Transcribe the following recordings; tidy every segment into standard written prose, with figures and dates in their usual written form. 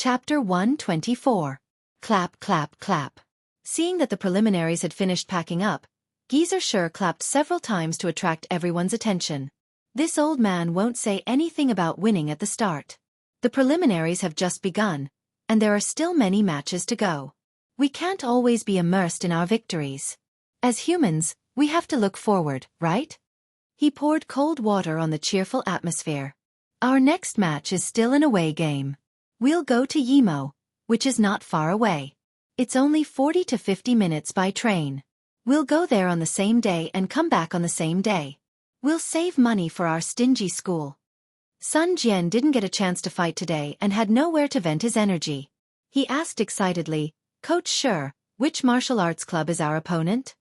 Chapter 124. Clap, clap, clap. Seeing that the preliminaries had finished packing up, Geezer sure clapped several times to attract everyone's attention. This old man won't say anything about winning at the start. The preliminaries have just begun, and there are still many matches to go. We can't always be immersed in our victories. As humans, we have to look forward, right? He poured cold water on the cheerful atmosphere. Our next match is still an away game. We'll go to Yimo, which is not far away. It's only 40 to 50 minutes by train. We'll go there on the same day and come back on the same day. We'll save money for our stingy school. Sun Jian didn't get a chance to fight today and had nowhere to vent his energy. He asked excitedly, "Coach Sure, which martial arts club is our opponent?"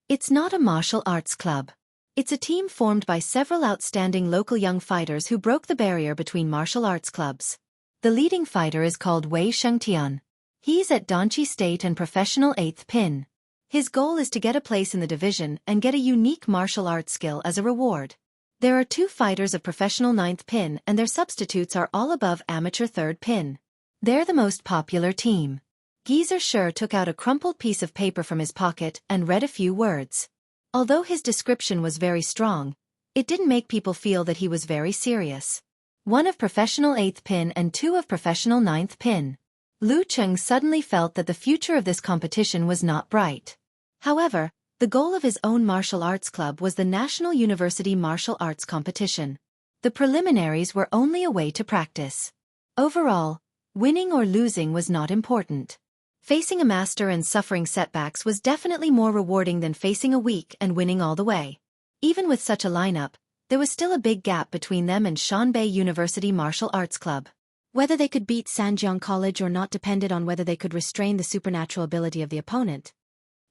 It's not a martial arts club. It's a team formed by several outstanding local young fighters who broke the barrier between martial arts clubs. The leading fighter is called Wei Shengtian. He's at Donchi State and Professional 8th Pin. His goal is to get a place in the division and get a unique martial arts skill as a reward. There are 2 fighters of Professional 9th Pin and their substitutes are all above Amateur 3rd Pin. They're the most popular team. Geezer sure took out a crumpled piece of paper from his pocket and read a few words. Although his description was very strong, it didn't make people feel that he was very serious. 1 of Professional 8th Pin and 2 of Professional 9th Pin. Lu Cheng suddenly felt that the future of this competition was not bright. However, the goal of his own martial arts club was the National University Martial Arts Competition. The preliminaries were only a way to practice. Overall, winning or losing was not important. Facing a master and suffering setbacks was definitely more rewarding than facing a weak and winning all the way. Even with such a lineup, there was still a big gap between them and Shanbei University Martial Arts Club. Whether they could beat Sanjiang College or not depended on whether they could restrain the supernatural ability of the opponent.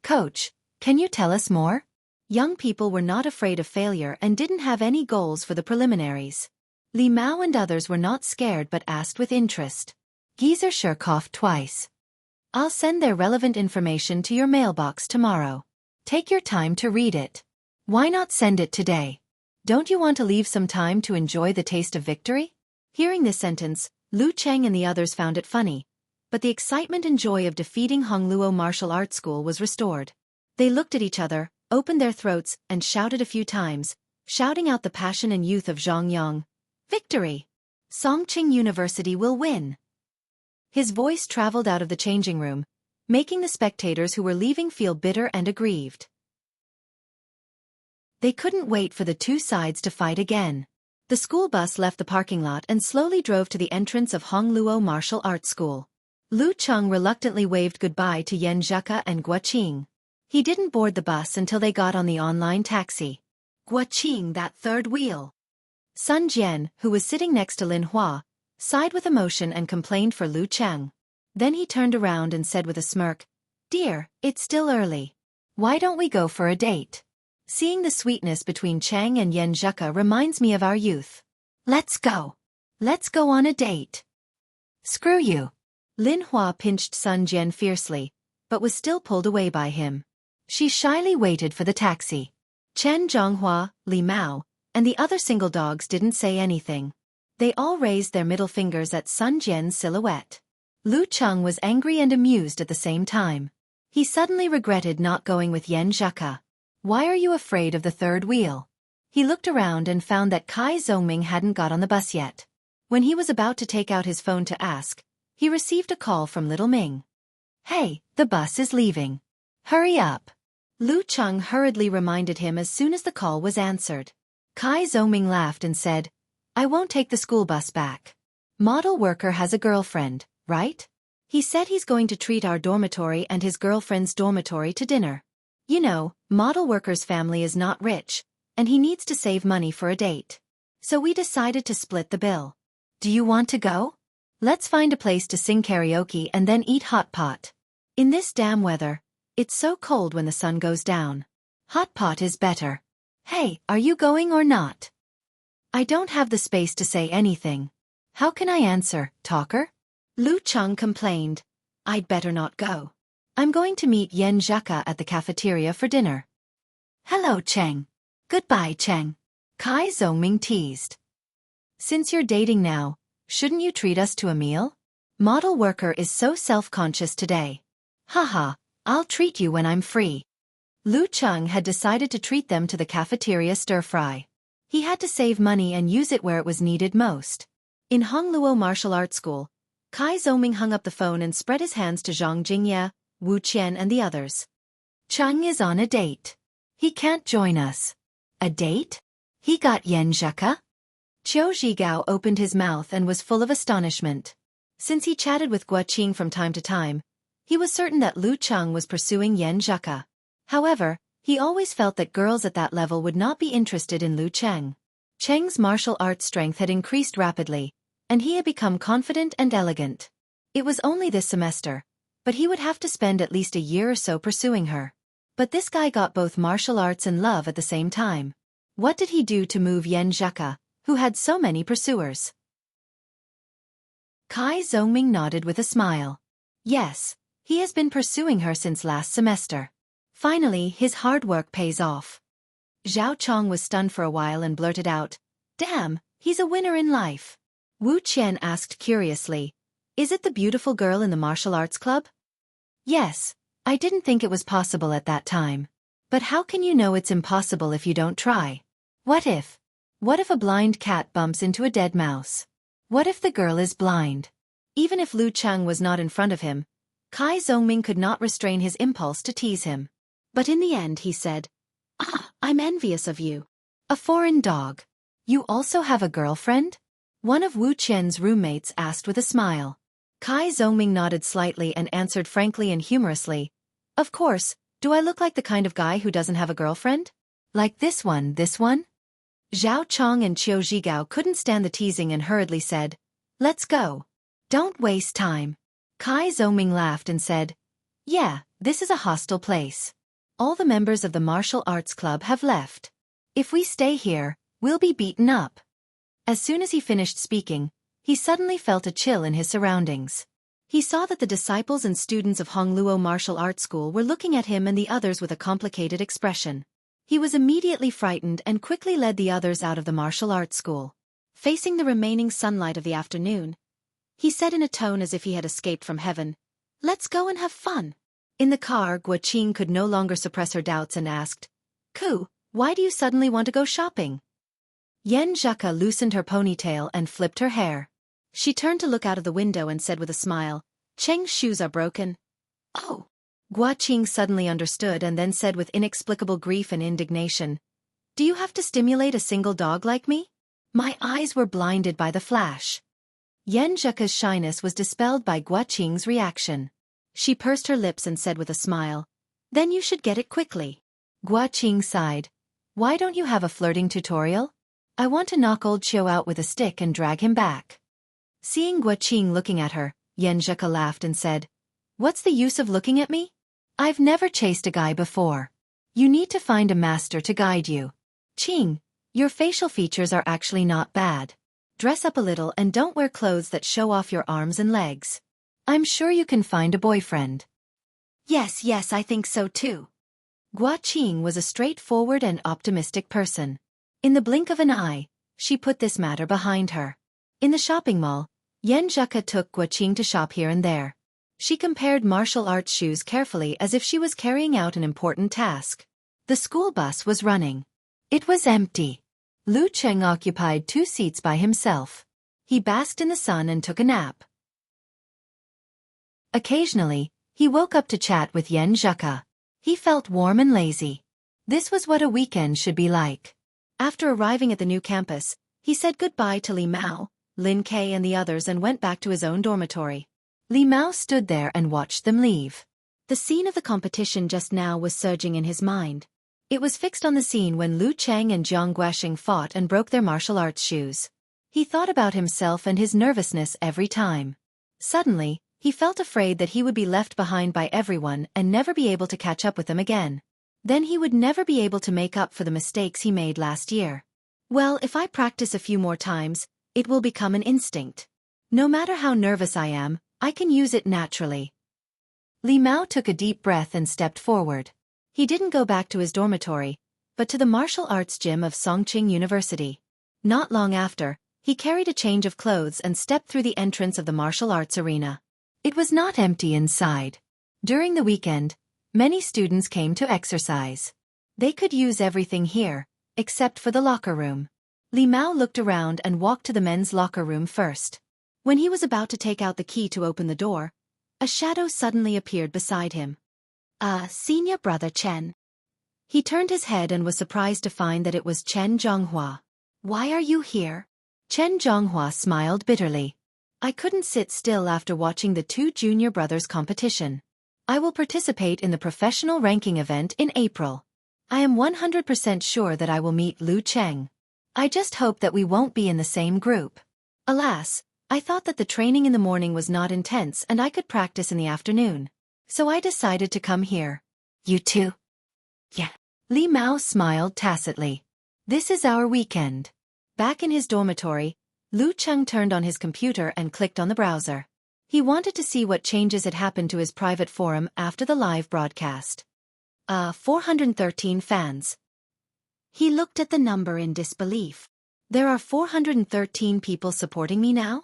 "Coach, can you tell us more?" Young people were not afraid of failure and didn't have any goals for the preliminaries. Li Mao and others were not scared but asked with interest. Geezer sure coughed twice. "I'll send their relevant information to your mailbox tomorrow. Take your time to read it. Why not send it today? Don't you want to leave some time to enjoy the taste of victory?" Hearing this sentence, Lu Cheng and the others found it funny, but the excitement and joy of defeating Hongluo Martial Arts School was restored. They looked at each other, opened their throats, and shouted a few times, shouting out the passion and youth of Zhang Yang. "Victory! Songqing University will win!" His voice traveled out of the changing room, making the spectators who were leaving feel bitter and aggrieved. They couldn't wait for the 2 sides to fight again. The school bus left the parking lot and slowly drove to the entrance of Hongluo Martial Arts School. Lu Cheng reluctantly waved goodbye to Yan Zheka and Guoqing. He didn't board the bus until they got on the online taxi. "Guoqing, that third wheel." Sun Jian, who was sitting next to Lin Hua, sighed with emotion and complained for Lu Cheng. Then he turned around and said with a smirk, "Dear, it's still early. Why don't we go for a date? Seeing the sweetness between Chang and Yan Zheka reminds me of our youth. Let's go. Let's go on a date." "Screw you." Lin Hua pinched Sun Jian fiercely, but was still pulled away by him. She shyly waited for the taxi. Chen Zhonghua, Li Mao, and the other single dogs didn't say anything. They all raised their middle fingers at Sun Jian's silhouette. Lu Cheng was angry and amused at the same time. He suddenly regretted not going with Yan Zheka. "Why are you afraid of the third wheel?" He looked around and found that Kai Zhongming hadn't got on the bus yet. When he was about to take out his phone to ask, he received a call from Little Ming. "Hey, the bus is leaving. Hurry up." Lu Cheng hurriedly reminded him as soon as the call was answered. Kai Zhongming laughed and said, "I won't take the school bus back. Model worker has a girlfriend, right? He said he's going to treat our dormitory and his girlfriend's dormitory to dinner. You know, model worker's family is not rich, and he needs to save money for a date. So we decided to split the bill. Do you want to go? Let's find a place to sing karaoke and then eat hot pot. In this damn weather, it's so cold when the sun goes down. Hot pot is better. Hey, are you going or not?" "I don't have the space to say anything. How can I answer, talker?" Lu Cheng complained. "I'd better not go. I'm going to meet Yan Zheka at the cafeteria for dinner." "Hello, Cheng." "Goodbye, Cheng." Kai Zhongming teased. "Since you're dating now, shouldn't you treat us to a meal?" Model worker is so self-conscious today. Haha, I'll treat you when I'm free. Lu Cheng had decided to treat them to the cafeteria stir-fry. He had to save money and use it where it was needed most. In Hongluo Martial Arts School, Kai Zhongming hung up the phone and spread his hands to Zhang Jingye, Wu Qian and the others. Cheng is on a date. He can't join us. A date? He got Yan Zheka? Qiu Zhigao opened his mouth and was full of astonishment. Since he chatted with Guo Qing from time to time, he was certain that Lu Cheng was pursuing Yan Zheka. However, he always felt that girls at that level would not be interested in Lu Cheng. Cheng's martial arts strength had increased rapidly, and he had become confident and elegant. It was only this semester, but he would have to spend at least a year or so pursuing her. But this guy got both martial arts and love at the same time. What did he do to move Yan Zheka, who had so many pursuers? Kai Zhongming nodded with a smile. Yes, he has been pursuing her since last semester. Finally, his hard work pays off. Zhao Chong was stunned for a while and blurted out, "Damn, he's a winner in life." Wu Qian asked curiously, "Is it the beautiful girl in the martial arts club?" "Yes, I didn't think it was possible at that time. But how can you know it's impossible if you don't try? What if? What if a blind cat bumps into a dead mouse? What if the girl is blind?" Even if Lu Cheng was not in front of him, Kai Zhongming could not restrain his impulse to tease him. But in the end he said, "I'm envious of you. A foreign dog. You also have a girlfriend?" One of Wu Qian's roommates asked with a smile. Kai Zhongming nodded slightly and answered frankly and humorously, "Of course, do I look like the kind of guy who doesn't have a girlfriend? Like this one, this one?" Zhao Chong and Qiu Zhigao couldn't stand the teasing and hurriedly said, "Let's go. Don't waste time." Kai Zhongming laughed and said, "Yeah, this is a hostile place. All the members of the martial arts club have left. If we stay here, we'll be beaten up." As soon as he finished speaking, he suddenly felt a chill in his surroundings. He saw that the disciples and students of Hongluo Martial Arts School were looking at him and the others with a complicated expression. He was immediately frightened and quickly led the others out of the martial arts school. Facing the remaining sunlight of the afternoon, he said in a tone as if he had escaped from heaven, "Let's go and have fun." In the car, Guo Qing could no longer suppress her doubts and asked, "Ku, why do you suddenly want to go shopping?" Yan Zheka loosened her ponytail and flipped her hair. She turned to look out of the window and said with a smile, "Cheng's shoes are broken." "Oh." Guo Qing suddenly understood and then said with inexplicable grief and indignation, "Do you have to stimulate a single dog like me?" My eyes were blinded by the flash. Yan Zheka's shyness was dispelled by Guo Qing's reaction. She pursed her lips and said with a smile, "Then you should get it quickly." Guo Qing sighed. "Why don't you have a flirting tutorial? I want to knock old Qiu out with a stick and drag him back." Seeing Guo Qing looking at her, Yan Zheka laughed and said, "What's the use of looking at me? I've never chased a guy before. You need to find a master to guide you. Qing, your facial features are actually not bad. Dress up a little and don't wear clothes that show off your arms and legs. I'm sure you can find a boyfriend." Yes, I think so too." Guo Qing was a straightforward and optimistic person. In the blink of an eye, she put this matter behind her. In the shopping mall, Yan Zheka took Guo Qing to shop here and there. She compared martial arts shoes carefully as if she was carrying out an important task. The school bus was running. It was empty. Lu Cheng occupied 2 seats by himself. He basked in the sun and took a nap. Occasionally, he woke up to chat with Yan Zheka. He felt warm and lazy. This was what a weekend should be like. After arriving at the new campus, he said goodbye to Li Mao, Lin Kei and the others and went back to his own dormitory. Li Mao stood there and watched them leave. The scene of the competition just now was surging in his mind. It was fixed on the scene when Lu Cheng and Jiang Guoxing fought and broke their martial arts shoes. He thought about himself and his nervousness every time. Suddenly, he felt afraid that he would be left behind by everyone and never be able to catch up with them again. Then he would never be able to make up for the mistakes he made last year. Well, if I practice a few more times, it will become an instinct. No matter how nervous I am, I can use it naturally. Li Mao took a deep breath and stepped forward. He didn't go back to his dormitory, but to the martial arts gym of Songqing University. Not long after, He carried a change of clothes and stepped through the entrance of the martial arts arena. It was not empty inside. During the weekend, many students came to exercise. They could use everything here, except for the locker room. Li Mao looked around and walked to the men's locker room first. When he was about to take out the key to open the door, a shadow suddenly appeared beside him. Senior brother Chen. He turned his head and was surprised to find that it was Chen Zhonghua. Why are you here? Chen Zhonghua smiled bitterly. I couldn't sit still after watching the two junior brothers' competition. I will participate in the professional ranking event in April. I am 100% sure that I will meet Lu Cheng. I just hope that we won't be in the same group. Alas, I thought that the training in the morning was not intense and I could practice in the afternoon. So I decided to come here. You too? Yeah. Li Mao smiled tacitly. This is our weekend. Back in his dormitory, Lu Cheng turned on his computer and clicked on the browser. He wanted to see what changes had happened to his private forum after the live broadcast. 413 fans. He looked at the number in disbelief. There are 413 people supporting me now?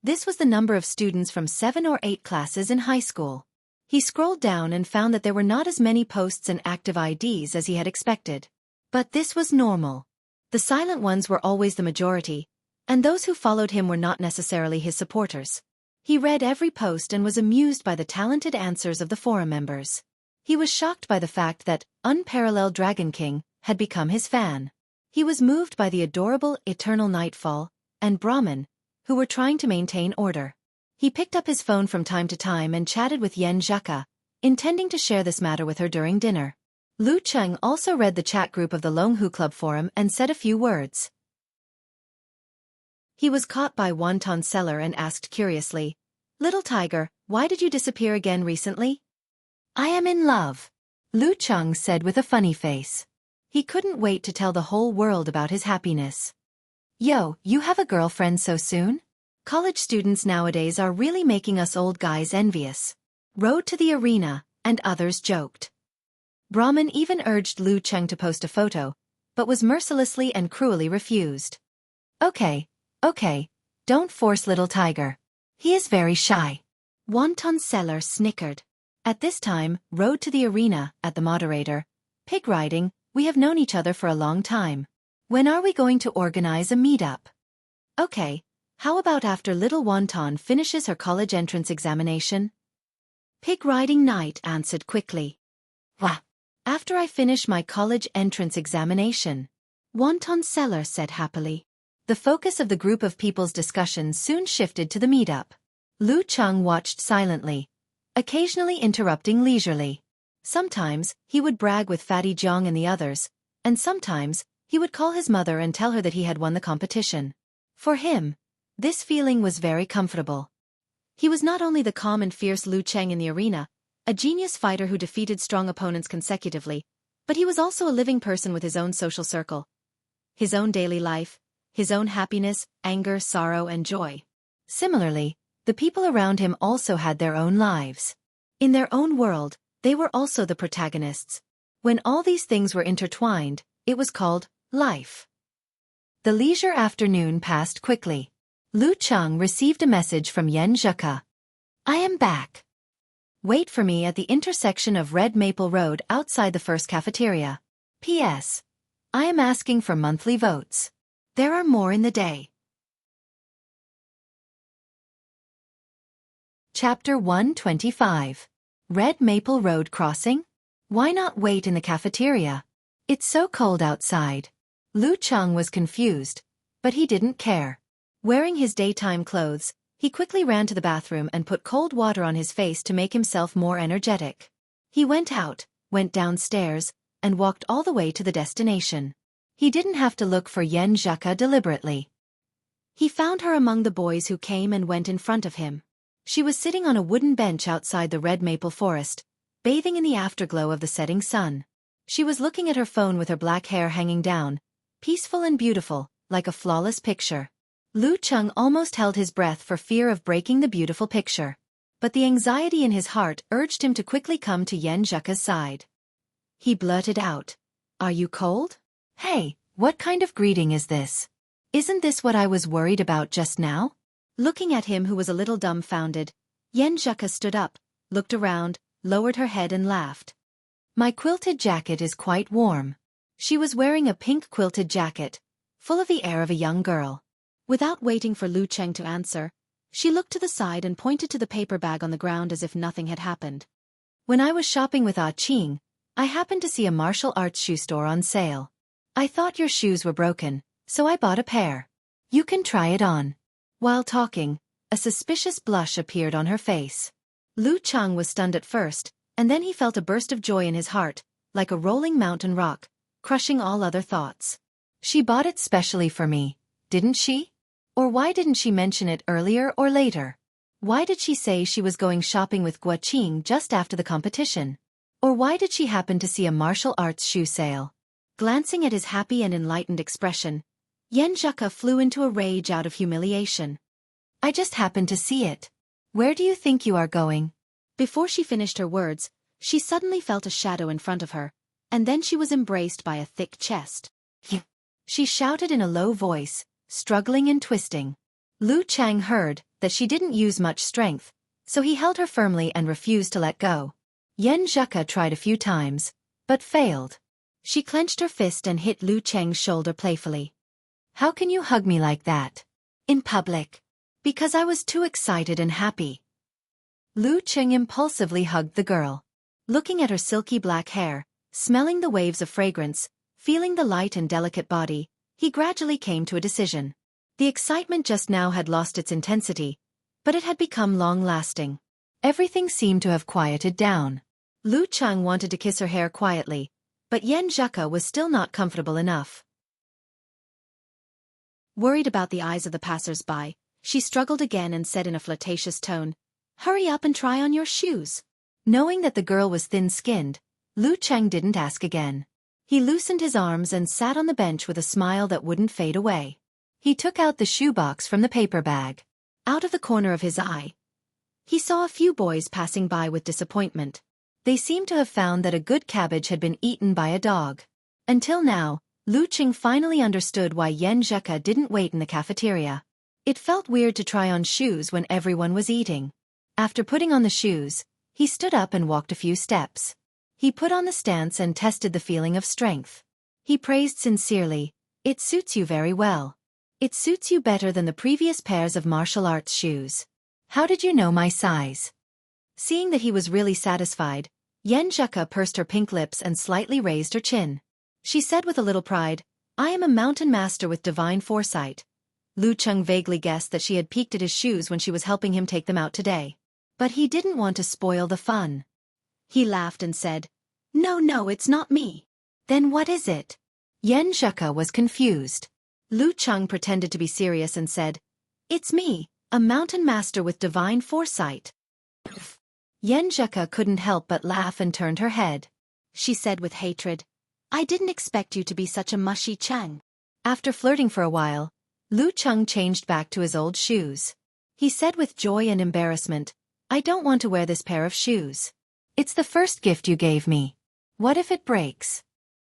This was the number of students from 7 or 8 classes in high school. He scrolled down and found that there were not as many posts and active IDs as he had expected. But this was normal. The silent ones were always the majority, and those who followed him were not necessarily his supporters. He read every post and was amused by the talented answers of the forum members. He was shocked by the fact that Unparalleled Dragon King had become his fan. He was moved by the adorable Eternal Nightfall and Brahmin, who were trying to maintain order. He picked up his phone from time to time and chatted with Yen Zhaka, intending to share this matter with her during dinner. Lu Cheng also read the chat group of the Longhu Club forum and said a few words. He was caught by Wonton Seller and asked curiously, "Little tiger, why did you disappear again recently?" "I am in love," Lu Cheng said with a funny face. He couldn't wait to tell the whole world about his happiness. "Yo, you have a girlfriend so soon? College students nowadays are really making us old guys envious." Road to the arena, and others joked. Brahmin even urged Lu Cheng to post a photo, but was mercilessly and cruelly refused. Okay, don't force little tiger. He is very shy. Wonton Seller snickered. At this time, Road to the arena, at the moderator. Pig riding, we have known each other for a long time. When are we going to organize a meetup? Okay, how about after little Wonton finishes her college entrance examination? Pig riding night answered quickly. Wah! After I finish my college entrance examination. Wonton Seller said happily. The focus of the group of people's discussion soon shifted to the meetup. Lu Cheng watched silently, occasionally interrupting leisurely. Sometimes, he would brag with Fatty Jiang and the others, and sometimes, he would call his mother and tell her that he had won the competition. For him, this feeling was very comfortable. He was not only the calm and fierce Lu Cheng in the arena, a genius fighter who defeated strong opponents consecutively, but he was also a living person with his own social circle. His own daily life, his own happiness, anger, sorrow, and joy. Similarly, the people around him also had their own lives. In their own world, they were also the protagonists. When all these things were intertwined, it was called life. The leisure afternoon passed quickly. Lu Cheng received a message from Yen Zhaka. I am back. Wait for me at the intersection of Red Maple Road outside the first cafeteria. P.S. I am asking for monthly votes. There are more in the day. Chapter 125. Red Maple Road Crossing? Why not wait in the cafeteria? It's so cold outside. Lu Cheng was confused, but he didn't care. Wearing his daytime clothes, he quickly ran to the bathroom and put cold water on his face to make himself more energetic. He went out, went downstairs, and walked all the way to the destination. He didn't have to look for Yen Zhaka deliberately. He found her among the boys who came and went in front of him. She was sitting on a wooden bench outside the red maple forest, bathing in the afterglow of the setting sun. She was looking at her phone with her black hair hanging down, peaceful and beautiful, like a flawless picture. Lu Cheng almost held his breath for fear of breaking the beautiful picture. But the anxiety in his heart urged him to quickly come to Yen Zhaka's side. He blurted out, "Are you cold? Hey, what kind of greeting is this? Isn't this what I was worried about just now? Looking at him who was a little dumbfounded, Yen Zheka stood up, looked around, lowered her head and laughed. My quilted jacket is quite warm. She was wearing a pink quilted jacket, full of the air of a young girl. Without waiting for Lu Cheng to answer, she looked to the side and pointed to the paper bag on the ground as if nothing had happened. When I was shopping with Ah Qing, I happened to see a martial arts shoe store on sale. I thought your shoes were broken, so I bought a pair. You can try it on. While talking, a suspicious blush appeared on her face. Lu Cheng was stunned at first, and then he felt a burst of joy in his heart, like a rolling mountain rock, crushing all other thoughts. She bought it specially for me, didn't she? Or why didn't she mention it earlier or later? Why did she say she was going shopping with Guo Qing just after the competition? Or why did she happen to see a martial arts shoe sale? Glancing at his happy and enlightened expression, Yen Zheka flew into a rage out of humiliation. I just happened to see it. Where do you think you are going? Before she finished her words, she suddenly felt a shadow in front of her, and then she was embraced by a thick chest. She shouted in a low voice, struggling and twisting. Lu Cheng heard that she didn't use much strength, so he held her firmly and refused to let go. Yen Zheka tried a few times, but failed. She clenched her fist and hit Lu Cheng's shoulder playfully. How can you hug me like that? In public? Because I was too excited and happy. Lu Cheng impulsively hugged the girl. Looking at her silky black hair, smelling the waves of fragrance, feeling the light and delicate body, he gradually came to a decision. The excitement just now had lost its intensity, but it had become long-lasting. Everything seemed to have quieted down. Lu Cheng wanted to kiss her hair quietly, but Yen Zheka was still not comfortable enough. Worried about the eyes of the passers-by, she struggled again and said in a flirtatious tone, Hurry up and try on your shoes. Knowing that the girl was thin-skinned, Lu Cheng didn't ask again. He loosened his arms and sat on the bench with a smile that wouldn't fade away. He took out the shoebox from the paper bag. Out of the corner of his eye, he saw a few boys passing by with disappointment. They seemed to have found that a good cabbage had been eaten by a dog. Until now, Lu Cheng finally understood why Yen Zheka didn't wait in the cafeteria. It felt weird to try on shoes when everyone was eating. After putting on the shoes, he stood up and walked a few steps. He put on the stance and tested the feeling of strength. He praised sincerely, It suits you very well. It suits you better than the previous pairs of martial arts shoes. How did you know my size? Seeing that he was really satisfied, Yen Zheka pursed her pink lips and slightly raised her chin. She said with a little pride, I am a mountain master with divine foresight. Lu Cheng vaguely guessed that she had peeked at his shoes when she was helping him take them out today. But he didn't want to spoil the fun. He laughed and said, No, it's not me. Then what is it? Yen Zheka was confused. Lu Cheng pretended to be serious and said, It's me, a mountain master with divine foresight. Yen Zheka couldn't help but laugh and turned her head. She said with hatred, I didn't expect you to be such a mushy Cheng. After flirting for a while, Lu Cheng changed back to his old shoes. He said with joy and embarrassment, I don't want to wear this pair of shoes. It's the first gift you gave me. What if it breaks?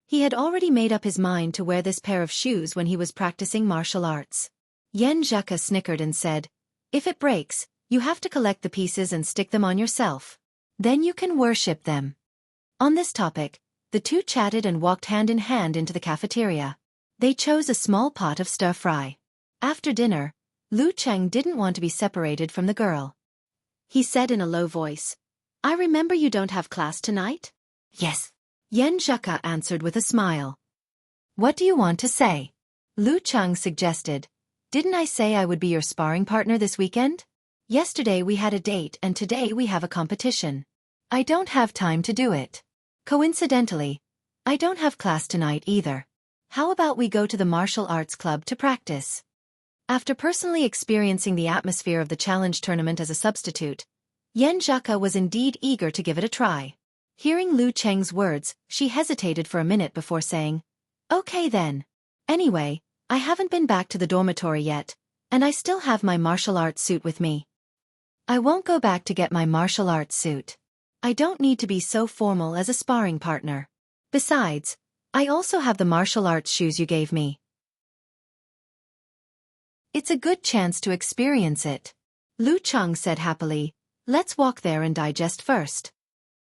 He had already made up his mind to wear this pair of shoes when he was practicing martial arts. Yen Zheka snickered and said, If it breaks, you have to collect the pieces and stick them on yourself. Then you can worship them. On this topic, the two chatted and walked hand in hand into the cafeteria. They chose a small pot of stir-fry. After dinner, Lu Cheng didn't want to be separated from the girl. He said in a low voice, I remember you don't have class tonight? Yes. Yen Zheka answered with a smile. What do you want to say? Lu Cheng suggested. Didn't I say I would be your sparring partner this weekend? Yesterday we had a date and today we have a competition. I don't have time to do it. Coincidentally, I don't have class tonight either. How about we go to the martial arts club to practice? After personally experiencing the atmosphere of the challenge tournament as a substitute, Yen Zheka was indeed eager to give it a try. Hearing Lu Cheng's words, she hesitated for a minute before saying, Okay then. Anyway, I haven't been back to the dormitory yet, and I still have my martial arts suit with me. I won't go back to get my martial arts suit. I don't need to be so formal as a sparring partner. Besides, I also have the martial arts shoes you gave me. It's a good chance to experience it. Lu Cheng said happily, let's walk there and digest first.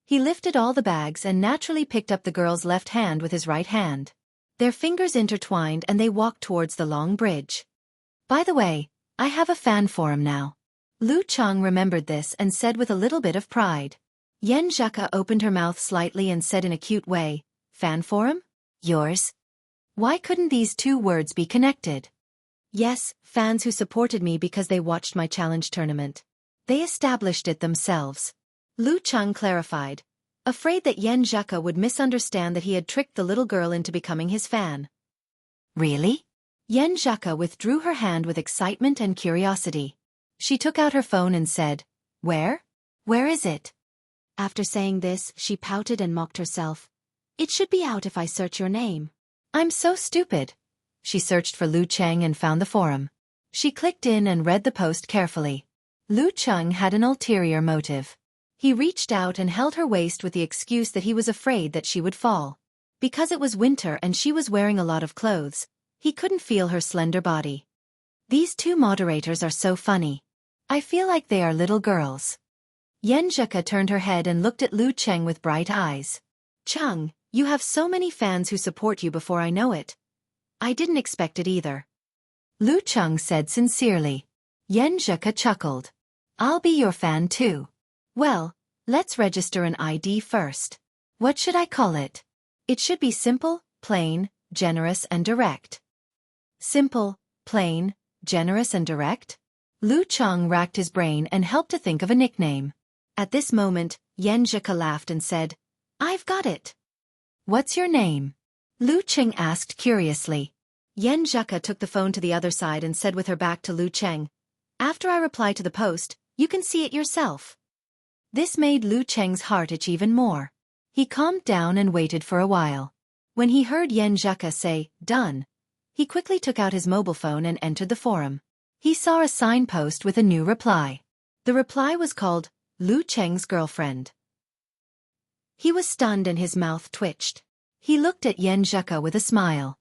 He lifted all the bags and naturally picked up the girl's left hand with his right hand. Their fingers intertwined and they walked towards the long bridge. By the way, I have a fan forum now. Lu Cheng remembered this and said with a little bit of pride. Yen Zheka opened her mouth slightly and said in a cute way, fan forum? Yours? Why couldn't these two words be connected? Yes, fans who supported me because they watched my challenge tournament. They established it themselves. Lu Cheng clarified, afraid that Yen Zheka would misunderstand that he had tricked the little girl into becoming his fan. Really? Yen Zheka withdrew her hand with excitement and curiosity. She took out her phone and said, Where? Where is it? After saying this, she pouted and mocked herself. It should be out if I search your name. I'm so stupid. She searched for Lu Cheng and found the forum. She clicked in and read the post carefully. Lu Cheng had an ulterior motive. He reached out and held her waist with the excuse that he was afraid that she would fall. Because it was winter and she was wearing a lot of clothes, he couldn't feel her slender body. These two moderators are so funny. I feel like they are little girls. Yen Zheka turned her head and looked at Lu Cheng with bright eyes. Cheng, you have so many fans who support you before I know it. I didn't expect it either. Lu Cheng said sincerely. Yen Zheka chuckled. I'll be your fan too. Well, let's register an ID first. What should I call it? It should be simple, plain, generous and direct. Simple, plain, generous and direct? Lu Cheng racked his brain and helped to think of a nickname. At this moment, Yen Zheka laughed and said, I've got it. What's your name? Lu Cheng asked curiously. Yen Zheka took the phone to the other side and said with her back to Lu Cheng, After I reply to the post, you can see it yourself. This made Lu Cheng's heart itch even more. He calmed down and waited for a while. When he heard Yen Zheka say, done, he quickly took out his mobile phone and entered the forum. He saw a signpost with a new reply. The reply was called, Lu Cheng's girlfriend. He was stunned and his mouth twitched. He looked at Yen Zheka with a smile.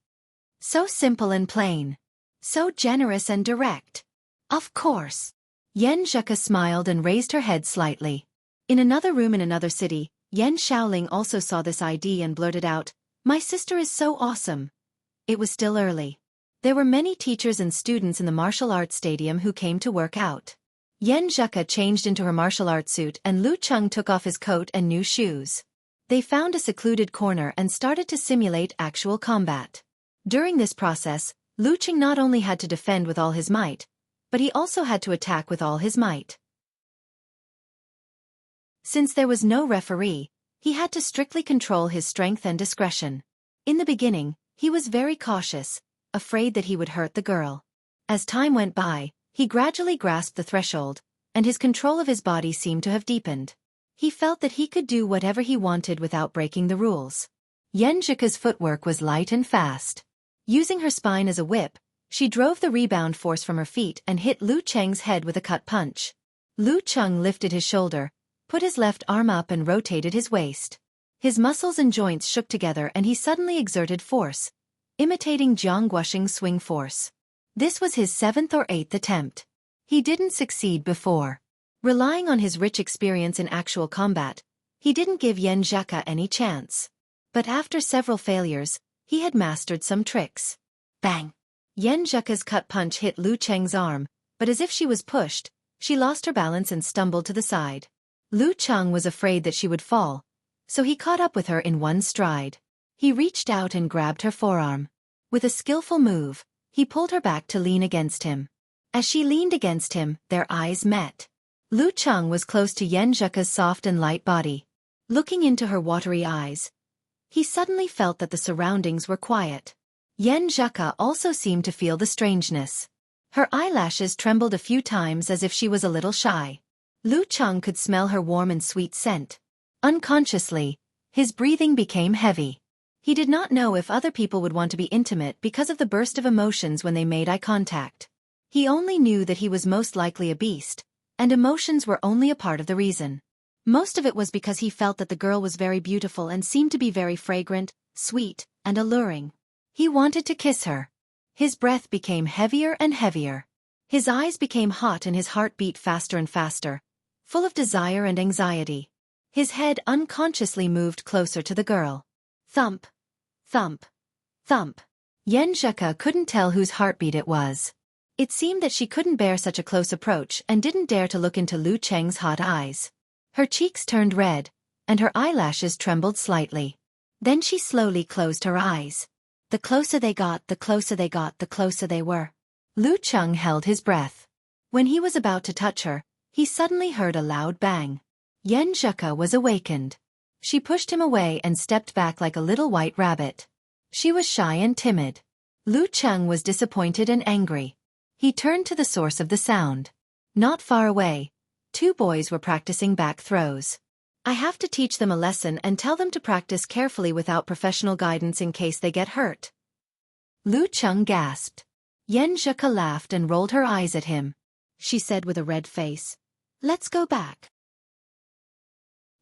So simple and plain. So generous and direct. Of course. Yen Zheka smiled and raised her head slightly. In another room in another city, Yen Xiaoling also saw this ID and blurted out, My sister is so awesome. It was still early. There were many teachers and students in the martial arts stadium who came to work out. Yen Zheka changed into her martial arts suit and Lu Cheng took off his coat and new shoes. They found a secluded corner and started to simulate actual combat. During this process, Lu Cheng not only had to defend with all his might, but he also had to attack with all his might. Since there was no referee, he had to strictly control his strength and discretion. In the beginning, he was very cautious, afraid that he would hurt the girl. As time went by, he gradually grasped the threshold, and his control of his body seemed to have deepened. He felt that he could do whatever he wanted without breaking the rules. Yen Zheka's footwork was light and fast. Using her spine as a whip, she drove the rebound force from her feet and hit Lu Cheng's head with a cut punch. Lu Cheng lifted his shoulder, put his left arm up and rotated his waist. His muscles and joints shook together and he suddenly exerted force, imitating Jiang Guosheng's swing force. This was his 7th or 8th attempt. He didn't succeed before. Relying on his rich experience in actual combat, he didn't give Yen Zheka any chance. But after several failures, he had mastered some tricks. Bang! Yen Zheka's cut punch hit Lu Cheng's arm, but as if she was pushed, she lost her balance and stumbled to the side. Lu Cheng was afraid that she would fall, so he caught up with her in one stride. He reached out and grabbed her forearm. With a skillful move, he pulled her back to lean against him. As she leaned against him, their eyes met. Lu Cheng was close to Yen Zheka's soft and light body. Looking into her watery eyes, he suddenly felt that the surroundings were quiet. Yen Zheka also seemed to feel the strangeness. Her eyelashes trembled a few times as if she was a little shy. Lu Cheng could smell her warm and sweet scent. Unconsciously, his breathing became heavy. He did not know if other people would want to be intimate because of the burst of emotions when they made eye contact. He only knew that he was most likely a beast, and emotions were only a part of the reason. Most of it was because he felt that the girl was very beautiful and seemed to be very fragrant, sweet, and alluring. He wanted to kiss her. His breath became heavier and heavier. His eyes became hot and his heart beat faster and faster, full of desire and anxiety. His head unconsciously moved closer to the girl. Thump, thump, thump. Yen Zheka couldn't tell whose heartbeat it was. It seemed that she couldn't bear such a close approach and didn't dare to look into Lu Cheng's hot eyes. Her cheeks turned red, and her eyelashes trembled slightly. Then she slowly closed her eyes. The closer they got, the closer they got, the closer they were. Lu Cheng held his breath. When he was about to touch her, he suddenly heard a loud bang. Yen Zheka was awakened. She pushed him away and stepped back like a little white rabbit. She was shy and timid. Lu Cheng was disappointed and angry. He turned to the source of the sound. Not far away, two boys were practicing back throws. I have to teach them a lesson and tell them to practice carefully without professional guidance in case they get hurt. Lu Cheng gasped. Yen Zheka laughed and rolled her eyes at him. She said with a red face, "Let's go back.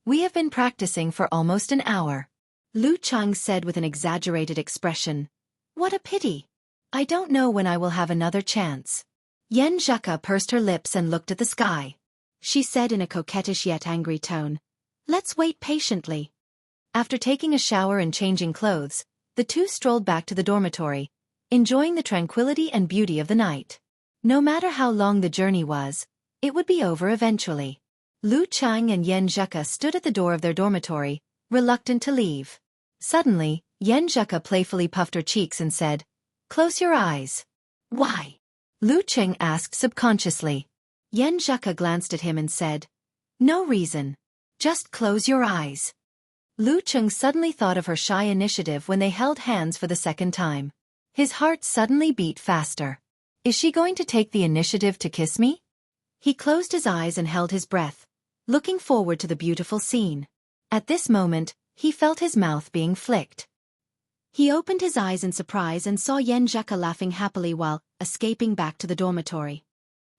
We have been practicing for almost an hour." Lu Cheng said with an exaggerated expression, "What a pity. I don't know when I will have another chance." Yen Zheka pursed her lips and looked at the sky. She said in a coquettish yet angry tone, "Let's wait patiently." After taking a shower and changing clothes, the two strolled back to the dormitory, enjoying the tranquility and beauty of the night. No matter how long the journey was, it would be over eventually. Lu Cheng and Yen Zheka stood at the door of their dormitory, reluctant to leave. Suddenly, Yen Zheka playfully puffed her cheeks and said, "Close your eyes." "Why?" Lu Cheng asked subconsciously. Yen Zheka glanced at him and said, "No reason. Just close your eyes." Lu Cheng suddenly thought of her shy initiative when they held hands for the second time. His heart suddenly beat faster. Is she going to take the initiative to kiss me? He closed his eyes and held his breath, looking forward to the beautiful scene. At this moment, he felt his mouth being flicked. He opened his eyes in surprise and saw Yen Zheka laughing happily while escaping back to the dormitory.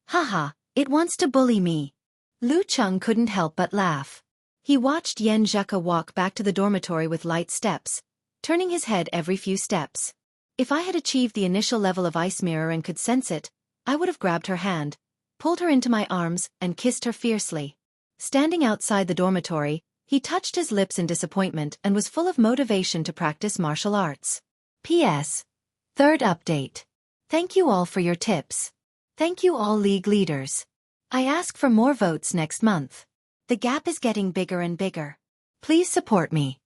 "Haha, it wants to bully me." Lu Cheng couldn't help but laugh. He watched Yen Zheka walk back to the dormitory with light steps, turning his head every few steps. If I had achieved the initial level of ice mirror and could sense it, I would have grabbed her hand, pulled her into my arms, and kissed her fiercely. Standing outside the dormitory, he touched his lips in disappointment and was full of motivation to practice martial arts. P.S. Third update. Thank you all for your tips. Thank you all league leaders. I ask for more votes next month. The gap is getting bigger and bigger. Please support me.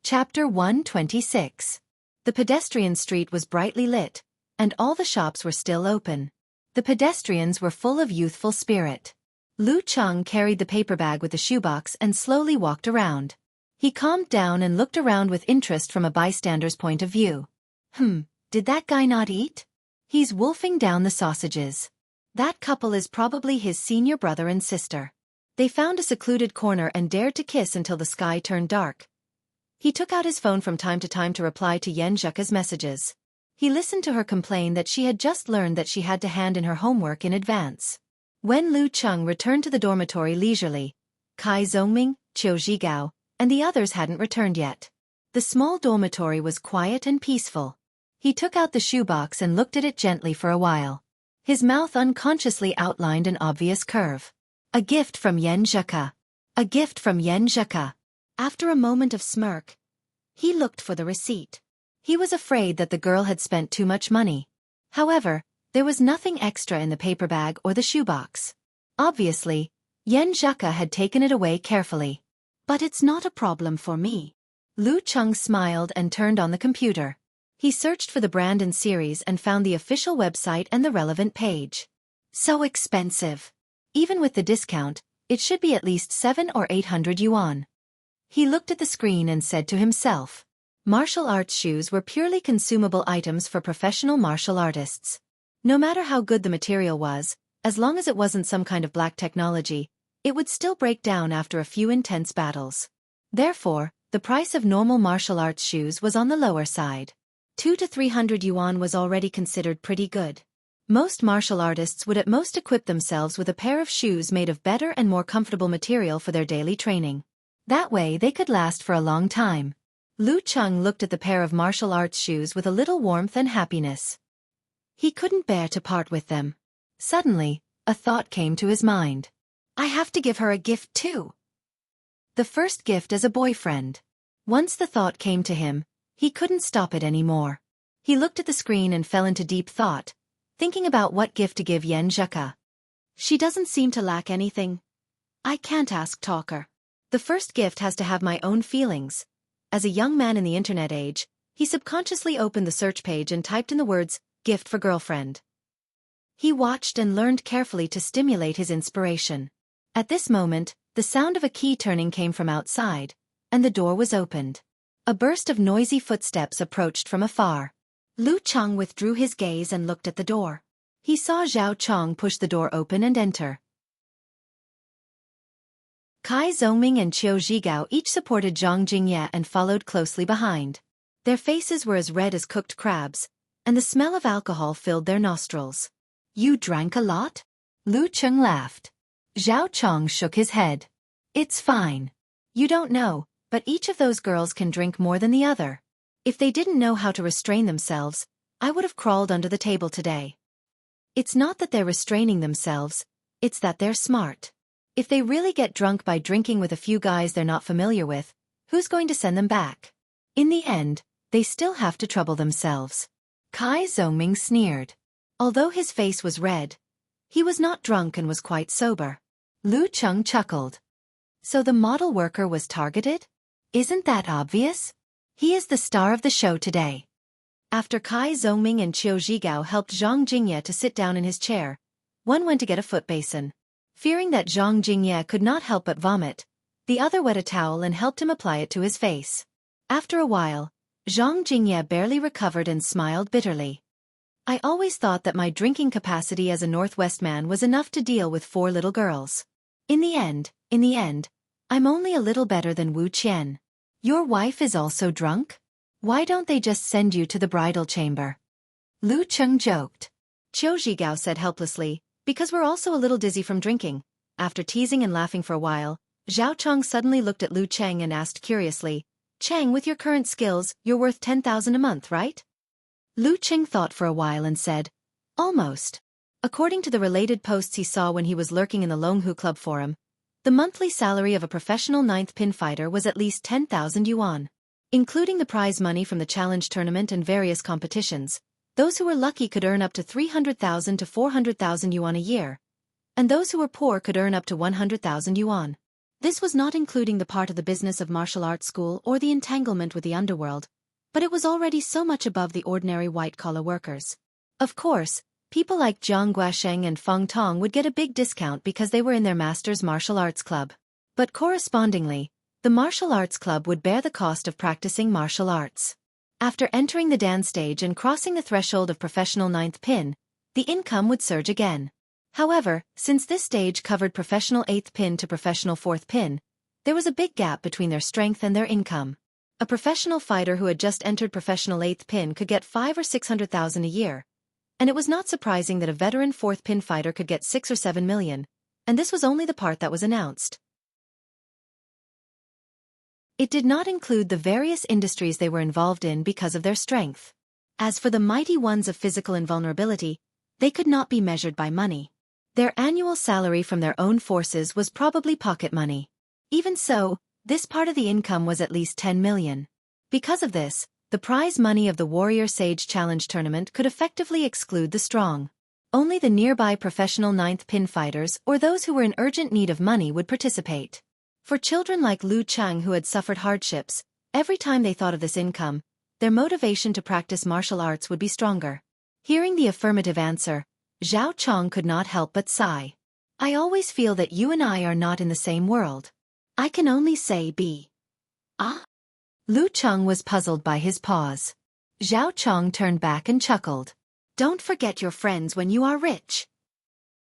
Chapter 126. The pedestrian street was brightly lit, and all the shops were still open. The pedestrians were full of youthful spirit. Lu Cheng carried the paper bag with the shoebox and slowly walked around. He calmed down and looked around with interest from a bystander's point of view. Did that guy not eat? He's wolfing down the sausages. That couple is probably his senior brother and sister. They found a secluded corner and dared to kiss until the sky turned dark. He took out his phone from time to time to reply to Yen Zheka's messages. He listened to her complain that she had just learned that she had to hand in her homework in advance. When Lu Cheng returned to the dormitory leisurely, Kai Zongming, Qiu Zhigao, and the others hadn't returned yet. The small dormitory was quiet and peaceful. He took out the shoebox and looked at it gently for a while. His mouth unconsciously outlined an obvious curve. A gift from Yen Zheka. A gift from Yen Zheka. After a moment of smirk, he looked for the receipt. He was afraid that the girl had spent too much money. However, there was nothing extra in the paper bag or the shoebox. Obviously, Yen Zheka had taken it away carefully. But it's not a problem for me. Lu Cheng smiled and turned on the computer. He searched for the brand and series and found the official website and the relevant page. So expensive. Even with the discount, it should be at least 700 or 800 yuan. He looked at the screen and said to himself, martial arts shoes were purely consumable items for professional martial artists. No matter how good the material was, as long as it wasn't some kind of black technology, it would still break down after a few intense battles. Therefore, the price of normal martial arts shoes was on the lower side. 200 to 300 yuan was already considered pretty good. Most martial artists would at most equip themselves with a pair of shoes made of better and more comfortable material for their daily training. That way they could last for a long time. Lu Cheng looked at the pair of martial arts shoes with a little warmth and happiness. He couldn't bear to part with them. Suddenly, a thought came to his mind. I have to give her a gift too. The first gift as a boyfriend. Once the thought came to him, he couldn't stop it anymore. He looked at the screen and fell into deep thought, thinking about what gift to give Yan Zheka. She doesn't seem to lack anything. I can't ask Talker. The first gift has to have my own feelings. As a young man in the internet age, he subconsciously opened the search page and typed in the words, gift for girlfriend. He watched and learned carefully to stimulate his inspiration. At this moment, the sound of a key turning came from outside, and the door was opened. A burst of noisy footsteps approached from afar. Lu Cheng withdrew his gaze and looked at the door. He saw Zhao Chong push the door open and enter. Kai Zongming and Qiu Zhigao each supported Zhang Jingye and followed closely behind. Their faces were as red as cooked crabs, and the smell of alcohol filled their nostrils. You drank a lot? Lu Cheng laughed. Zhao Chong shook his head. It's fine. You don't know, but each of those girls can drink more than the other. If they didn't know how to restrain themselves, I would have crawled under the table today. It's not that they're restraining themselves, it's that they're smart. If they really get drunk by drinking with a few guys they're not familiar with, who's going to send them back? In the end, they still have to trouble themselves. Kai Zongming sneered. Although his face was red, he was not drunk and was quite sober. Lu Cheng chuckled. So the model worker was targeted? Isn't that obvious? He is the star of the show today. After Kai Zongming and Qiu Zhigao helped Zhang Jingye to sit down in his chair, one went to get a foot basin. Fearing that Zhang Jingye could not help but vomit, the other wet a towel and helped him apply it to his face. After a while, Zhang Jingye barely recovered and smiled bitterly. I always thought that my drinking capacity as a Northwest man was enough to deal with 4 little girls. In the end, I'm only a little better than Wu Qian. Your wife is also drunk? Why don't they just send you to the bridal chamber? Lu Cheng joked. Qiu Zhigao said helplessly, because we're also a little dizzy from drinking. After teasing and laughing for a while, Zhao Chong suddenly looked at Lu Cheng and asked curiously, Cheng, with your current skills, you're worth 10,000 a month, right? Lu Cheng thought for a while and said, almost. According to the related posts he saw when he was lurking in the Longhu Club forum, the monthly salary of a professional 9th pin fighter was at least 10,000 yuan. Including the prize money from the challenge tournament and various competitions, those who were lucky could earn up to 300,000 to 400,000 yuan a year, and those who were poor could earn up to 100,000 yuan. This was not including the part of the business of martial arts school or the entanglement with the underworld, but it was already so much above the ordinary white-collar workers. Of course, people like Jiang Guasheng and Feng Tong would get a big discount because they were in their master's martial arts club. But correspondingly, the martial arts club would bear the cost of practicing martial arts. After entering the Dan stage and crossing the threshold of professional 9th pin, the income would surge again. However, since this stage covered professional 8th pin to professional 4th pin, there was a big gap between their strength and their income. A professional fighter who had just entered professional 8th pin could get 5 or 600,000 a year, and it was not surprising that a veteran 4th pin fighter could get 6 or 7 million, and this was only the part that was announced. It did not include the various industries they were involved in because of their strength. As for the mighty ones of physical invulnerability, they could not be measured by money. Their annual salary from their own forces was probably pocket money. Even so, this part of the income was at least 10 million. Because of this, the prize money of the Warrior Sage Challenge Tournament could effectively exclude the strong. Only the nearby professional 9th pin fighters or those who were in urgent need of money would participate. For children like Lu Cheng who had suffered hardships, every time they thought of this income, their motivation to practice martial arts would be stronger. Hearing the affirmative answer, Zhao Chong could not help but sigh. I always feel that you and I are not in the same world. I can only say B. Ah? Lu Cheng was puzzled by his pause. Zhao Chong turned back and chuckled. Don't forget your friends when you are rich.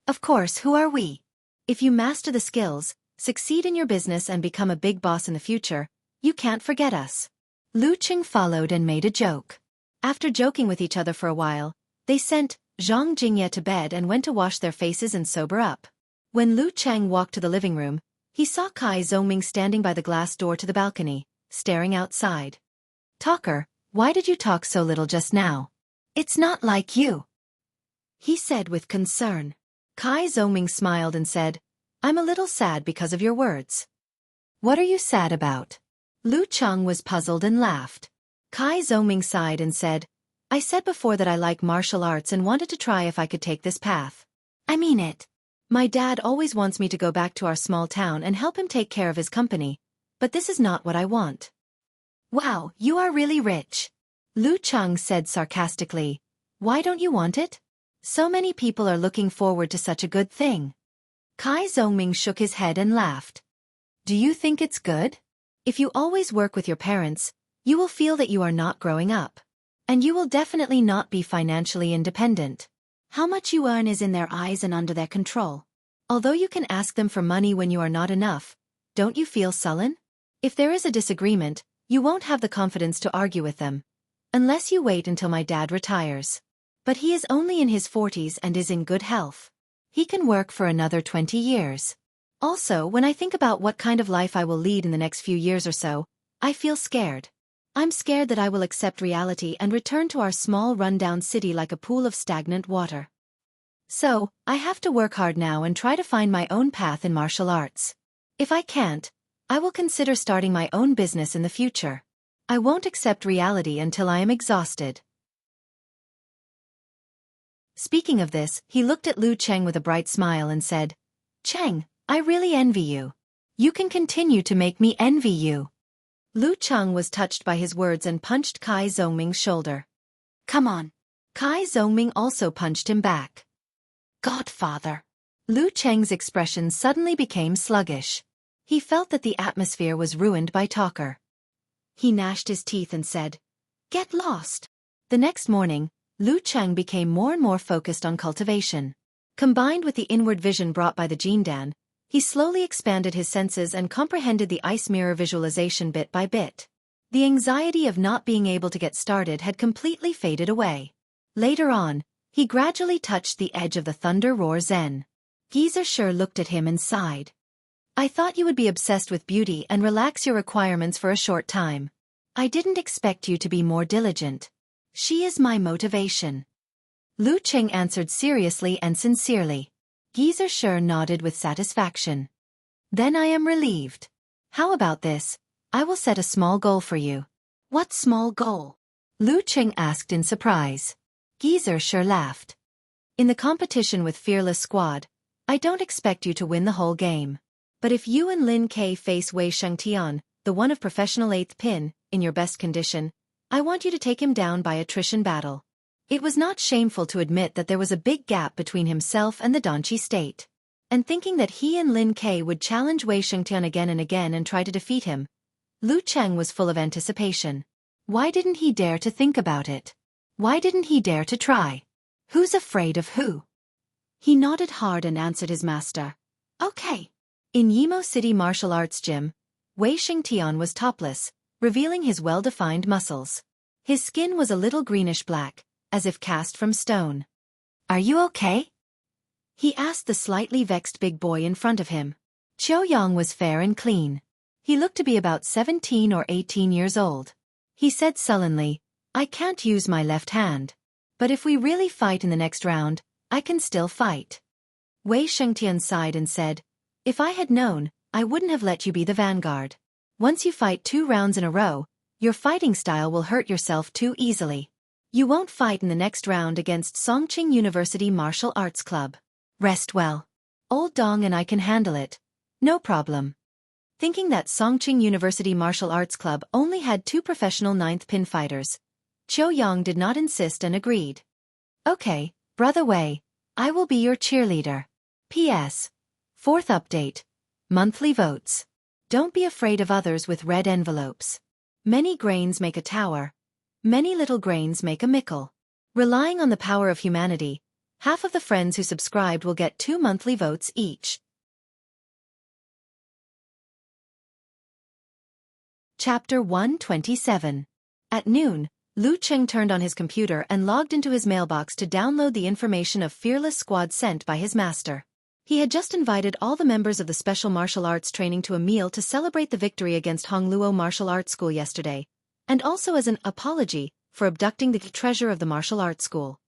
Of course, who are we? If you master the skills, succeed in your business and become a big boss in the future, you can't forget us. Lu Cheng followed and made a joke. After joking with each other for a while, they sent Zhang Jingye to bed and went to wash their faces and sober up. When Lu Cheng walked to the living room, he saw Kai Zongming standing by the glass door to the balcony, staring outside. Talker, why did you talk so little just now? It's not like you, he said with concern. Kai Zhongming smiled and said, I'm a little sad because of your words. What are you sad about? Lu Cheng was puzzled and laughed. Kai Zhongming sighed and said, I said before that I like martial arts and wanted to try if I could take this path. I mean it. My dad always wants me to go back to our small town and help him take care of his company, but this is not what I want. Wow, you are really rich. Lu Cheng said sarcastically. Why don't you want it? So many people are looking forward to such a good thing. Kai Zhongming shook his head and laughed. Do you think it's good? If you always work with your parents, you will feel that you are not growing up. And you will definitely not be financially independent. How much you earn is in their eyes and under their control. Although you can ask them for money when you are not enough, don't you feel sullen? If there is a disagreement, you won't have the confidence to argue with them. Unless you wait until my dad retires. But he is only in his 40s and is in good health. He can work for another 20 years. Also, when I think about what kind of life I will lead in the next few years or so, I feel scared. I'm scared that I will accept reality and return to our small rundown city like a pool of stagnant water. So, I have to work hard now and try to find my own path in martial arts. If I can't, I will consider starting my own business in the future. I won't accept reality until I am exhausted. Speaking of this, he looked at Lu Cheng with a bright smile and said, Cheng, I really envy you. You can continue to make me envy you. Lu Cheng was touched by his words and punched Kai Zhongming's shoulder. Come on. Kai Zhongming also punched him back. Godfather. Lu Cheng's expression suddenly became sluggish. He felt that the atmosphere was ruined by Talker. He gnashed his teeth and said, Get lost. The next morning, Lu Cheng became more and more focused on cultivation. Combined with the inward vision brought by the Jindan, he slowly expanded his senses and comprehended the ice mirror visualization bit by bit. The anxiety of not being able to get started had completely faded away. Later on, he gradually touched the edge of the Thunder Roar Zen. Geezer sure looked at him and sighed. I thought you would be obsessed with beauty and relax your requirements for a short time. I didn't expect you to be more diligent. She is my motivation. Lu Cheng answered seriously and sincerely. Geezer sure nodded with satisfaction. Then I am relieved. How about this? I will set a small goal for you. What small goal? Lu Cheng asked in surprise. Geezer sure laughed. In the competition with Fearless Squad, I don't expect you to win the whole game. But if you and Lin K face Wei Shengtian, the one of professional 8th pin, in your best condition, I want you to take him down by attrition battle. It was not shameful to admit that there was a big gap between himself and the Danchi state. And thinking that he and Lin K would challenge Wei Shengtian again and try to defeat him, Lu Cheng was full of anticipation. Why didn't he dare to think about it? Why didn't he dare to try? Who's afraid of who? He nodded hard and answered his master. Okay. In Yimo City Martial Arts Gym, Wei Shengtian was topless, revealing his well-defined muscles. His skin was a little greenish-black, as if cast from stone. Are you okay? He asked the slightly vexed big boy in front of him. Qiu Yang was fair and clean. He looked to be about 17 or 18 years old. He said sullenly, I can't use my left hand. But if we really fight in the next round, I can still fight. Wei Shengtian sighed and said, If I had known, I wouldn't have let you be the vanguard. Once you fight 2 rounds in a row, your fighting style will hurt yourself too easily. You won't fight in the next round against Songqing University Martial Arts Club. Rest well. Old Dong and I can handle it. No problem. Thinking that Songqing University Martial Arts Club only had 2 professional 9th pin fighters, Qiu Yang did not insist and agreed. Okay, Brother Wei, I will be your cheerleader. P.S. 4th update. Monthly votes. Don't be afraid of others with red envelopes. Many grains make a tower. Many little grains make a mickle. Relying on the power of humanity, half of the friends who subscribed will get 2 monthly votes each. Chapter 127. At noon, Lu Cheng turned on his computer and logged into his mailbox to download the information of Fearless Squad sent by his master. He had just invited all the members of the special martial arts training to a meal to celebrate the victory against Hongluo Martial Arts School yesterday, and also as an apology for abducting the treasure of the martial arts school.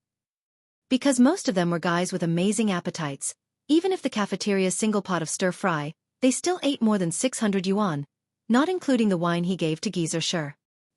Because most of them were guys with amazing appetites, even if the cafeteria's single pot of stir-fry, they still ate more than 600 yuan, not including the wine he gave to Geezer Shi.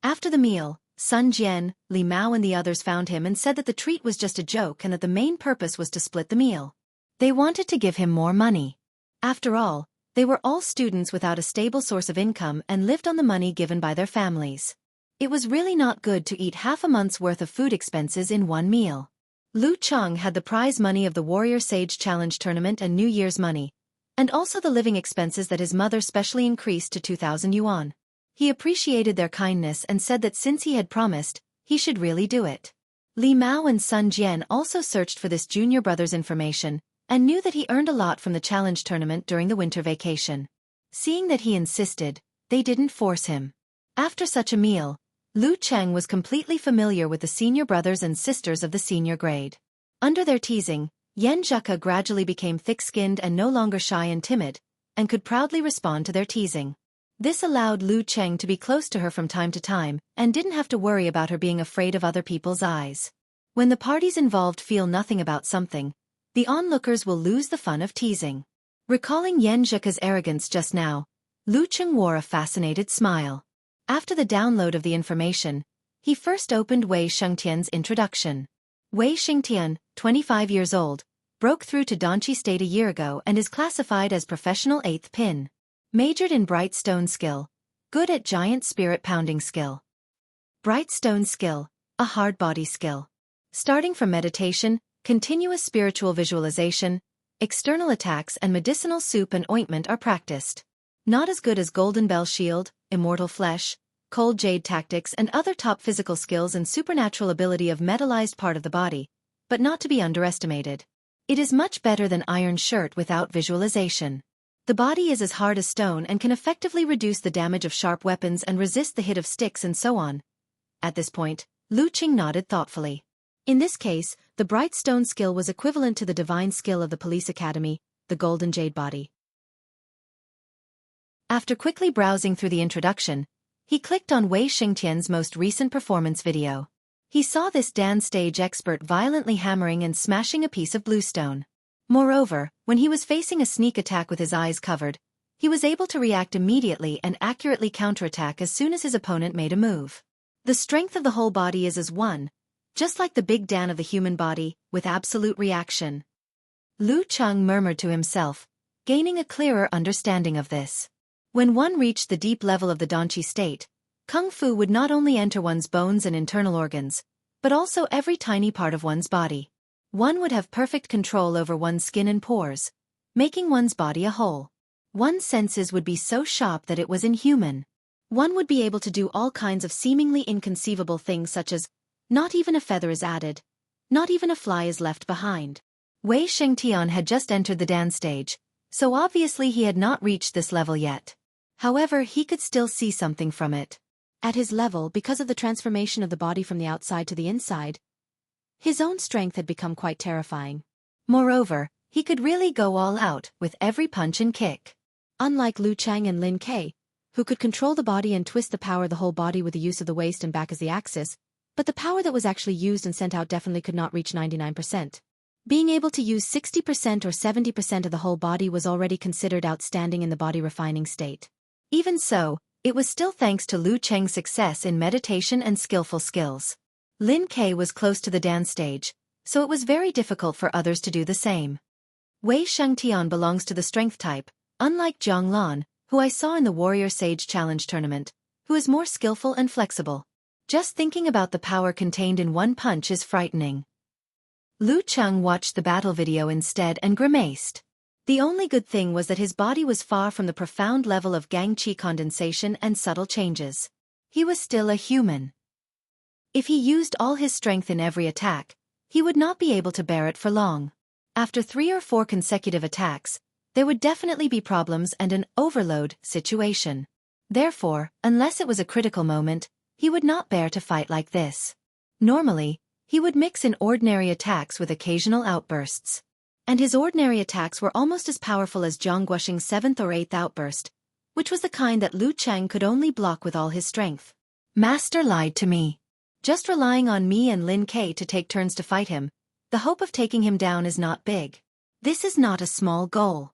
After the meal, Sun Jian, Li Mao and the others found him and said that the treat was just a joke and that the main purpose was to split the meal. They wanted to give him more money. After all, they were all students without a stable source of income and lived on the money given by their families. It was really not good to eat half a month's worth of food expenses in one meal. Lu Cheng had the prize money of the Warrior Sage Challenge tournament and New Year's money, and also the living expenses that his mother specially increased to 2,000 yuan. He appreciated their kindness and said that since he had promised, he should really do it. Li Mao and Sun Jian also searched for this junior brother's information, and knew that he earned a lot from the challenge tournament during the winter vacation. Seeing that he insisted, they didn't force him. After such a meal, Lu Cheng was completely familiar with the senior brothers and sisters of the senior grade. Under their teasing, Yan Zheka gradually became thick-skinned and no longer shy and timid, and could proudly respond to their teasing. This allowed Lu Cheng to be close to her from time to time, and didn't have to worry about her being afraid of other people's eyes. When the parties involved feel nothing about something, the onlookers will lose the fun of teasing. Recalling Yan Zheka's arrogance just now, Lu Cheng wore a fascinated smile. After the download of the information, he first opened Wei Shengtian's introduction. Wei Shengtian, 25 years old, broke through to Danqi State a year ago and is classified as professional 8th pin. Majored in Bright Stone skill, good at Giant Spirit pounding skill. Bright Stone skill, a hard body skill. Starting from meditation, continuous spiritual visualization, external attacks and medicinal soup and ointment are practiced. Not as good as Golden Bell Shield, Immortal Flesh, Cold Jade Tactics and other top physical skills and supernatural ability of metallized part of the body, but not to be underestimated. It is much better than Iron Shirt without visualization. The body is as hard as stone and can effectively reduce the damage of sharp weapons and resist the hit of sticks and so on. At this point, Lu Cheng nodded thoughtfully. In this case, the Bright Stone skill was equivalent to the divine skill of the police academy, the Golden Jade body. After quickly browsing through the introduction, he clicked on Wei Shengtian's most recent performance video. He saw this dance stage expert violently hammering and smashing a piece of bluestone. Moreover, when he was facing a sneak attack with his eyes covered, he was able to react immediately and accurately counterattack as soon as his opponent made a move. The strength of the whole body is as one, just like the Big Dan of the human body, with absolute reaction. Lu Cheng murmured to himself, gaining a clearer understanding of this. When one reached the deep level of the Danqi state, Kung Fu would not only enter one's bones and internal organs, but also every tiny part of one's body. One would have perfect control over one's skin and pores, making one's body a whole. One's senses would be so sharp that it was inhuman. One would be able to do all kinds of seemingly inconceivable things such as, not even a feather is added, not even a fly is left behind. Wei Shengtian had just entered the Dan stage, so obviously he had not reached this level yet. However, he could still see something from it. At his level, because of the transformation of the body from the outside to the inside, his own strength had become quite terrifying. Moreover, he could really go all out with every punch and kick. Unlike Lu Cheng and Lin Ke, who could control the body and twist the power of the whole body with the use of the waist and back as the axis, but the power that was actually used and sent out definitely could not reach 99%. Being able to use 60% or 70% of the whole body was already considered outstanding in the body refining state. Even so, it was still thanks to Lu Cheng's success in meditation and skillful skills. Lin Ke was close to the Dan stage, so it was very difficult for others to do the same. Wei Shengtian belongs to the strength type, unlike Zhang Lan, who I saw in the Warrior Sage Challenge tournament, who is more skillful and flexible. Just thinking about the power contained in one punch is frightening. Lu Cheng watched the battle video instead and grimaced. The only good thing was that his body was far from the profound level of Gang Qi condensation and subtle changes. He was still a human. If he used all his strength in every attack, he would not be able to bear it for long. After 3 or 4 consecutive attacks, there would definitely be problems and an overload situation. Therefore, unless it was a critical moment, he would not bear to fight like this. Normally, he would mix in ordinary attacks with occasional outbursts. And his ordinary attacks were almost as powerful as Zhang Guoxing's 7th or 8th outburst, which was the kind that Lu Cheng could only block with all his strength. Master lied to me. Just relying on me and Lin K to take turns to fight him, the hope of taking him down is not big. This is not a small goal.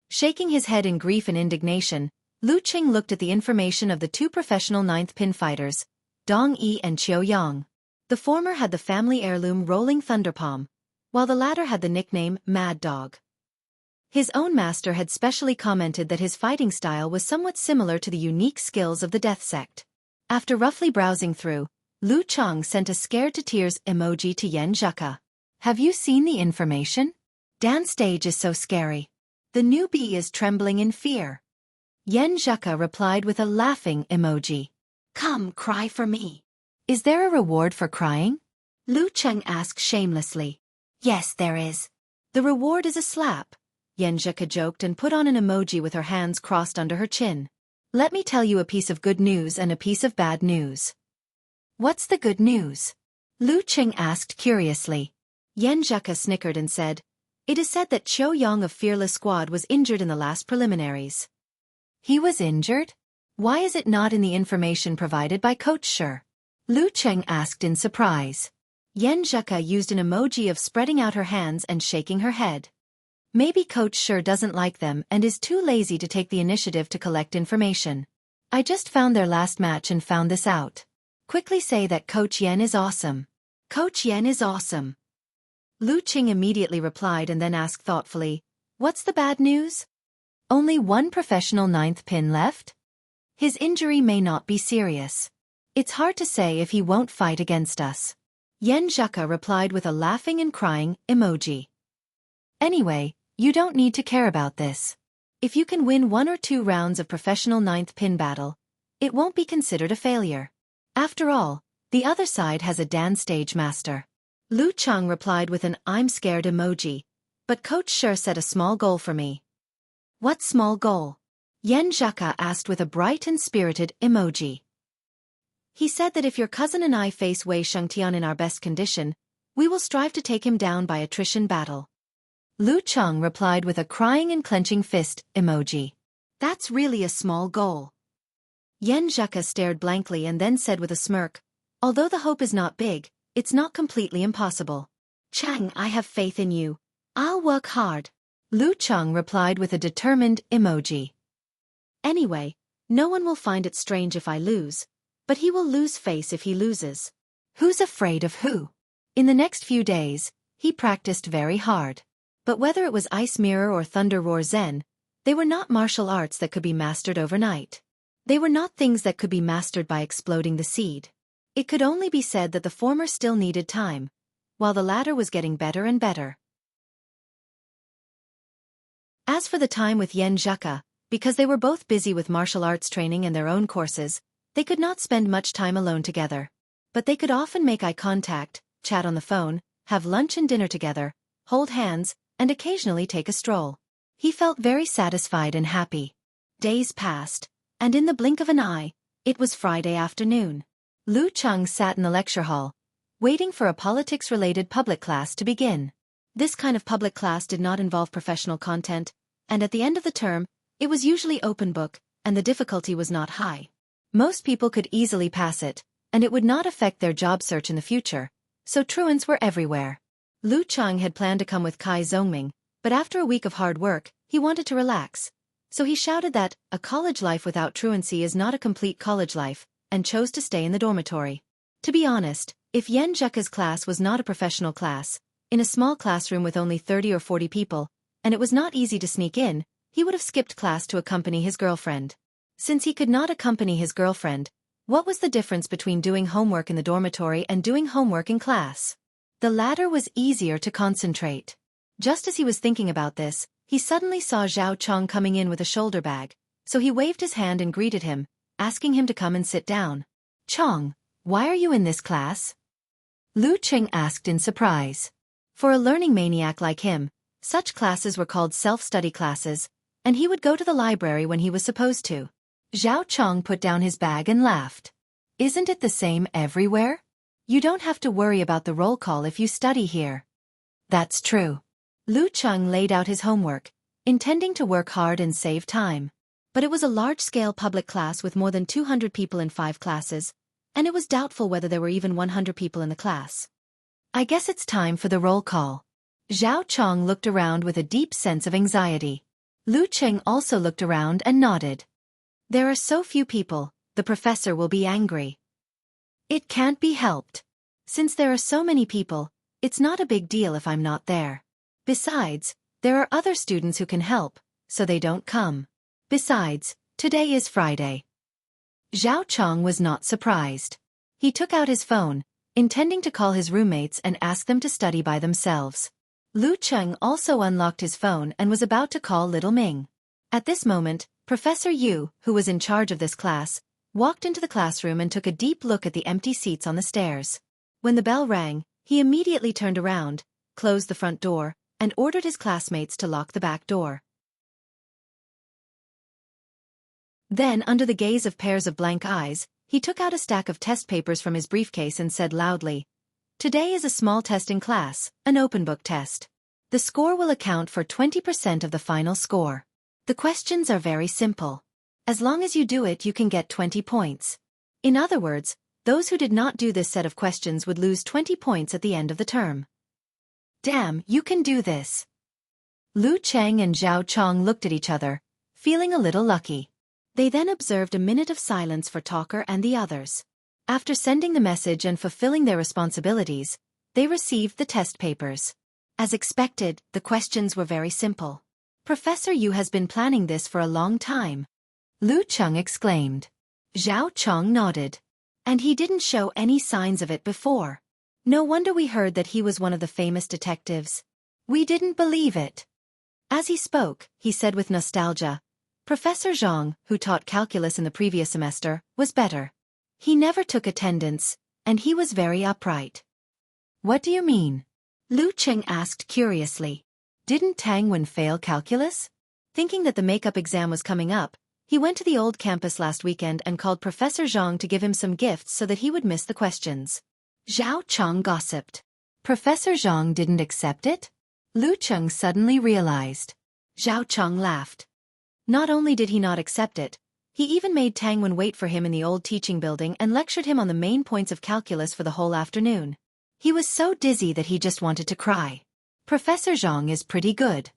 Shaking his head in grief and indignation, Lu Qing looked at the information of the two professional 9th pin fighters, Dong Yi and Qiu Yang. The former had the family heirloom Rolling Thunderpalm, while the latter had the nickname Mad Dog. His own master had specially commented that his fighting style was somewhat similar to the unique skills of the Death Sect. After roughly browsing through, Lu Cheng sent a scared-to-tears emoji to Yan Zheka. Have you seen the information? Dan's stage is so scary. The newbie is trembling in fear. Yan Zheka replied with a laughing emoji. Come, cry for me. Is there a reward for crying? Lu Cheng asked shamelessly. Yes, there is. The reward is a slap. Yan Zheka joked and put on an emoji with her hands crossed under her chin. Let me tell you a piece of good news and a piece of bad news. What's the good news? Lu Qing asked curiously. Yan Zheka snickered and said, It is said that Qiu Yang of Fearless Squad was injured in the last preliminaries. He was injured? Why is it not in the information provided by Coach Shi? Lu Qing asked in surprise. Yan Zheka used an emoji of spreading out her hands and shaking her head. Maybe Coach Shi doesn't like them and is too lazy to take the initiative to collect information. I just found their last match and found this out. Quickly say that Coach Yan is awesome. Coach Yan is awesome. Lu Qing immediately replied and then asked thoughtfully, What's the bad news? Only one professional 9th pin left? His injury may not be serious. It's hard to say if he won't fight against us. Yan Zheka replied with a laughing and crying emoji. Anyway, you don't need to care about this. If you can win 1 or 2 rounds of professional 9th pin battle, it won't be considered a failure. After all, the other side has a Dan stage master. Lu Cheng replied with an I'm scared emoji, but Coach Shi set a small goal for me. What small goal? Yan Zheka asked with a bright and spirited emoji. He said that if your cousin and I face Wei Shengtian in our best condition, we will strive to take him down by attrition battle. Lu Cheng replied with a crying and clenching fist emoji. That's really a small goal. Yan Zheka stared blankly and then said with a smirk, Although the hope is not big, it's not completely impossible. Chang, I have faith in you. I'll work hard. Lu Cheng replied with a determined emoji. Anyway, no one will find it strange if I lose, but he will lose face if he loses. Who's afraid of who? In the next few days, he practiced very hard. But whether it was Ice Mirror or Thunder Roar Zen, they were not martial arts that could be mastered overnight. They were not things that could be mastered by exploding the seed. It could only be said that the former still needed time, while the latter was getting better and better. As for the time with Yan Zheka, because they were both busy with martial arts training and their own courses, they could not spend much time alone together. But they could often make eye contact, chat on the phone, have lunch and dinner together, hold hands, and occasionally take a stroll. He felt very satisfied and happy. Days passed, and in the blink of an eye, it was Friday afternoon. Lu Cheng sat in the lecture hall, waiting for a politics-related public class to begin. This kind of public class did not involve professional content, and at the end of the term, it was usually open book, and the difficulty was not high. Most people could easily pass it, and it would not affect their job search in the future, so truants were everywhere. Lu Cheng had planned to come with Kai Zhongming, but after a week of hard work, he wanted to relax. So he shouted that a college life without truancy is not a complete college life, and chose to stay in the dormitory. To be honest, if Yan Zheka's class was not a professional class, in a small classroom with only 30 or 40 people, and it was not easy to sneak in, he would have skipped class to accompany his girlfriend. Since he could not accompany his girlfriend, what was the difference between doing homework in the dormitory and doing homework in class? The latter was easier to concentrate. Just as he was thinking about this, he suddenly saw Zhao Chong coming in with a shoulder bag, so he waved his hand and greeted him, asking him to come and sit down. Chong, why are you in this class? Lu Qing asked in surprise. For a learning maniac like him, such classes were called self-study classes, and he would go to the library when he was supposed to. Zhao Chong put down his bag and laughed. Isn't it the same everywhere? You don't have to worry about the roll call if you study here. That's true. Lu Cheng laid out his homework, intending to work hard and save time. But it was a large-scale public class with more than 200 people in 5 classes, and it was doubtful whether there were even 100 people in the class. I guess it's time for the roll call. Zhao Chong looked around with a deep sense of anxiety. Lu Cheng also looked around and nodded. There are so few people, the professor will be angry. It can't be helped. Since there are so many people, it's not a big deal if I'm not there. Besides, there are other students who can help, so they don't come. Besides, today is Friday. Zhao Chong was not surprised. He took out his phone, intending to call his roommates and ask them to study by themselves. Lu Cheng also unlocked his phone and was about to call Little Ming. At this moment, Professor Yu, who was in charge of this class, walked into the classroom and took a deep look at the empty seats on the stairs. When the bell rang, he immediately turned around, closed the front door, and ordered his classmates to lock the back door. Then, under the gaze of pairs of blank eyes, he took out a stack of test papers from his briefcase and said loudly, "Today is a small test in class, an open book test. The score will account for 20% of the final score. The questions are very simple. As long as you do it, you can get 20 points. In other words, those who did not do this set of questions would lose 20 points at the end of the term." Damn, you can do this. Lu Cheng and Zhao Chong looked at each other, feeling a little lucky. They then observed a minute of silence for Talker and the others. After sending the message and fulfilling their responsibilities, they received the test papers. As expected, the questions were very simple. Professor Yu has been planning this for a long time. Lu Cheng exclaimed. Zhao Chong nodded. And he didn't show any signs of it before. No wonder we heard that he was one of the famous detectives. We didn't believe it. As he spoke, he said with nostalgia, Professor Zhang, who taught calculus in the previous semester, was better. He never took attendance, and he was very upright. What do you mean? Lu Cheng asked curiously. Didn't Tang Wen fail calculus? Thinking that the makeup exam was coming up, he went to the old campus last weekend and called Professor Zhang to give him some gifts so that he would miss the questions. Zhao Chong gossiped. Professor Zhang didn't accept it? Lu Cheng suddenly realized. Zhao Chong laughed. Not only did he not accept it, he even made Tang Wen wait for him in the old teaching building and lectured him on the main points of calculus for the whole afternoon. He was so dizzy that he just wanted to cry. Professor Zhang is pretty good.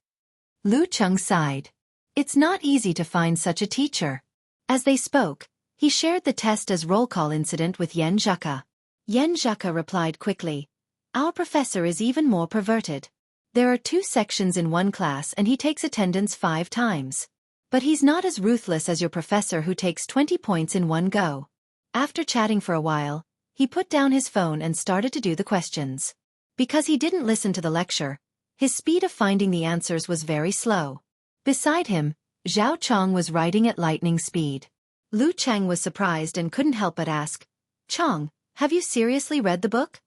Lu Cheng sighed. It's not easy to find such a teacher. As they spoke, he shared the test as roll call incident with Yen Zhaka. Yen Zhaka replied quickly, Our professor is even more perverted. There are 2 sections in one class and he takes attendance 5 times. But he's not as ruthless as your professor who takes 20 points in one go. After chatting for a while, he put down his phone and started to do the questions. Because he didn't listen to the lecture, his speed of finding the answers was very slow. Beside him, Zhao Chong was writing at lightning speed. Lu Cheng was surprised and couldn't help but ask, Chong, have you seriously read the book?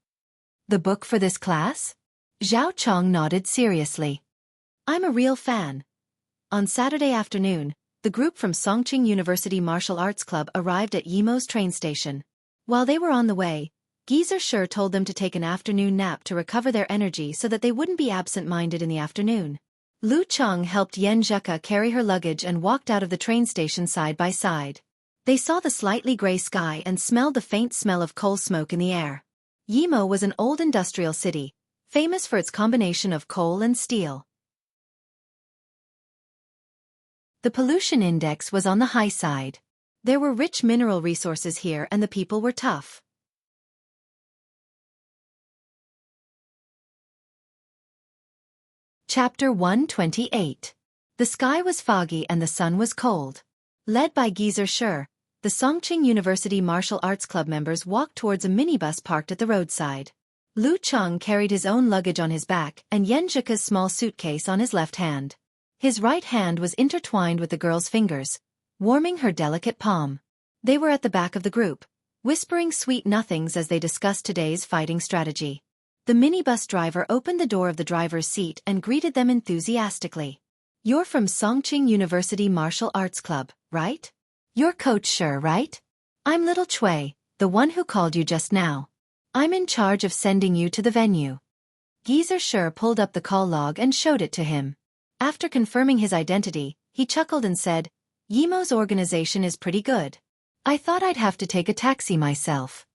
The book for this class? Zhao Chong nodded seriously. I'm a real fan. On Saturday afternoon, the group from Songqing University Martial Arts Club arrived at Yimo's train station. While they were on the way, Geezer Sure told them to take an afternoon nap to recover their energy so that they wouldn't be absent-minded in the afternoon. Lu Cheng helped Yen Zhaka carry her luggage and walked out of the train station side by side. They saw the slightly gray sky and smelled the faint smell of coal smoke in the air. Yimo was an old industrial city, famous for its combination of coal and steel. The pollution index was on the high side. There were rich mineral resources here and the people were tough. Chapter 128. The sky was foggy and the sun was cold. Led by Geezer Sure, the Songqing University Martial Arts Club members walked towards a minibus parked at the roadside. Lu Cheng carried his own luggage on his back and Yen Zhaka's small suitcase on his left hand. His right hand was intertwined with the girl's fingers, warming her delicate palm. They were at the back of the group, whispering sweet nothings as they discussed today's fighting strategy. The minibus driver opened the door of the driver's seat and greeted them enthusiastically. You're from Songqing University Martial Arts Club, right? You're Coach Sure, right? I'm Little Chui, the one who called you just now. I'm in charge of sending you to the venue. Geezer Sure pulled up the call log and showed it to him. After confirming his identity, he chuckled and said, Yimo's organization is pretty good. I thought I'd have to take a taxi myself.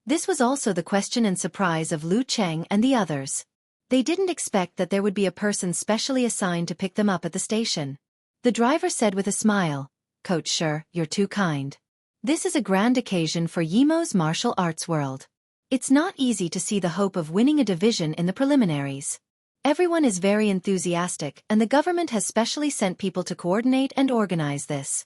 This was also the question and surprise of Lu Cheng and the others. They didn't expect that there would be a person specially assigned to pick them up at the station. The driver said with a smile, "Coach Shi, you're too kind. This is a grand occasion for Yimo's martial arts world. It's not easy to see the hope of winning a division in the preliminaries. Everyone is very enthusiastic and the government has specially sent people to coordinate and organize this."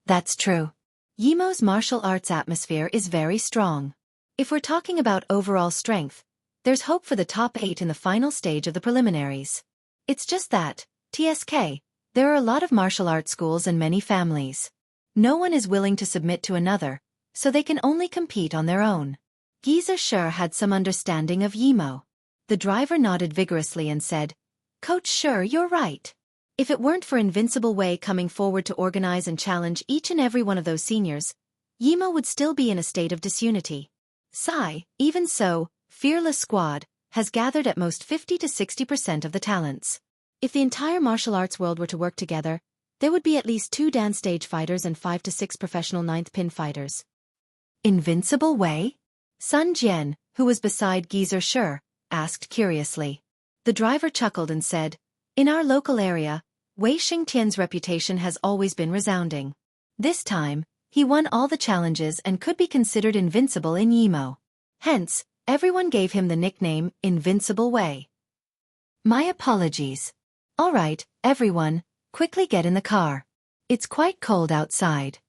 That's true. Yimo's martial arts atmosphere is very strong. If we're talking about overall strength, there's hope for the top 8 in the final stage of the preliminaries. It's just that, TSK, there are a lot of martial arts schools and many families. No one is willing to submit to another, so they can only compete on their own. Geezer Shi had some understanding of Yimo. The driver nodded vigorously and said, "Coach Shi, you're right. If it weren't for Invincible Wei coming forward to organize and challenge each and every one of those seniors, Yimo would still be in a state of disunity. Even so, Fearless Squad has gathered at most 50 to 60% of the talents. If the entire martial arts world were to work together, there would be at least 2 dance stage fighters and 5 to 6 professional 9th pin fighters." Invincible Wei? Sun Jian, who was beside Geezer Shi, asked curiously. The driver chuckled and said, "In our local area, Wei Xingtian's reputation has always been resounding. This time, he won all the challenges and could be considered invincible in Yimo. Hence, everyone gave him the nickname Invincible Wei." My apologies. All right, everyone, quickly get in the car. It's quite cold outside.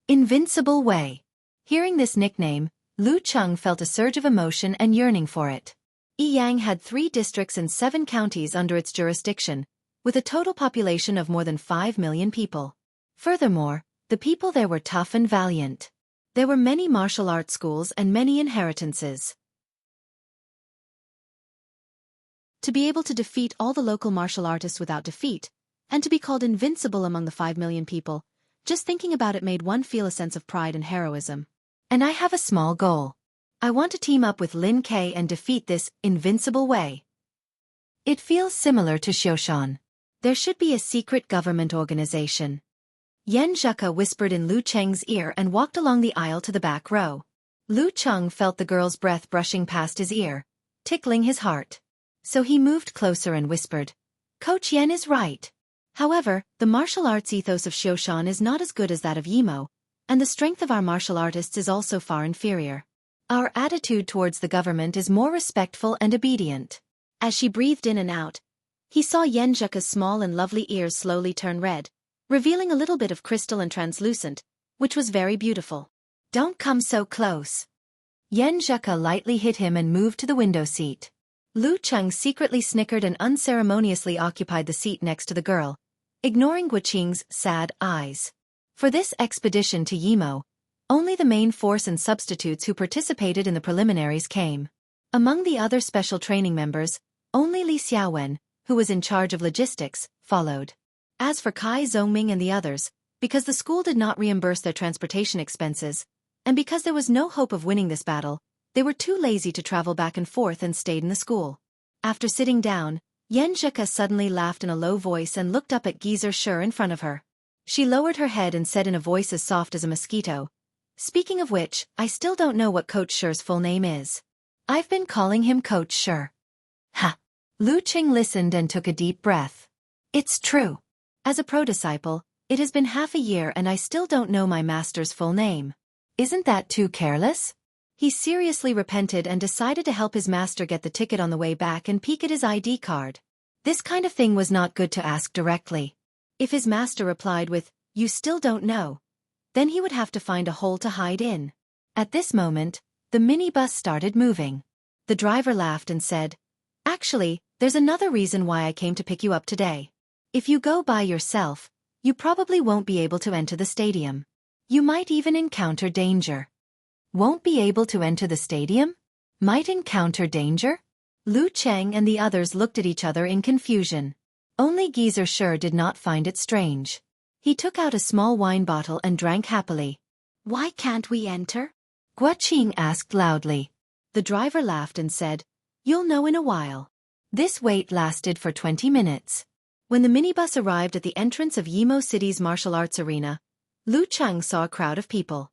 Invincible Wei. Hearing this nickname, Lu Cheng felt a surge of emotion and yearning for it. Yiyang had 3 districts and 7 counties under its jurisdiction, with a total population of more than 5 million people. Furthermore, the people there were tough and valiant. There were many martial arts schools and many inheritances. To be able to defeat all the local martial artists without defeat, and to be called invincible among the 5 million people, just thinking about it made one feel a sense of pride and heroism. And I have a small goal. I want to team up with Lin Kei and defeat this Invincible Wei. It feels similar to Xiaofan. There should be a secret government organization. Yan Zheka whispered in Lu Cheng's ear and walked along the aisle to the back row. Lu Cheng felt the girl's breath brushing past his ear, tickling his heart. So he moved closer and whispered, "Coach Yan is right. However, the martial arts ethos of Xiaofan is not as good as that of Yimo, and the strength of our martial artists is also far inferior. Our attitude towards the government is more respectful and obedient." As she breathed in and out, he saw Yan Zheka's small and lovely ears slowly turn red, revealing a little bit of crystal and translucent, which was very beautiful. "Don't come so close." Yan Zheka lightly hit him and moved to the window seat. Lu Cheng secretly snickered and unceremoniously occupied the seat next to the girl, ignoring Guqing's sad eyes. For this expedition to Yimo, only the main force and substitutes who participated in the preliminaries came. Among the other special training members, only Li Xiaowen, who was in charge of logistics, followed. As for Kai Zhongming and the others, because the school did not reimburse their transportation expenses, and because there was no hope of winning this battle, they were too lazy to travel back and forth and stayed in the school. After sitting down, Yan Zheka suddenly laughed in a low voice and looked up at Geezer Shi in front of her. She lowered her head and said in a voice as soft as a mosquito, "Speaking of which, I still don't know what Coach Shi's full name is. I've been calling him Coach Shi." Ha! Lu Cheng listened and took a deep breath. It's true. As a pro-disciple, it has been half a year and I still don't know my master's full name. Isn't that too careless? He seriously repented and decided to help his master get the ticket on the way back and peek at his ID card. This kind of thing was not good to ask directly. If his master replied with, "You still don't know," then he would have to find a hole to hide in. At this moment, the minibus started moving. The driver laughed and said, "Actually, there's another reason why I came to pick you up today. If you go by yourself, you probably won't be able to enter the stadium. You might even encounter danger." Won't be able to enter the stadium? Might encounter danger? Lu Cheng and the others looked at each other in confusion. Only Geezer Shi did not find it strange. He took out a small wine bottle and drank happily. "Why can't we enter?" Guqing asked loudly. The driver laughed and said, "You'll know in a while." This wait lasted for 20 minutes. When the minibus arrived at the entrance of Yimo City's martial arts arena, Lu Cheng saw a crowd of people.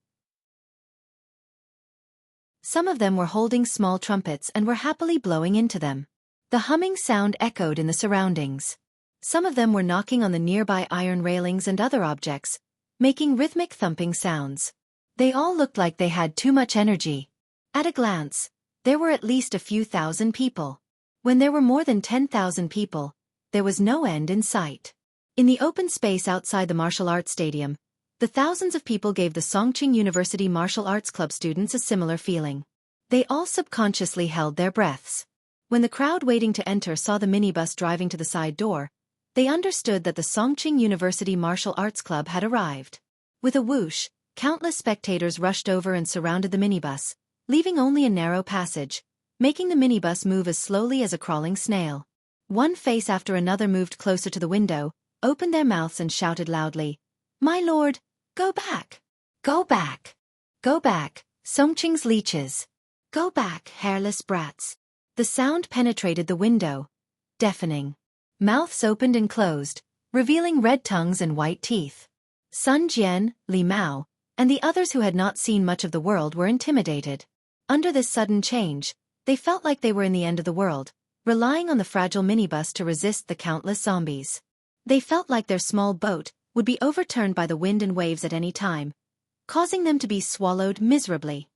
Some of them were holding small trumpets and were happily blowing into them. The humming sound echoed in the surroundings. Some of them were knocking on the nearby iron railings and other objects, making rhythmic thumping sounds. They all looked like they had too much energy. At a glance, there were at least a few thousand people. When there were more than 10,000 people, there was no end in sight. In the open space outside the martial arts stadium, the thousands of people gave the Songqing University Martial Arts Club students a similar feeling. They all subconsciously held their breaths. When the crowd waiting to enter saw the minibus driving to the side door, they understood that the Songqing University Martial Arts Club had arrived. With a whoosh, countless spectators rushed over and surrounded the minibus, leaving only a narrow passage, making the minibus move as slowly as a crawling snail. One face after another moved closer to the window, opened their mouths and shouted loudly, "My lord, go back! Go back! Go back, Songqing's leeches! Go back, hairless brats!" The sound penetrated the window, deafening. Mouths opened and closed, revealing red tongues and white teeth. Sun Jian, Li Mao, and the others who had not seen much of the world were intimidated. Under this sudden change, they felt like they were in the end of the world, relying on the fragile minibus to resist the countless zombies. They felt like their small boat would be overturned by the wind and waves at any time, causing them to be swallowed miserably.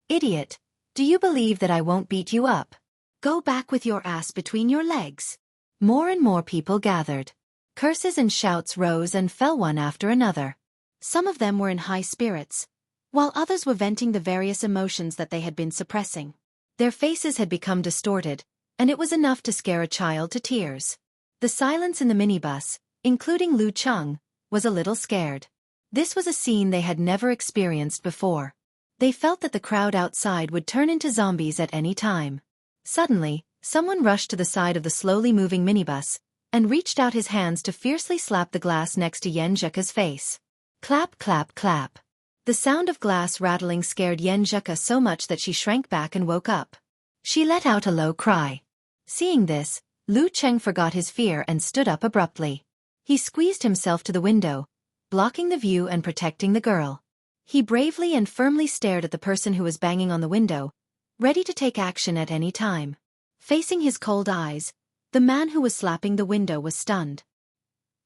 "Idiot, do you believe that I won't beat you up? Go back with your ass between your legs." More and more people gathered. Curses and shouts rose and fell one after another. Some of them were in high spirits, while others were venting the various emotions that they had been suppressing. Their faces had become distorted, and it was enough to scare a child to tears. The silence in the minibus, including Lu Cheng, was a little scared. This was a scene they had never experienced before. They felt that the crowd outside would turn into zombies at any time. Suddenly, someone rushed to the side of the slowly moving minibus and reached out his hands to fiercely slap the glass next to Yen Zheka's face. Clap, clap, clap. The sound of glass rattling scared Yen Zheka so much that she shrank back and woke up. She let out a low cry. Seeing this, Lu Cheng forgot his fear and stood up abruptly. He squeezed himself to the window, blocking the view and protecting the girl. He bravely and firmly stared at the person who was banging on the window, ready to take action at any time. Facing his cold eyes, the man who was slapping the window was stunned.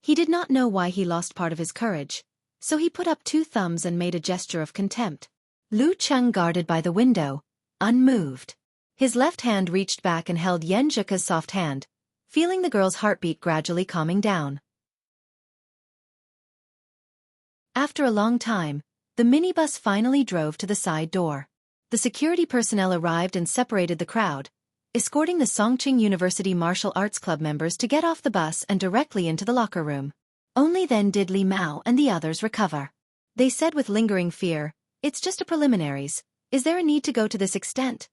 He did not know why he lost part of his courage, so he put up two thumbs and made a gesture of contempt. Lu Cheng guarded by the window, unmoved. His left hand reached back and held Yen Zheka's soft hand, feeling the girl's heartbeat gradually calming down. After a long time, the minibus finally drove to the side door. The security personnel arrived and separated the crowd, escorting the Songqing University Martial Arts Club members to get off the bus and directly into the locker room. Only then did Li Mao and the others recover. They said with lingering fear, "It's just a preliminaries. Is there a need to go to this extent?"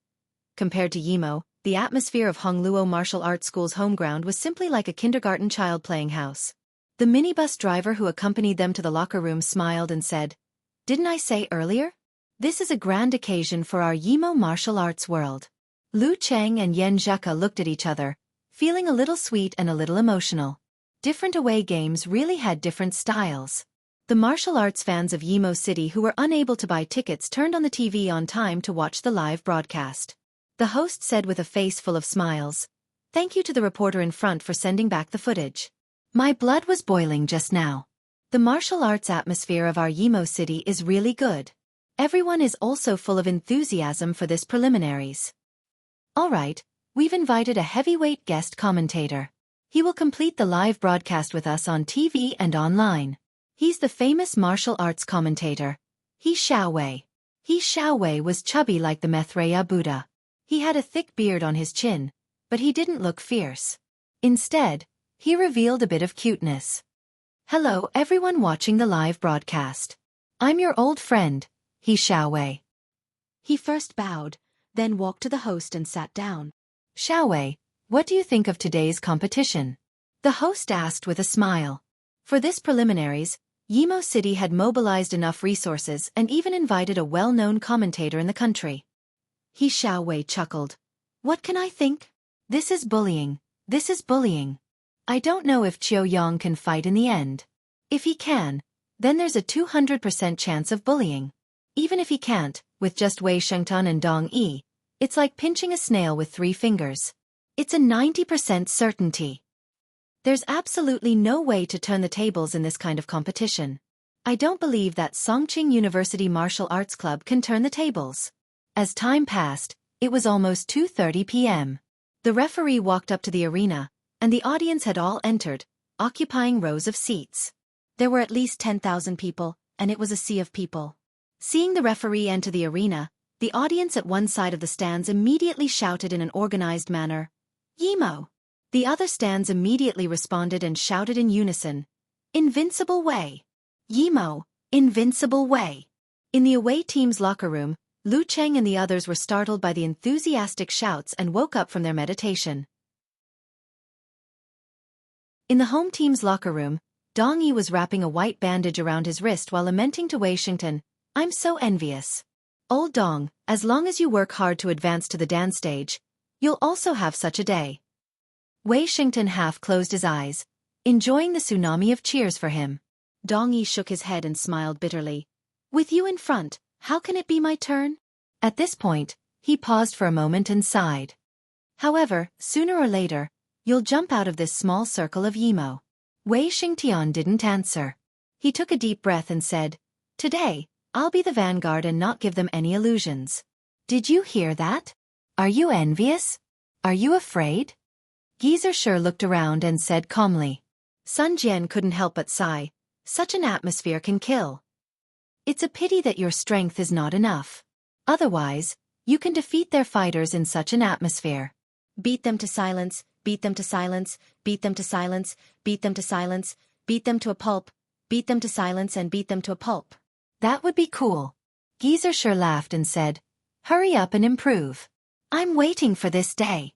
Compared to Yimo, the atmosphere of Hongluo Martial Arts School's home ground was simply like a kindergarten child playing house. The minibus driver who accompanied them to the locker room smiled and said, "Didn't I say earlier? This is a grand occasion for our Yimo martial arts world." Lu Cheng and Yen Zheka looked at each other, feeling a little sweet and a little emotional. Different away games really had different styles. The martial arts fans of Yimo City who were unable to buy tickets turned on the TV on time to watch the live broadcast. The host said with a face full of smiles, "Thank you to the reporter in front for sending back the footage. My blood was boiling just now. The martial arts atmosphere of our Yimo City is really good. Everyone is also full of enthusiasm for this preliminaries. Alright, we've invited a heavyweight guest commentator. He will complete the live broadcast with us on TV and online. He's the famous martial arts commentator, He Xiaowei. He Xiaowei was chubby like the Maitreya Buddha. He had a thick beard on his chin, but he didn't look fierce. Instead, he revealed a bit of cuteness. Hello everyone watching the live broadcast. I'm your old friend, He Xiaowei." He first bowed, then walked to the host and sat down. "Xiaowei, what do you think of today's competition?" the host asked with a smile. For this preliminaries, Yimo City had mobilized enough resources and even invited a well-known commentator in the country. He Xiaowei chuckled. "What can I think? This is bullying. This is bullying. I don't know if Qiu Yang can fight in the end. If he can, then there's a 200% chance of bullying. Even if he can't, with just Wei Shengtun and Dong Yi, it's like pinching a snail with 3 fingers. It's a 90% certainty. There's absolutely no way to turn the tables in this kind of competition. I don't believe that Songqing University Martial Arts Club can turn the tables. As time passed, it was almost 2:30 p.m. The referee walked up to the arena, and the audience had all entered, occupying rows of seats. There were at least 10,000 people, and it was a sea of people. Seeing the referee enter the arena, the audience at one side of the stands immediately shouted in an organized manner, "Yimo!" The other stands immediately responded and shouted in unison, "Invincible Wei! Yimo, Invincible Wei!" In the away team's locker room, Lu Cheng and the others were startled by the enthusiastic shouts and woke up from their meditation. In the home team's locker room, Dong Yi was wrapping a white bandage around his wrist while lamenting to Wei Shengtun, "I'm so envious. Old Dong, as long as you work hard to advance to the dance stage, you'll also have such a day." Wei Shengtun half closed his eyes, enjoying the tsunami of cheers for him. Dong Yi shook his head and smiled bitterly. "With you in front, how can it be my turn?" At this point, he paused for a moment and sighed. "However, sooner or later, you'll jump out of this small circle of Yimo." Wei Xingtian didn't answer. He took a deep breath and said, "Today, I'll be the vanguard and not give them any illusions." "Did you hear that? Are you envious? Are you afraid?" Geezer Shi looked around and said calmly. Sun Jian couldn't help but sigh. Such an atmosphere can kill. It's a pity that your strength is not enough. Otherwise, you can defeat their fighters in such an atmosphere. Beat them to silence, beat them to silence, beat them to silence, beat them to silence, beat them to a pulp, beat them to silence and beat them to a pulp. That would be cool. Geezer Shi laughed and said, "Hurry up and improve. I'm waiting for this day."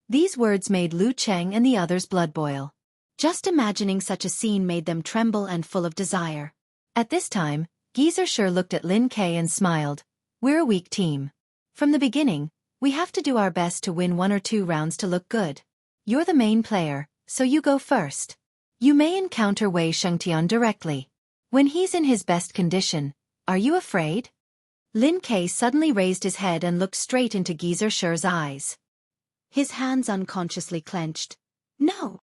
These words made Lu Cheng and the others blood boil. Just imagining such a scene made them tremble and full of desire. At this time, Geezer Shi looked at Lin Kei and smiled. "We're a weak team. From the beginning, we have to do our best to win 1 or 2 rounds to look good. You're the main player, so you go first. You may encounter Wei Shengtian directly. When he's in his best condition, are you afraid?" Lin Kei suddenly raised his head and looked straight into Geezer Shi's eyes. His hands unconsciously clenched. "No."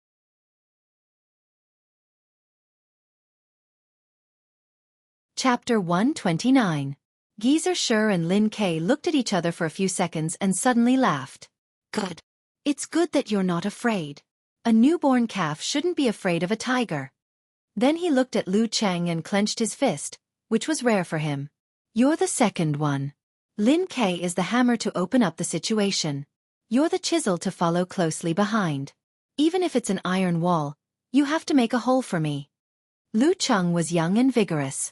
Chapter 129. Geezer Shi and Lin Kei looked at each other for a few seconds and suddenly laughed. "Good. It's good that you're not afraid. A newborn calf shouldn't be afraid of a tiger." Then he looked at Lu Cheng and clenched his fist, which was rare for him. "You're the second one. Lin Kei is the hammer to open up the situation. You're the chisel to follow closely behind. Even if it's an iron wall, you have to make a hole for me." Lu Cheng was young and vigorous.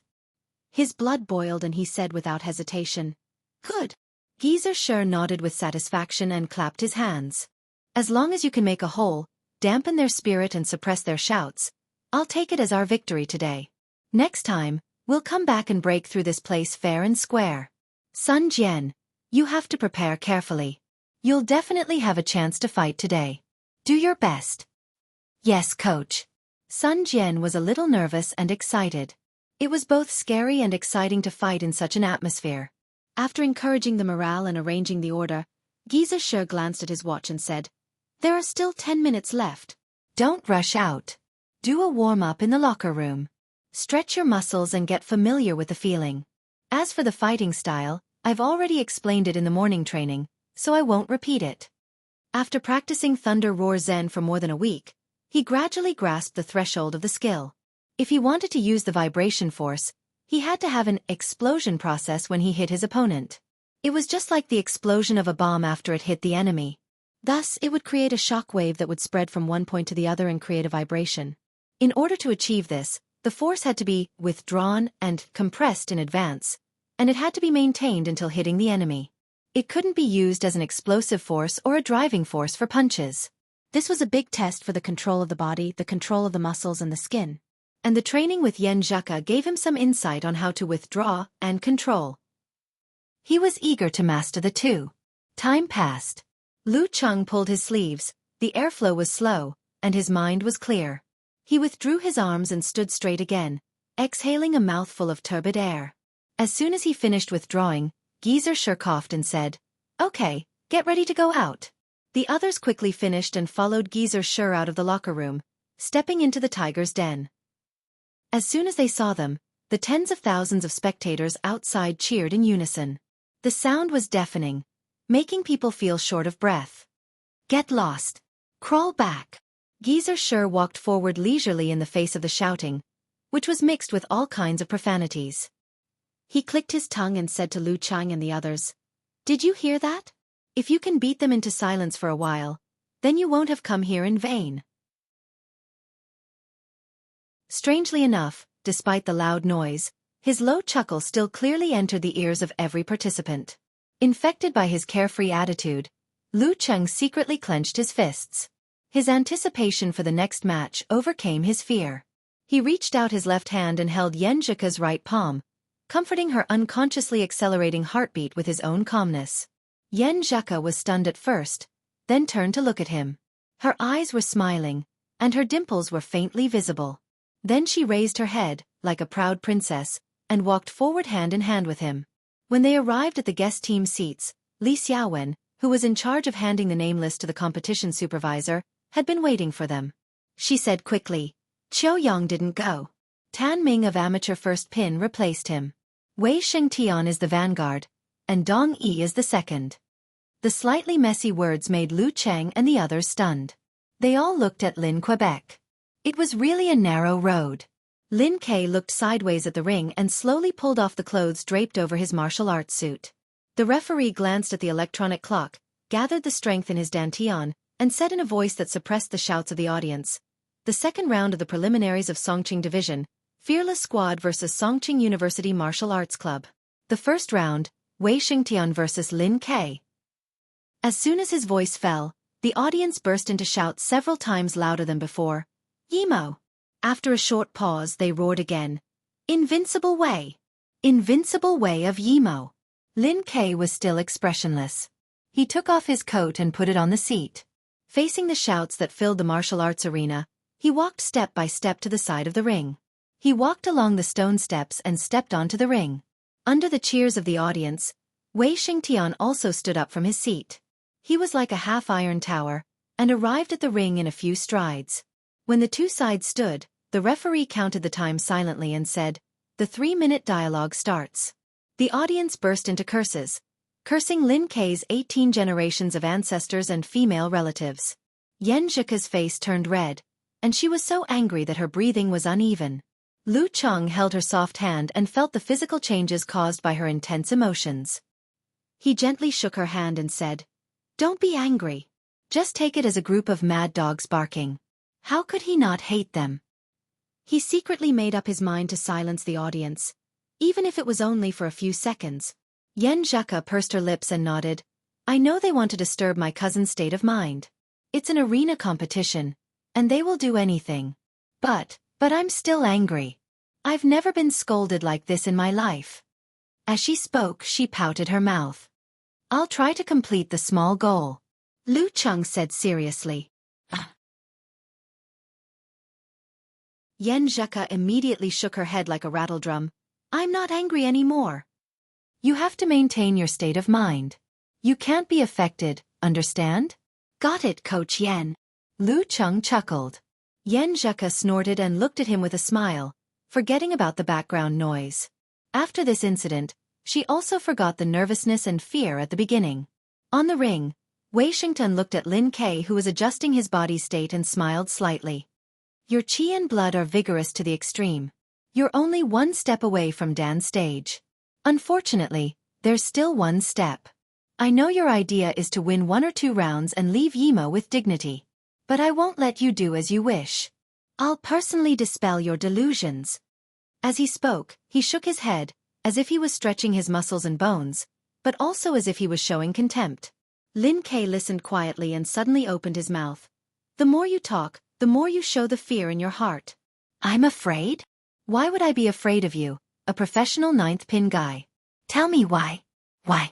His blood boiled and he said without hesitation, "Good." Geezer Shi nodded with satisfaction and clapped his hands. "As long as you can make a hole, dampen their spirit and suppress their shouts, I'll take it as our victory today. Next time, we'll come back and break through this place fair and square. Sun Jian, you have to prepare carefully. You'll definitely have a chance to fight today. Do your best." "Yes, coach." Sun Jian was a little nervous and excited. It was both scary and exciting to fight in such an atmosphere. After encouraging the morale and arranging the order, Geezer Shi glanced at his watch and said, "There are still 10 minutes left. Don't rush out. Do a warm-up in the locker room. Stretch your muscles and get familiar with the feeling. As for the fighting style, I've already explained it in the morning training, so I won't repeat it." After practicing Thunder Roar Zen for more than a week, he gradually grasped the threshold of the skill. If he wanted to use the vibration force, he had to have an explosion process when he hit his opponent. It was just like the explosion of a bomb after it hit the enemy. Thus, it would create a shock wave that would spread from one point to the other and create a vibration. In order to achieve this, the force had to be withdrawn and compressed in advance, and it had to be maintained until hitting the enemy. It couldn't be used as an explosive force or a driving force for punches. This was a big test for the control of the body, the control of the muscles and the skin. And the training with Yen Zhaka gave him some insight on how to withdraw and control. He was eager to master the two. Time passed. Lu Cheng pulled his sleeves, the airflow was slow, and his mind was clear. He withdrew his arms and stood straight again, exhaling a mouthful of turbid air. As soon as he finished withdrawing, Geezer sure coughed and said, "Okay, get ready to go out." The others quickly finished and followed Geezer sure out of the locker room, stepping into the tiger's den. As soon as they saw them, the tens of thousands of spectators outside cheered in unison. The sound was deafening, making people feel short of breath. "Get lost. Crawl back." Geezer sure walked forward leisurely in the face of the shouting, which was mixed with all kinds of profanities. He clicked his tongue and said to Lu Chang and the others, "Did you hear that? If you can beat them into silence for a while, then you won't have come here in vain." Strangely enough, despite the loud noise, his low chuckle still clearly entered the ears of every participant. Infected by his carefree attitude, Lu Chang secretly clenched his fists. His anticipation for the next match overcame his fear. He reached out his left hand and held Yen Zhika's right palm, comforting her unconsciously accelerating heartbeat with his own calmness. Yen Zhika was stunned at first, then turned to look at him. Her eyes were smiling, and her dimples were faintly visible. Then she raised her head, like a proud princess, and walked forward hand in hand with him. When they arrived at the guest team seats, Li Xiaofan, who was in charge of handing the name list to the competition supervisor, had been waiting for them. She said quickly, "Qiu Yang didn't go. Tan Ming of amateur first pin replaced him. Wei Shengtian is the vanguard, and Dong Yi is the second." The slightly messy words made Lu Chang and the others stunned. They all looked at Lin Quebec. It was really a narrow road. Lin K looked sideways at the ring and slowly pulled off the clothes draped over his martial arts suit. The referee glanced at the electronic clock, gathered the strength in his dantian, and said in a voice that suppressed the shouts of the audience, "The second round of the preliminaries of Songqing Division, Fearless Squad vs. Songqing University Martial Arts Club. The first round, Wei Xingtian vs. Lin K." As soon as his voice fell, the audience burst into shouts several times louder than before. "Yimo!" After a short pause they roared again. "Invincible Wei! Invincible Wei of Yimo!" Lin K was still expressionless. He took off his coat and put it on the seat. Facing the shouts that filled the martial arts arena, he walked step by step to the side of the ring. He walked along the stone steps and stepped onto the ring. Under the cheers of the audience, Wei Xingtian also stood up from his seat. He was like a half-iron tower, and arrived at the ring in a few strides. When the two sides stood, the referee counted the time silently and said, "The 3-minute dialogue starts." The audience burst into curses, cursing Lin K's 18 generations of ancestors and female relatives. Yen Zhika's face turned red, and she was so angry that her breathing was uneven. Lu Chang held her soft hand and felt the physical changes caused by her intense emotions. He gently shook her hand and said, "Don't be angry. Just take it as a group of mad dogs barking." How could he not hate them? He secretly made up his mind to silence the audience, even if it was only for a few seconds. Yen Zhika pursed her lips and nodded. "I know they want to disturb my cousin's state of mind. It's an arena competition, and they will do anything. But I'm still angry. I've never been scolded like this in my life." As she spoke, she pouted her mouth. "I'll try to complete the small goal," Lu Chang said seriously. Yen Zhika immediately shook her head like a rattledrum. "I'm not angry anymore. You have to maintain your state of mind. You can't be affected, understand?" "Got it, Coach Yen." Lu Chang chuckled. Yen Zhika snorted and looked at him with a smile, forgetting about the background noise. After this incident, she also forgot the nervousness and fear at the beginning. On the ring, Wei Xingtian looked at Lin K, who was adjusting his body state, and smiled slightly. "Your qi and blood are vigorous to the extreme. You're only one step away from Dan's stage. Unfortunately, there's still one step. I know your idea is to win 1 or 2 rounds and leave Yimo with dignity. But I won't let you do as you wish. I'll personally dispel your delusions." As he spoke, he shook his head, as if he was stretching his muscles and bones, but also as if he was showing contempt. Lin K listened quietly and suddenly opened his mouth. "The more you talk, the more you show the fear in your heart." "I'm afraid? Why would I be afraid of you, a professional 9th pin guy? Tell me why." "Why?"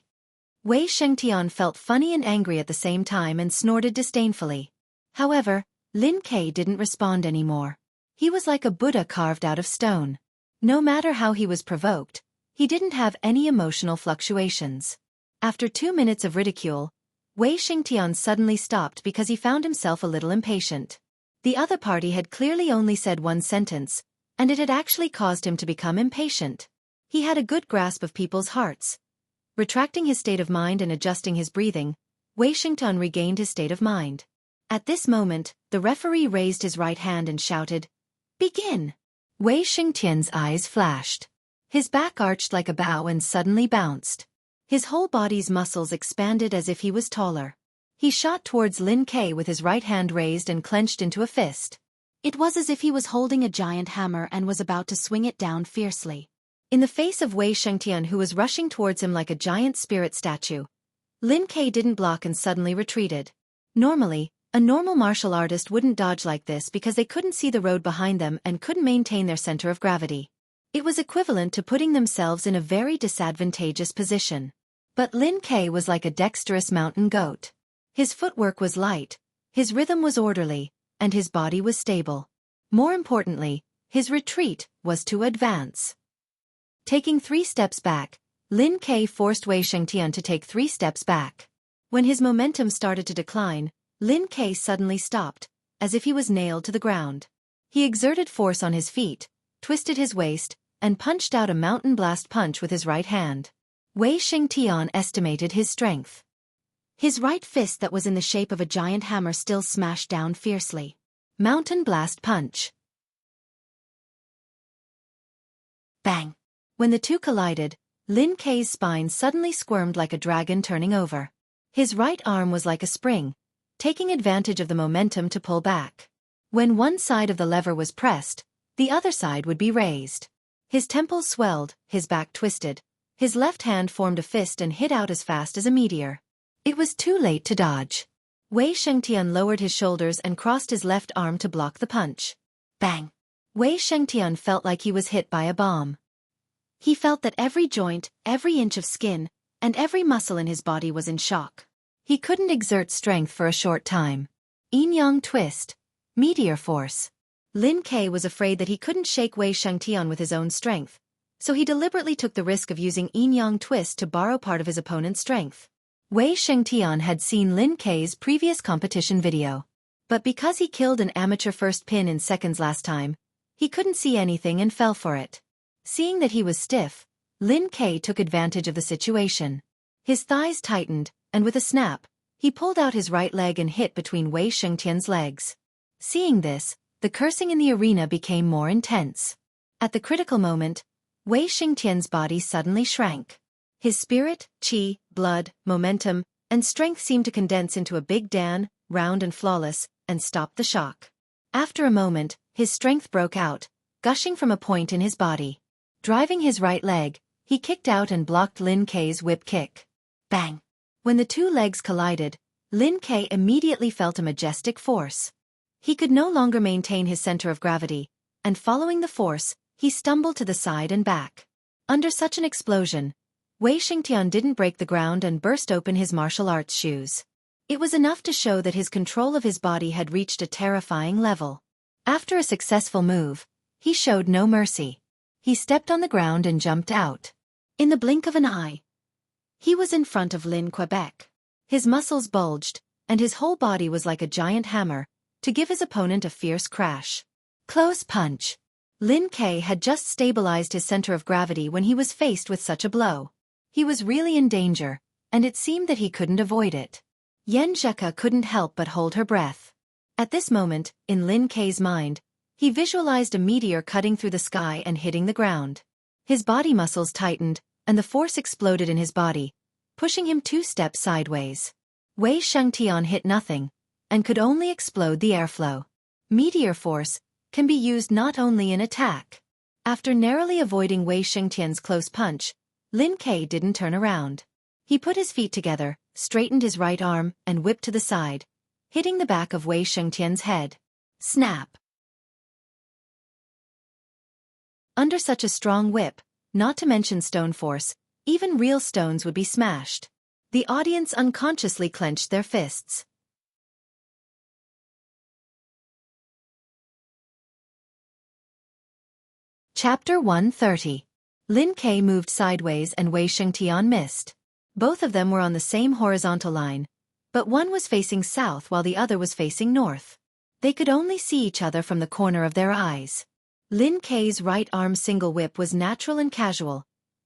Wei Shengtian felt funny and angry at the same time and snorted disdainfully. However, Lin Ke didn't respond anymore. He was like a Buddha carved out of stone. No matter how he was provoked, he didn't have any emotional fluctuations. After 2 minutes of ridicule, Wei Xingtian suddenly stopped because he found himself a little impatient. The other party had clearly only said one sentence, and it had actually caused him to become impatient. He had a good grasp of people's hearts. Retracting his state of mind and adjusting his breathing, Wei Xingtian regained his state of mind. At this moment, the referee raised his right hand and shouted, "Begin!" Wei Xingtian's eyes flashed. His back arched like a bow and suddenly bounced. His whole body's muscles expanded as if he was taller. He shot towards Lin Ke with his right hand raised and clenched into a fist. It was as if he was holding a giant hammer and was about to swing it down fiercely. In the face of Wei Xingtian, who was rushing towards him like a giant spirit statue, Lin Ke didn't block and suddenly retreated. Normally, a normal martial artist wouldn't dodge like this because they couldn't see the road behind them and couldn't maintain their center of gravity. It was equivalent to putting themselves in a very disadvantageous position. But Lin Ke was like a dexterous mountain goat. His footwork was light, his rhythm was orderly, and his body was stable. More importantly, his retreat was to advance. Taking 3 steps back, Lin Ke forced Wei Xingtian to take 3 steps back. When his momentum started to decline, Lin Ke suddenly stopped, as if he was nailed to the ground. He exerted force on his feet, twisted his waist, and punched out a mountain blast punch with his right hand. Wei Xingtian estimated his strength. His right fist that was in the shape of a giant hammer still smashed down fiercely. Mountain blast punch. Bang! When the two collided, Lin Ke's spine suddenly squirmed like a dragon turning over. His right arm was like a spring, taking advantage of the momentum to pull back. When one side of the lever was pressed, the other side would be raised. His temples swelled, his back twisted. His left hand formed a fist and hit out as fast as a meteor. It was too late to dodge. Wei Xingtian lowered his shoulders and crossed his left arm to block the punch. Bang! Wei Xingtian felt like he was hit by a bomb. He felt that every joint, every inch of skin, and every muscle in his body was in shock. He couldn't exert strength for a short time. Yin-yang twist. Meteor force. Lin Ke was afraid that he couldn't shake Wei Xingtian with his own strength, so he deliberately took the risk of using yin-yang twist to borrow part of his opponent's strength. Wei Xingtian had seen Lin Ke's previous competition video. But because he killed an amateur first pin in seconds last time, he couldn't see anything and fell for it. Seeing that he was stiff, Lin Ke took advantage of the situation. His thighs tightened, and with a snap, he pulled out his right leg and hit between Wei Xingtian's legs. Seeing this, the cursing in the arena became more intense. At the critical moment, Wei Xingtian's body suddenly shrank. His spirit, qi, blood, momentum, and strength seemed to condense into a big Dan, round and flawless, and stop the shock. After a moment, his strength broke out, gushing from a point in his body. Driving his right leg, he kicked out and blocked Lin Ke's whip kick. Bang! When the two legs collided, Lin Ke immediately felt a majestic force. He could no longer maintain his center of gravity, and following the force, he stumbled to the side and back. Under such an explosion, Wei Xingtian didn't break the ground and burst open his martial arts shoes. It was enough to show that his control of his body had reached a terrifying level. After a successful move, he showed no mercy. He stepped on the ground and jumped out. In the blink of an eye, he was in front of Lin Quebec. His muscles bulged, and his whole body was like a giant hammer, to give his opponent a fierce crash. Close punch. Lin Ke had just stabilized his center of gravity when he was faced with such a blow. He was really in danger, and it seemed that he couldn't avoid it. Yan Zheka couldn't help but hold her breath. At this moment, in Lin Ke's mind, he visualized a meteor cutting through the sky and hitting the ground. His body muscles tightened, and the force exploded in his body, pushing him 2 steps sideways. Wei Xingtian hit nothing, and could only explode the airflow. Meteor force can be used not only in attack. After narrowly avoiding Wei Xingtian's close punch, Lin Ke didn't turn around. He put his feet together, straightened his right arm, and whipped to the side, hitting the back of Wei Xingtian's head. Snap! Under such a strong whip, not to mention stone force, even real stones would be smashed. The audience unconsciously clenched their fists. Chapter 130. Lin Ke moved sideways and Wei Shengtian missed. Both of them were on the same horizontal line, but one was facing south while the other was facing north. They could only see each other from the corner of their eyes. Lin Ke's right arm single whip was natural and casual,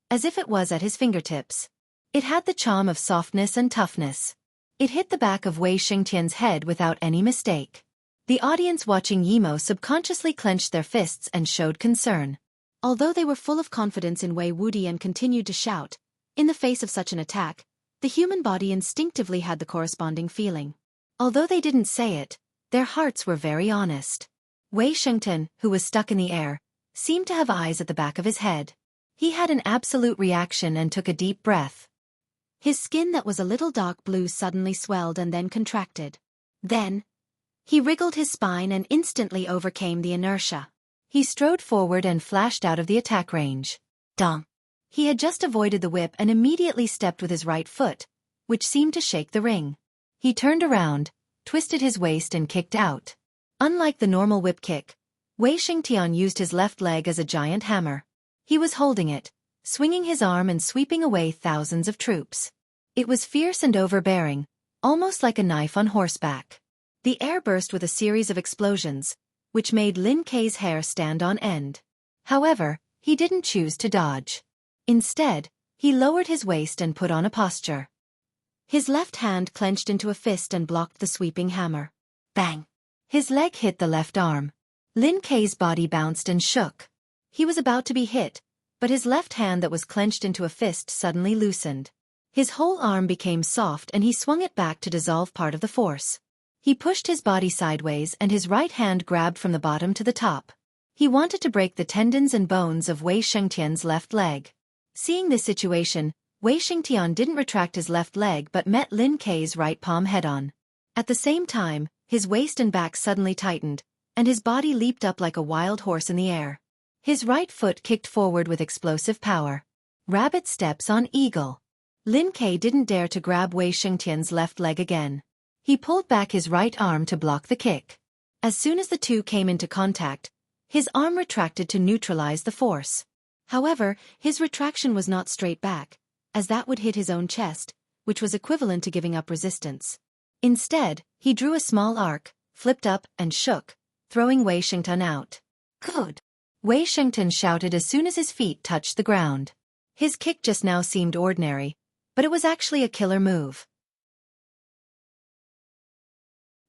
as if it was at his fingertips. It had the charm of softness and toughness. It hit the back of Wei Shengtian's head without any mistake. The audience watching Yimo subconsciously clenched their fists and showed concern. Although they were full of confidence in Wei Wuди and continued to shout, in the face of such an attack, the human body instinctively had the corresponding feeling. Although they didn't say it, their hearts were very honest. Wei Shengtian, who was stuck in the air, seemed to have eyes at the back of his head. He had an absolute reaction and took a deep breath. His skin that was a little dark blue suddenly swelled and then contracted. Then, he wriggled his spine and instantly overcame the inertia. He strode forward and flashed out of the attack range. Dong! He had just avoided the whip and immediately stepped with his right foot, which seemed to shake the ring. He turned around, twisted his waist and kicked out. Unlike the normal whip kick, Wei Shengtian used his left leg as a giant hammer. He was holding it, swinging his arm and sweeping away thousands of troops. It was fierce and overbearing, almost like a knife on horseback. The air burst with a series of explosions, which made Lin Ke's hair stand on end. However, he didn't choose to dodge. Instead, he lowered his waist and put on a posture. His left hand clenched into a fist and blocked the sweeping hammer. Bang! His leg hit the left arm. Lin Ke's body bounced and shook. He was about to be hit, but his left hand that was clenched into a fist suddenly loosened. His whole arm became soft and he swung it back to dissolve part of the force. He pushed his body sideways and his right hand grabbed from the bottom to the top. He wanted to break the tendons and bones of Wei Shengtian's left leg. Seeing this situation, Wei Shengtian didn't retract his left leg but met Lin Ke's right palm head-on. At the same time, his waist and back suddenly tightened, and his body leaped up like a wild horse in the air. His right foot kicked forward with explosive power. Rabbit steps on eagle. Lin Ke didn't dare to grab Wei Shengtian's left leg again. He pulled back his right arm to block the kick. As soon as the two came into contact, his arm retracted to neutralize the force. However, his retraction was not straight back, as that would hit his own chest, which was equivalent to giving up resistance. Instead, he drew a small arc, flipped up, and shook, throwing Wei Shengtian out. Good! Wei Shengtian shouted as soon as his feet touched the ground. His kick just now seemed ordinary, but it was actually a killer move.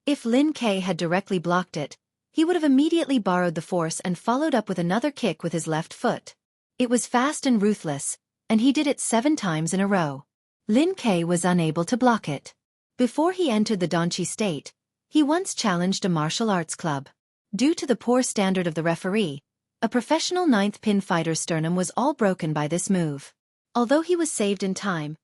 If Lin Ke had directly blocked it, he would have immediately borrowed the force and followed up with another kick with his left foot. It was fast and ruthless, and he did it 7 times in a row. Lin Ke was unable to block it. Before he entered the Danqi state, he once challenged a martial arts club. Due to the poor standard of the referee, a professional 9th pin fighter's sternum was all broken by this move. Although he was saved in time,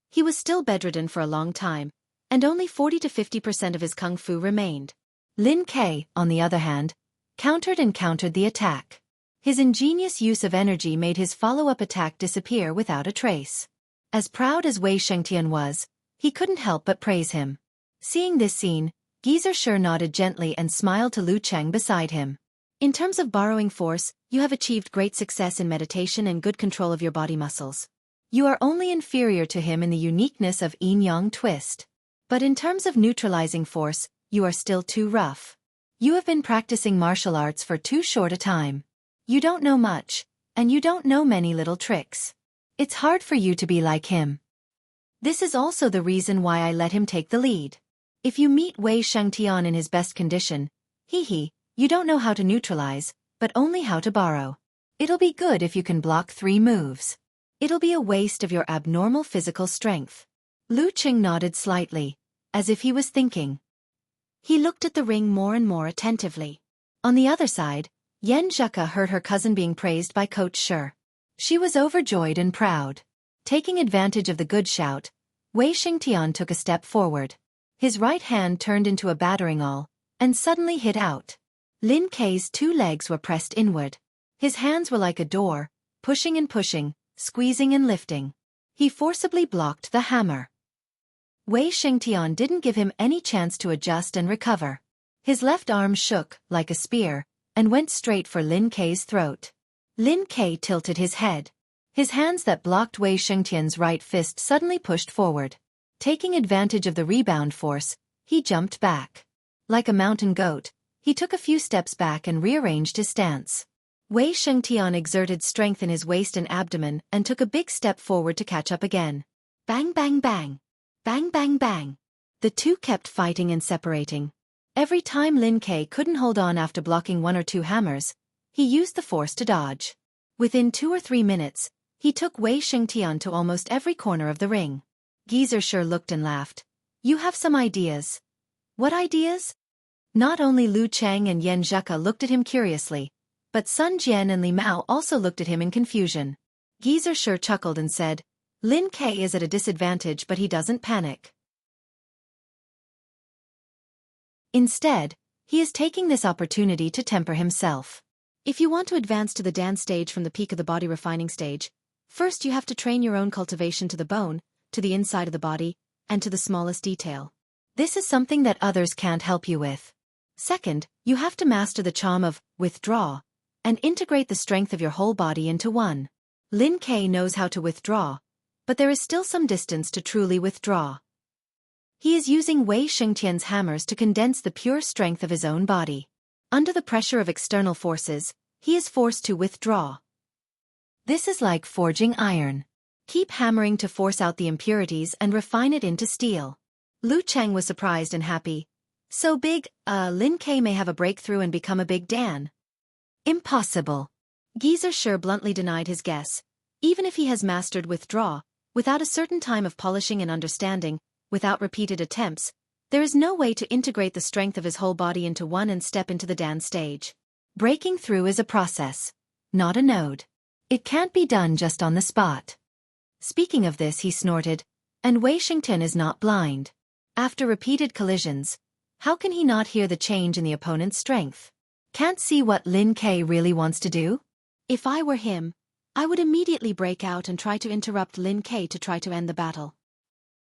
he was still bedridden for a long time, and only 40 to 50% of his kung fu remained. Lin Ke, on the other hand, countered the attack. His ingenious use of energy made his follow-up attack disappear without a trace. As proud as Wei Shengtian was, he couldn't help but praise him. Seeing this scene, Geezer Sure nodded gently and smiled to Lu Cheng beside him. In terms of borrowing force, you have achieved great success in meditation and good control of your body muscles. You are only inferior to him in the uniqueness of yin-yang twist. But in terms of neutralizing force, you are still too rough. You have been practicing martial arts for too short a time. You don't know much, and you don't know many little tricks. It's hard for you to be like him. This is also the reason why I let him take the lead. If you meet Wei Shengtian in his best condition, you don't know how to neutralize, but only how to borrow. It'll be good if you can block 3 moves. It'll be a waste of your abnormal physical strength. Lu Cheng nodded slightly, as if he was thinking. He looked at the ring more and more attentively. On the other side, Yan Zheka heard her cousin being praised by Coach Sure. She was overjoyed and proud. Taking advantage of the good shout, Wei Shengtian took a step forward. His right hand turned into a battering awl, and suddenly hit out. Lin Ke's 2 legs were pressed inward. His hands were like a door, pushing and pushing, squeezing and lifting. He forcibly blocked the hammer. Wei Shengtian didn't give him any chance to adjust and recover. His left arm shook, like a spear, and went straight for Lin Ke's throat. Lin Ke tilted his head. His hands that blocked Wei Shengtian's right fist suddenly pushed forward. Taking advantage of the rebound force, he jumped back. Like a mountain goat, he took a few steps back and rearranged his stance. Wei Shengtian exerted strength in his waist and abdomen and took a big step forward to catch up again. Bang bang bang. Bang bang bang. The two kept fighting and separating. Every time Lin Ke couldn't hold on after blocking one or two hammers, he used the force to dodge. Within 2 or 3 minutes, he took Wei Shengtian to almost every corner of the ring. Geezer sure looked and laughed. You have some ideas. What ideas? Not only Lu Chang and Yan Zheka looked at him curiously, but Sun Jian and Li Mao also looked at him in confusion. Geezer sure chuckled and said, Lin Ke is at a disadvantage but he doesn't panic. Instead, he is taking this opportunity to temper himself. If you want to advance to the dance stage from the peak of the body refining stage, first you have to train your own cultivation to the bone, to the inside of the body, and to the smallest detail. This is something that others can't help you with. Second, you have to master the charm of withdraw, and integrate the strength of your whole body into one. Lin Ke knows how to withdraw, but there is still some distance to truly withdraw. He is using Wei Shengtian's hammers to condense the pure strength of his own body. Under the pressure of external forces, he is forced to withdraw. This is like forging iron. Keep hammering to force out the impurities and refine it into steel. Lu Chang was surprised and happy. So big, Lin Ke may have a breakthrough and become a big Dan. Impossible. Geezer sure bluntly denied his guess. Even if he has mastered withdraw, without a certain time of polishing and understanding, without repeated attempts, there is no way to integrate the strength of his whole body into one and step into the Dan stage. Breaking through is a process, not a node. It can't be done just on the spot. Speaking of this, he snorted, and Wei Shengtian is not blind. After repeated collisions, how can he not hear the change in the opponent's strength? Can't see what Lin Ke really wants to do? If I were him, I would immediately break out and try to interrupt Lin Ke to try to end the battle.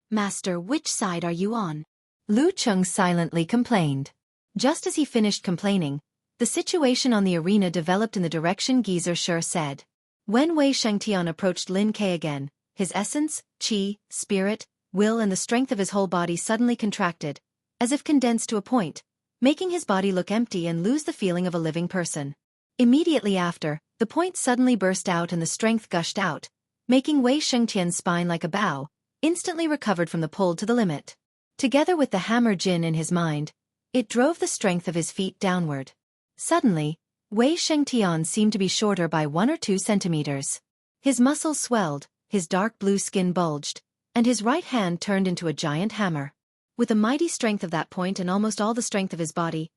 Master, which side are you on? Lu Cheng silently complained. Just as he finished complaining, the situation on the arena developed in the direction Geezer sure said. When Wei Shengtian approached Lin Ke again, his essence, qi, spirit, will and the strength of his whole body suddenly contracted, as if condensed to a point, making his body look empty and lose the feeling of a living person. Immediately after, the point suddenly burst out and the strength gushed out, making Wei Shengtian's spine like a bow, instantly recovered from the pull to the limit. Together with the hammer Jin in his mind, it drove the strength of his feet downward. Suddenly, Wei Shengtian seemed to be shorter by 1 or 2 centimeters. His muscles swelled, his dark blue skin bulged, and his right hand turned into a giant hammer. With the mighty strength of that point and almost all the strength of his body,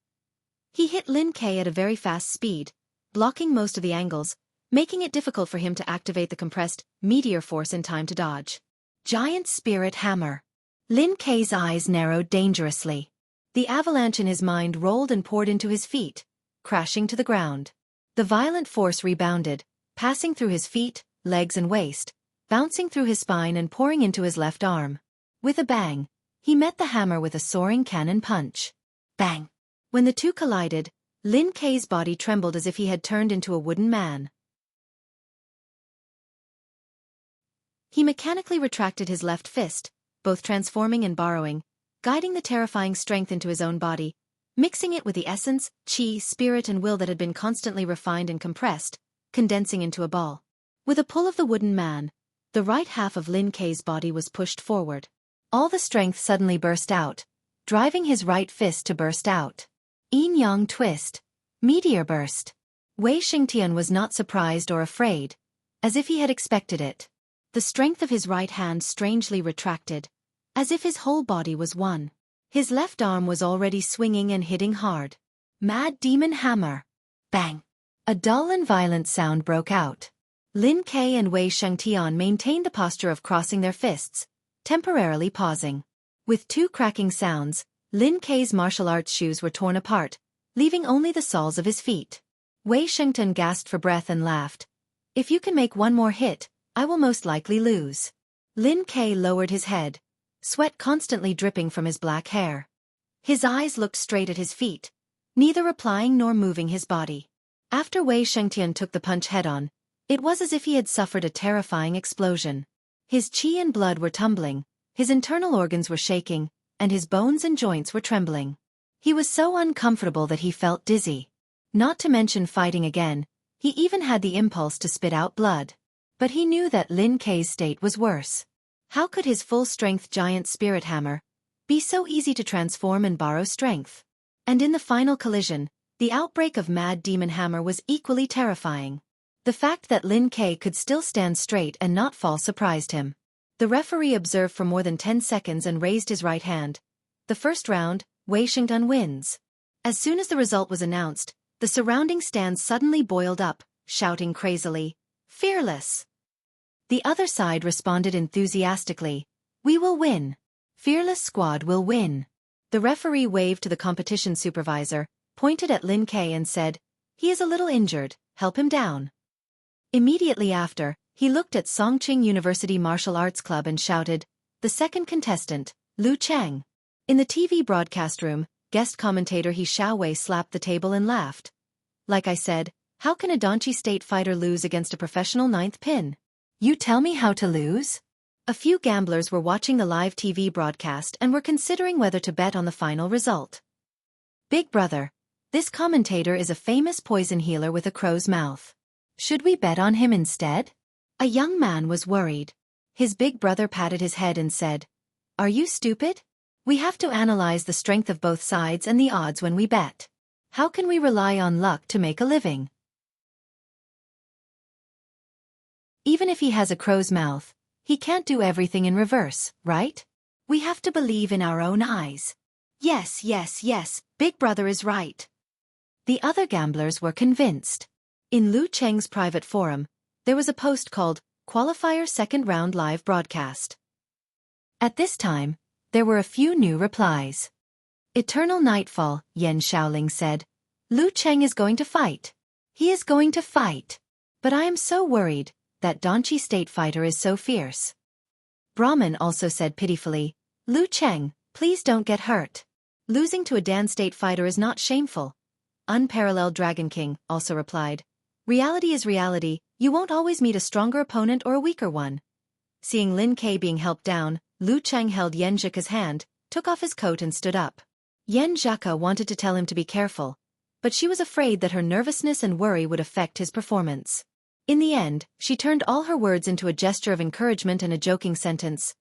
he hit Lin Ke at a very fast speed, blocking most of the angles, making it difficult for him to activate the compressed meteor force in time to dodge. Giant spirit hammer. Lin Ke's eyes narrowed dangerously. The avalanche in his mind rolled and poured into his feet, crashing to the ground. The violent force rebounded, passing through his feet, legs and waist, bouncing through his spine and pouring into his left arm. With a bang, he met the hammer with a soaring cannon punch. Bang! When the two collided, Lin Ke's body trembled as if he had turned into a wooden man. He mechanically retracted his left fist, both transforming and borrowing, guiding the terrifying strength into his own body, mixing it with the essence, qi, spirit and will that had been constantly refined and compressed, condensing into a ball. With a pull of the wooden man, the right half of Lin Ke's body was pushed forward. All the strength suddenly burst out, driving his right fist to burst out. Yin-yang twist. Meteor burst. Wei Shengtian was not surprised or afraid, as if he had expected it. The strength of his right hand strangely retracted, as if his whole body was one. His left arm was already swinging and hitting hard. Mad demon hammer. Bang! A dull and violent sound broke out. Lin Ke and Wei Shengtian maintained the posture of crossing their fists, temporarily pausing. With 2 cracking sounds, Lin Ke's martial arts shoes were torn apart, leaving only the soles of his feet. Wei Shengtian gasped for breath and laughed. If you can make one more hit, I will most likely lose. Lin Ke lowered his head, sweat constantly dripping from his black hair. His eyes looked straight at his feet, neither replying nor moving his body. After Wei Shengtian took the punch head-on, it was as if he had suffered a terrifying explosion. His qi and blood were tumbling, his internal organs were shaking, and his bones and joints were trembling. He was so uncomfortable that he felt dizzy. Not to mention fighting again, he even had the impulse to spit out blood. But he knew that Lin Kei's state was worse. How could his full-strength giant spirit hammer be so easy to transform and borrow strength? And in the final collision, the outbreak of Mad Demon Hammer was equally terrifying. The fact that Lin Kei could still stand straight and not fall surprised him. The referee observed for more than 10 seconds and raised his right hand. The first round, Wei Shengtian wins. As soon as the result was announced, the surrounding stand suddenly boiled up, shouting crazily, "Fearless!" The other side responded enthusiastically, "We will win. Fearless Squad will win." The referee waved to the competition supervisor, pointed at Lin Kei and said, "He is a little injured, help him down." Immediately after, he looked at Songqing University Martial Arts Club and shouted, "The second contestant, Lu Cheng." In the TV broadcast room, guest commentator He Xiaowei slapped the table and laughed. "Like I said, how can a Danchi state fighter lose against a professional ninth pin? You tell me how to lose?" A few gamblers were watching the live TV broadcast and were considering whether to bet on the final result. "Big brother, this commentator is a famous poison healer with a crow's mouth. Should we bet on him instead?" A young man was worried. His big brother patted his head and said, "Are you stupid? We have to analyze the strength of both sides and the odds when we bet. How can we rely on luck to make a living? Even if he has a crow's mouth, he can't do everything in reverse, right? We have to believe in our own eyes." Yes, Big Brother is right." The other gamblers were convinced. In Lu Cheng's private forum, there was a post called, "Qualifier Second Round Live Broadcast." At this time, there were a few new replies. "Eternal Nightfall," Yan Shaoling said. "Lu Cheng is going to fight. He is going to fight. But I am so worried. That Danchi state fighter is so fierce." Brahman also said pitifully, "Lu Cheng, please don't get hurt. Losing to a Dan state fighter is not shameful." Unparalleled Dragon King also replied, "Reality is reality, you won't always meet a stronger opponent or a weaker one." Seeing Lin Kei being helped down, Lu Cheng held Yan Zhika's hand, took off his coat and stood up. Yan Zhika wanted to tell him to be careful, but she was afraid that her nervousness and worry would affect his performance. In the end, she turned all her words into a gesture of encouragement and a joking sentence.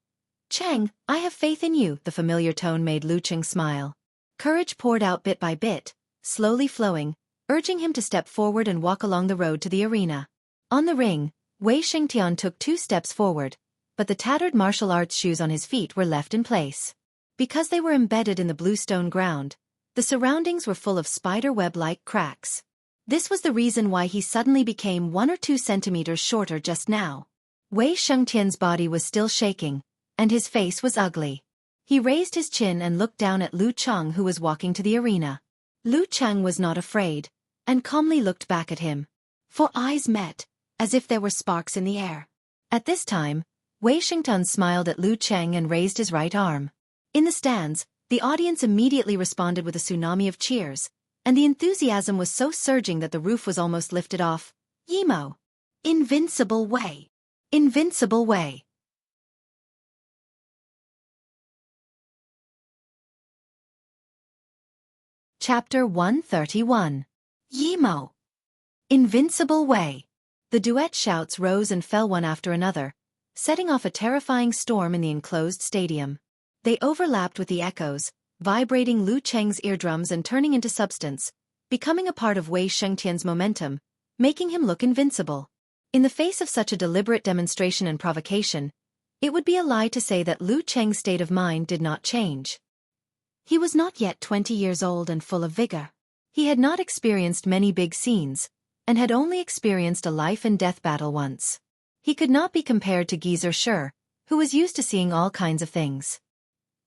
"Cheng, I have faith in you." The familiar tone made Lu Cheng smile. Courage poured out bit by bit, slowly flowing, urging him to step forward and walk along the road to the arena. On the ring, Wei Shengtian took 2 steps forward, but the tattered martial arts shoes on his feet were left in place. Because they were embedded in the bluestone ground, the surroundings were full of spider web-like cracks. This was the reason why he suddenly became 1 or 2 centimeters shorter just now. Wei Shengtian's body was still shaking, and his face was ugly. He raised his chin and looked down at Lu Cheng, who was walking to the arena. Lu Cheng was not afraid, and calmly looked back at him. For eyes met, as if there were sparks in the air. At this time, Wei Shengtian smiled at Lu Cheng and raised his right arm. In the stands, the audience immediately responded with a tsunami of cheers, and the enthusiasm was so surging that the roof was almost lifted off. Yimo! Invincible Wei! Invincible Wei! Chapter 131. Yimo! Invincible Wei! The duet shouts rose and fell one after another, setting off a terrifying storm in the enclosed stadium. They overlapped with the echoes, vibrating Lu Cheng's eardrums and turning into substance, becoming a part of Wei Shengtian's momentum, making him look invincible. In the face of such a deliberate demonstration and provocation, it would be a lie to say that Lu Cheng's state of mind did not change. He was not yet 20 years old and full of vigor. He had not experienced many big scenes, and had only experienced a life-and-death battle once. He could not be compared to Geezer Shur, who was used to seeing all kinds of things.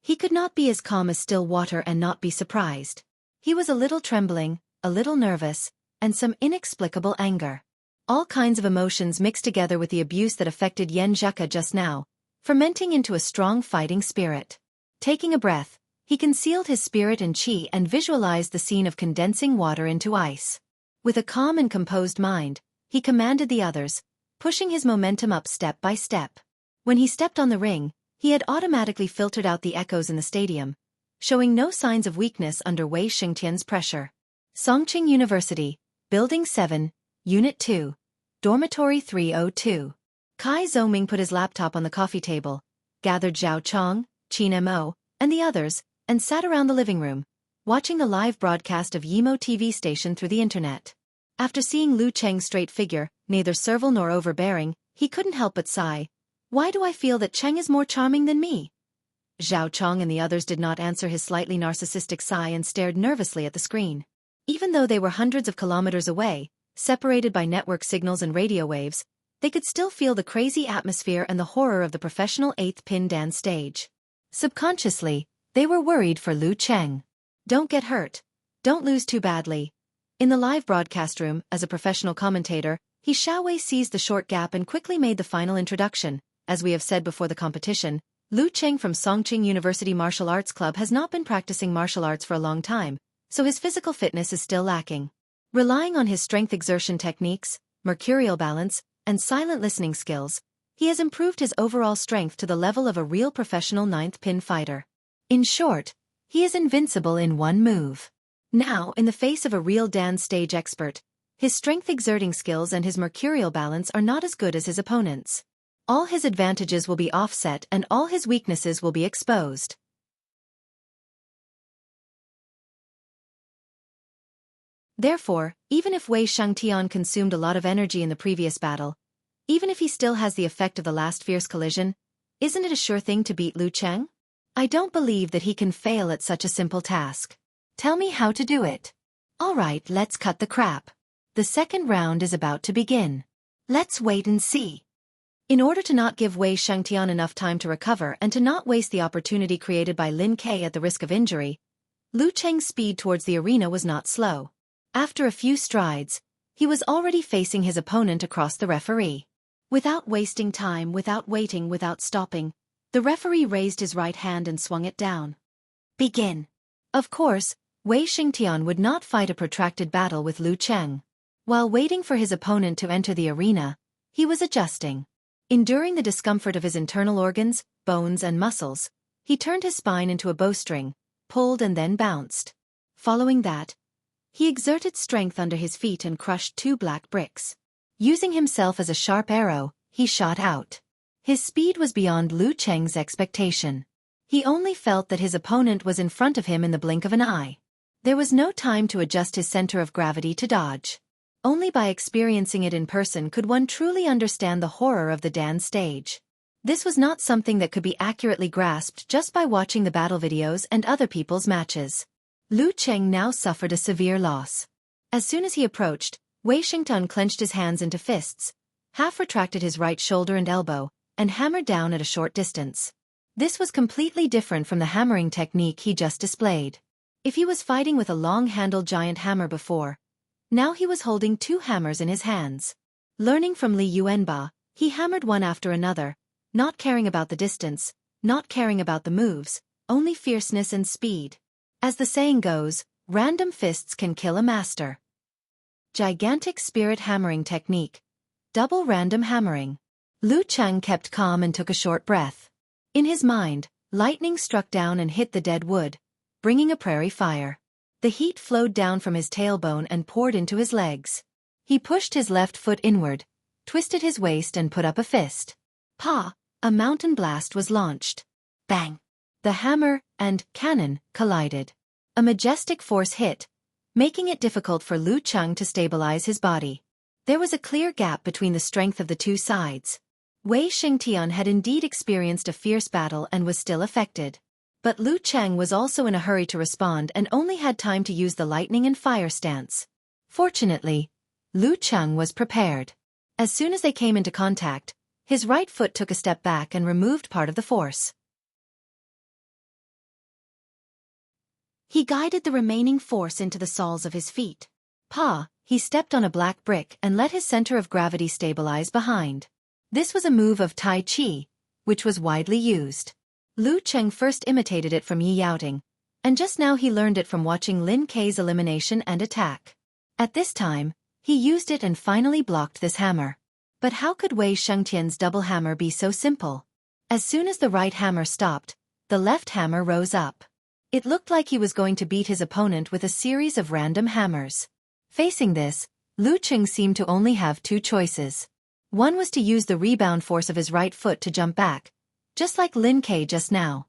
He could not be as calm as still water and not be surprised. He was a little trembling, a little nervous, and some inexplicable anger. All kinds of emotions mixed together with the abuse that affected Yan Zhika just now, fermenting into a strong fighting spirit. Taking a breath, he concealed his spirit in qi and visualized the scene of condensing water into ice. With a calm and composed mind, he commanded the others, pushing his momentum up step by step. When he stepped on the ring, he had automatically filtered out the echoes in the stadium, showing no signs of weakness under Wei Xingtian's pressure. Songqing University, Building 7, Unit 2, Dormitory 302. Kai Zhoming put his laptop on the coffee table, gathered Zhao Chong, Qin Mo, and the others, and sat around the living room, watching the live broadcast of Yimo TV station through the internet. After seeing Lu Cheng's straight figure, neither servile nor overbearing, he couldn't help but sigh. Why do I feel that Cheng is more charming than me? Zhao Chong and the others did not answer his slightly narcissistic sigh and stared nervously at the screen. Even though they were hundreds of kilometers away, separated by network signals and radio waves, they could still feel the crazy atmosphere and the horror of the professional 8th pin dance stage. Subconsciously, they were worried for Lu Cheng. Don't get hurt. Don't lose too badly. In the live broadcast room, as a professional commentator, He Xiaowei seized the short gap and quickly made the final introduction. As we have said before the competition, Lu Cheng from Songqing University Martial Arts Club has not been practicing martial arts for a long time, so his physical fitness is still lacking. Relying on his strength exertion techniques, mercurial balance, and silent listening skills, he has improved his overall strength to the level of a real professional 9th pin fighter. In short, he is invincible in one move. Now, in the face of a real dance stage expert, his strength exerting skills and his mercurial balance are not as good as his opponents. All his advantages will be offset and all his weaknesses will be exposed. Therefore, even if Wei Shangtian consumed a lot of energy in the previous battle, even if he still has the effect of the last fierce collision, isn't it a sure thing to beat Lu Cheng? I don't believe that he can fail at such a simple task. Tell me how to do it. All right, let's cut the crap. The second round is about to begin. Let's wait and see. In order to not give Wei Shangtian enough time to recover and to not waste the opportunity created by Lin Ke at the risk of injury, Lu Cheng's speed towards the arena was not slow. After a few strides, he was already facing his opponent across the referee. Without wasting time, without waiting, without stopping, the referee raised his right hand and swung it down. Begin. Of course, Wei Xingtian would not fight a protracted battle with Lu Cheng. While waiting for his opponent to enter the arena, he was adjusting. Enduring the discomfort of his internal organs, bones and muscles, he turned his spine into a bowstring, pulled and then bounced. Following that, he exerted strength under his feet and crushed 2 black bricks. Using himself as a sharp arrow, he shot out. His speed was beyond Lu Cheng's expectation. He only felt that his opponent was in front of him in the blink of an eye. There was no time to adjust his center of gravity to dodge. Only by experiencing it in person could one truly understand the horror of the dance stage. This was not something that could be accurately grasped just by watching the battle videos and other people's matches. Lu Cheng now suffered a severe loss. As soon as he approached, Wei Xingtian clenched his hands into fists, half retracted his right shoulder and elbow, and hammered down at a short distance. This was completely different from the hammering technique he just displayed. If he was fighting with a long-handled giant hammer before, now he was holding 2 hammers in his hands. Learning from Li Yuanba, he hammered one after another, not caring about the distance, not caring about the moves, only fierceness and speed. As the saying goes, random fists can kill a master. Gigantic spirit hammering technique. Double random hammering. Lu Cheng kept calm and took a short breath. In his mind, lightning struck down and hit the dead wood, bringing a prairie fire. The heat flowed down from his tailbone and poured into his legs. He pushed his left foot inward, twisted his waist and put up a fist. Pa! A mountain blast was launched. Bang! The hammer and cannon collided. A majestic force hit, making it difficult for Lu Cheng to stabilize his body. There was a clear gap between the strength of the 2 sides. Wei Xingtian had indeed experienced a fierce battle and was still affected. But Lu Cheng was also in a hurry to respond and only had time to use the lightning and fire stance. Fortunately, Lu Cheng was prepared. As soon as they came into contact, his right foot took a step back and removed part of the force. He guided the remaining force into the soles of his feet. Pa! He stepped on a black brick and let his center of gravity stabilize behind. This was a move of Tai Chi, which was widely used. Lu Cheng first imitated it from Yi Yaoting, and just now he learned it from watching Lin Ke's elimination and attack. At this time, he used it and finally blocked this hammer. But how could Wei Shengtian's double hammer be so simple? As soon as the right hammer stopped, the left hammer rose up. It looked like he was going to beat his opponent with a series of random hammers. Facing this, Lu Qing seemed to only have two choices. One was to use the rebound force of his right foot to jump back, just like Lin Ke just now.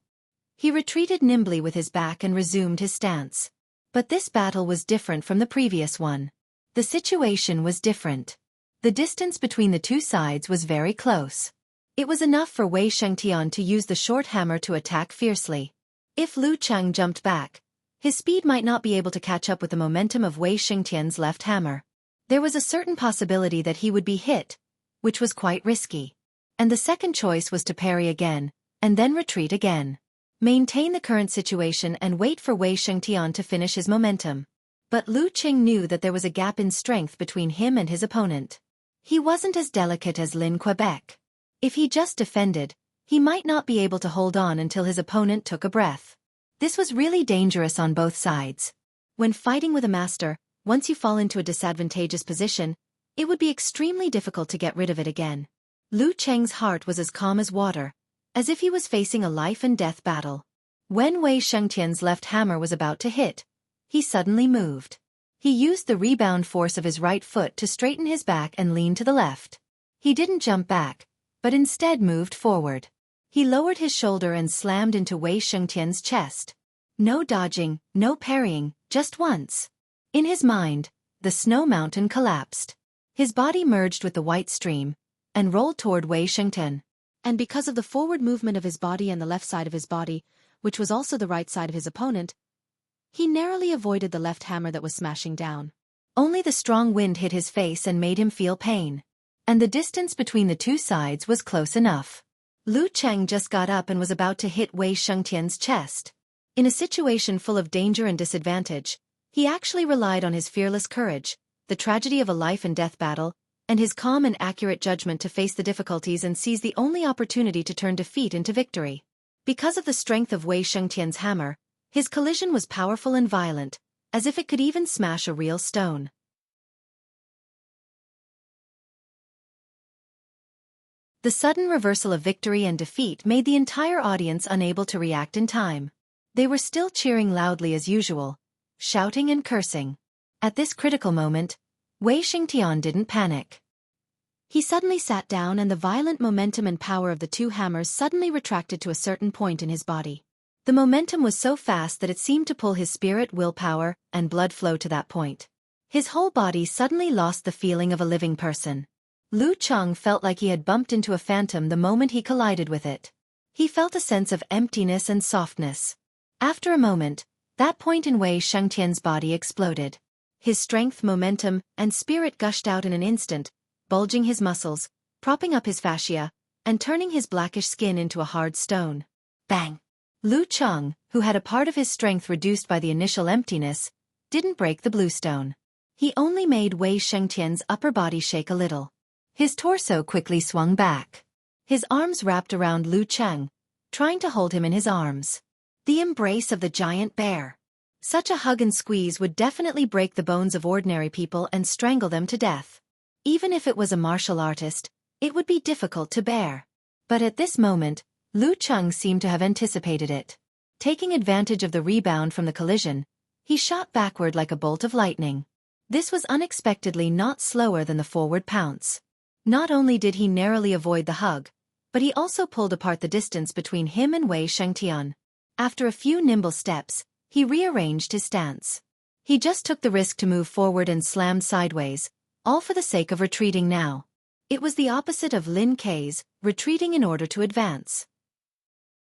He retreated nimbly with his back and resumed his stance. But this battle was different from the previous one. The situation was different. The distance between the two sides was very close. It was enough for Wei Shengtian to use the short hammer to attack fiercely. If Lu Cheng jumped back, his speed might not be able to catch up with the momentum of Wei Shengtian's left hammer. There was a certain possibility that he would be hit, which was quite risky. And the second choice was to parry again, and then retreat again. Maintain the current situation and wait for Wei Shengtian to finish his momentum. But Lu Qing knew that there was a gap in strength between him and his opponent. He wasn't as delicate as Lin Quebec. If he just defended, he might not be able to hold on until his opponent took a breath. This was really dangerous on both sides. When fighting with a master, once you fall into a disadvantageous position, it would be extremely difficult to get rid of it again. Lu Cheng's heart was as calm as water, as if he was facing a life-and-death battle. When Wei Shengtian's left hammer was about to hit, he suddenly moved. He used the rebound force of his right foot to straighten his back and lean to the left. He didn't jump back, but instead moved forward. He lowered his shoulder and slammed into Wei Shengtian's chest. No dodging, no parrying, just once. In his mind, the snow mountain collapsed. His body merged with the white stream and rolled toward Wei Shengtian. And because of the forward movement of his body and the left side of his body, which was also the right side of his opponent, he narrowly avoided the left hammer that was smashing down. Only the strong wind hit his face and made him feel pain. And the distance between the two sides was close enough. Lu Cheng just got up and was about to hit Wei Shengtian's chest. In a situation full of danger and disadvantage, he actually relied on his fearless courage, the tragedy of a life-and-death battle, and his calm and accurate judgment to face the difficulties and seize the only opportunity to turn defeat into victory. Because of the strength of Wei Shengtian's hammer, his collision was powerful and violent, as if it could even smash a real stone. The sudden reversal of victory and defeat made the entire audience unable to react in time. They were still cheering loudly as usual, shouting and cursing. At this critical moment, Wei Shengtian didn't panic. He suddenly sat down and the violent momentum and power of the two hammers suddenly retracted to a certain point in his body. The momentum was so fast that it seemed to pull his spirit, willpower, and blood flow to that point. His whole body suddenly lost the feeling of a living person. Lu Cheng felt like he had bumped into a phantom the moment he collided with it. He felt a sense of emptiness and softness. After a moment, that point in Wei Shengtian's body exploded. His strength, momentum, and spirit gushed out in an instant, bulging his muscles, propping up his fascia, and turning his blackish skin into a hard stone. Bang! Lu Cheng, who had a part of his strength reduced by the initial emptiness, didn't break the bluestone. He only made Wei Shengtian's upper body shake a little. His torso quickly swung back. His arms wrapped around Lu Cheng, trying to hold him in his arms. The embrace of the giant bear. Such a hug and squeeze would definitely break the bones of ordinary people and strangle them to death. Even if it was a martial artist, it would be difficult to bear. But at this moment, Lu Cheng seemed to have anticipated it. Taking advantage of the rebound from the collision, he shot backward like a bolt of lightning. This was unexpectedly not slower than the forward pounce. Not only did he narrowly avoid the hug, but he also pulled apart the distance between him and Wei Shengtian. After a few nimble steps, he rearranged his stance. He just took the risk to move forward and slammed sideways, all for the sake of retreating now. It was the opposite of Lin Ke's, retreating in order to advance.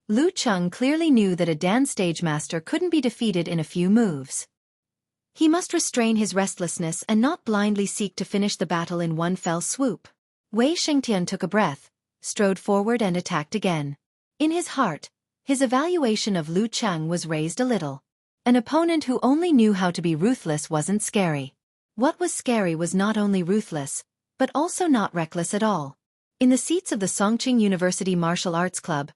Lu Cheng clearly knew that a Dan stage master couldn't be defeated in a few moves. He must restrain his restlessness and not blindly seek to finish the battle in one fell swoop. Wei Shengtian took a breath, strode forward and attacked again. In his heart, his evaluation of Lu Cheng was raised a little. An opponent who only knew how to be ruthless wasn't scary. What was scary was not only ruthless, but also not reckless at all. In the seats of the Songqing University Martial Arts Club,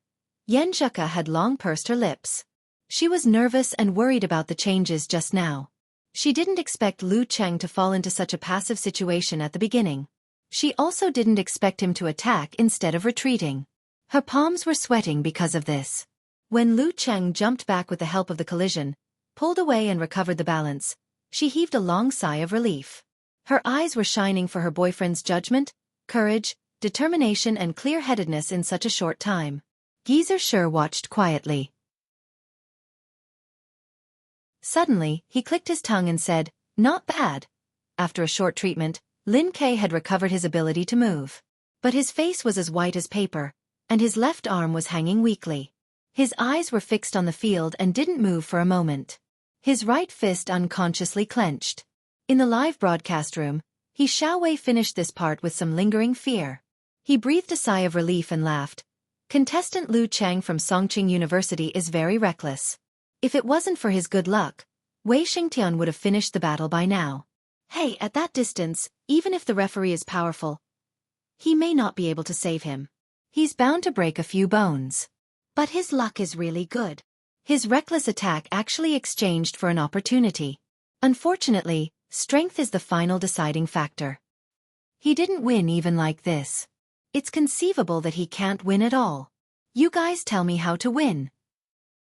Yan Zheka had long pursed her lips. She was nervous and worried about the changes just now. She didn't expect Lu Cheng to fall into such a passive situation at the beginning. She also didn't expect him to attack instead of retreating. Her palms were sweating because of this. When Lu Cheng jumped back with the help of the collision, pulled away and recovered the balance, she heaved a long sigh of relief. Her eyes were shining for her boyfriend's judgment, courage, determination and clear-headedness in such a short time. Geezer sure watched quietly. Suddenly, he clicked his tongue and said, "Not bad." After a short treatment, Lin Ke had recovered his ability to move. But his face was as white as paper, and his left arm was hanging weakly. His eyes were fixed on the field and didn't move for a moment. His right fist unconsciously clenched. In the live broadcast room, Xiaofan finished this part with some lingering fear. He breathed a sigh of relief and laughed. Contestant Lu Cheng from Songqing University is very reckless. If it wasn't for his good luck, Wei Xingtian would have finished the battle by now. Hey, at that distance, even if the referee is powerful, he may not be able to save him. He's bound to break a few bones. But his luck is really good. His reckless attack actually exchanged for an opportunity. Unfortunately, strength is the final deciding factor. He didn't win even like this. It's conceivable that he can't win at all. You guys tell me how to win.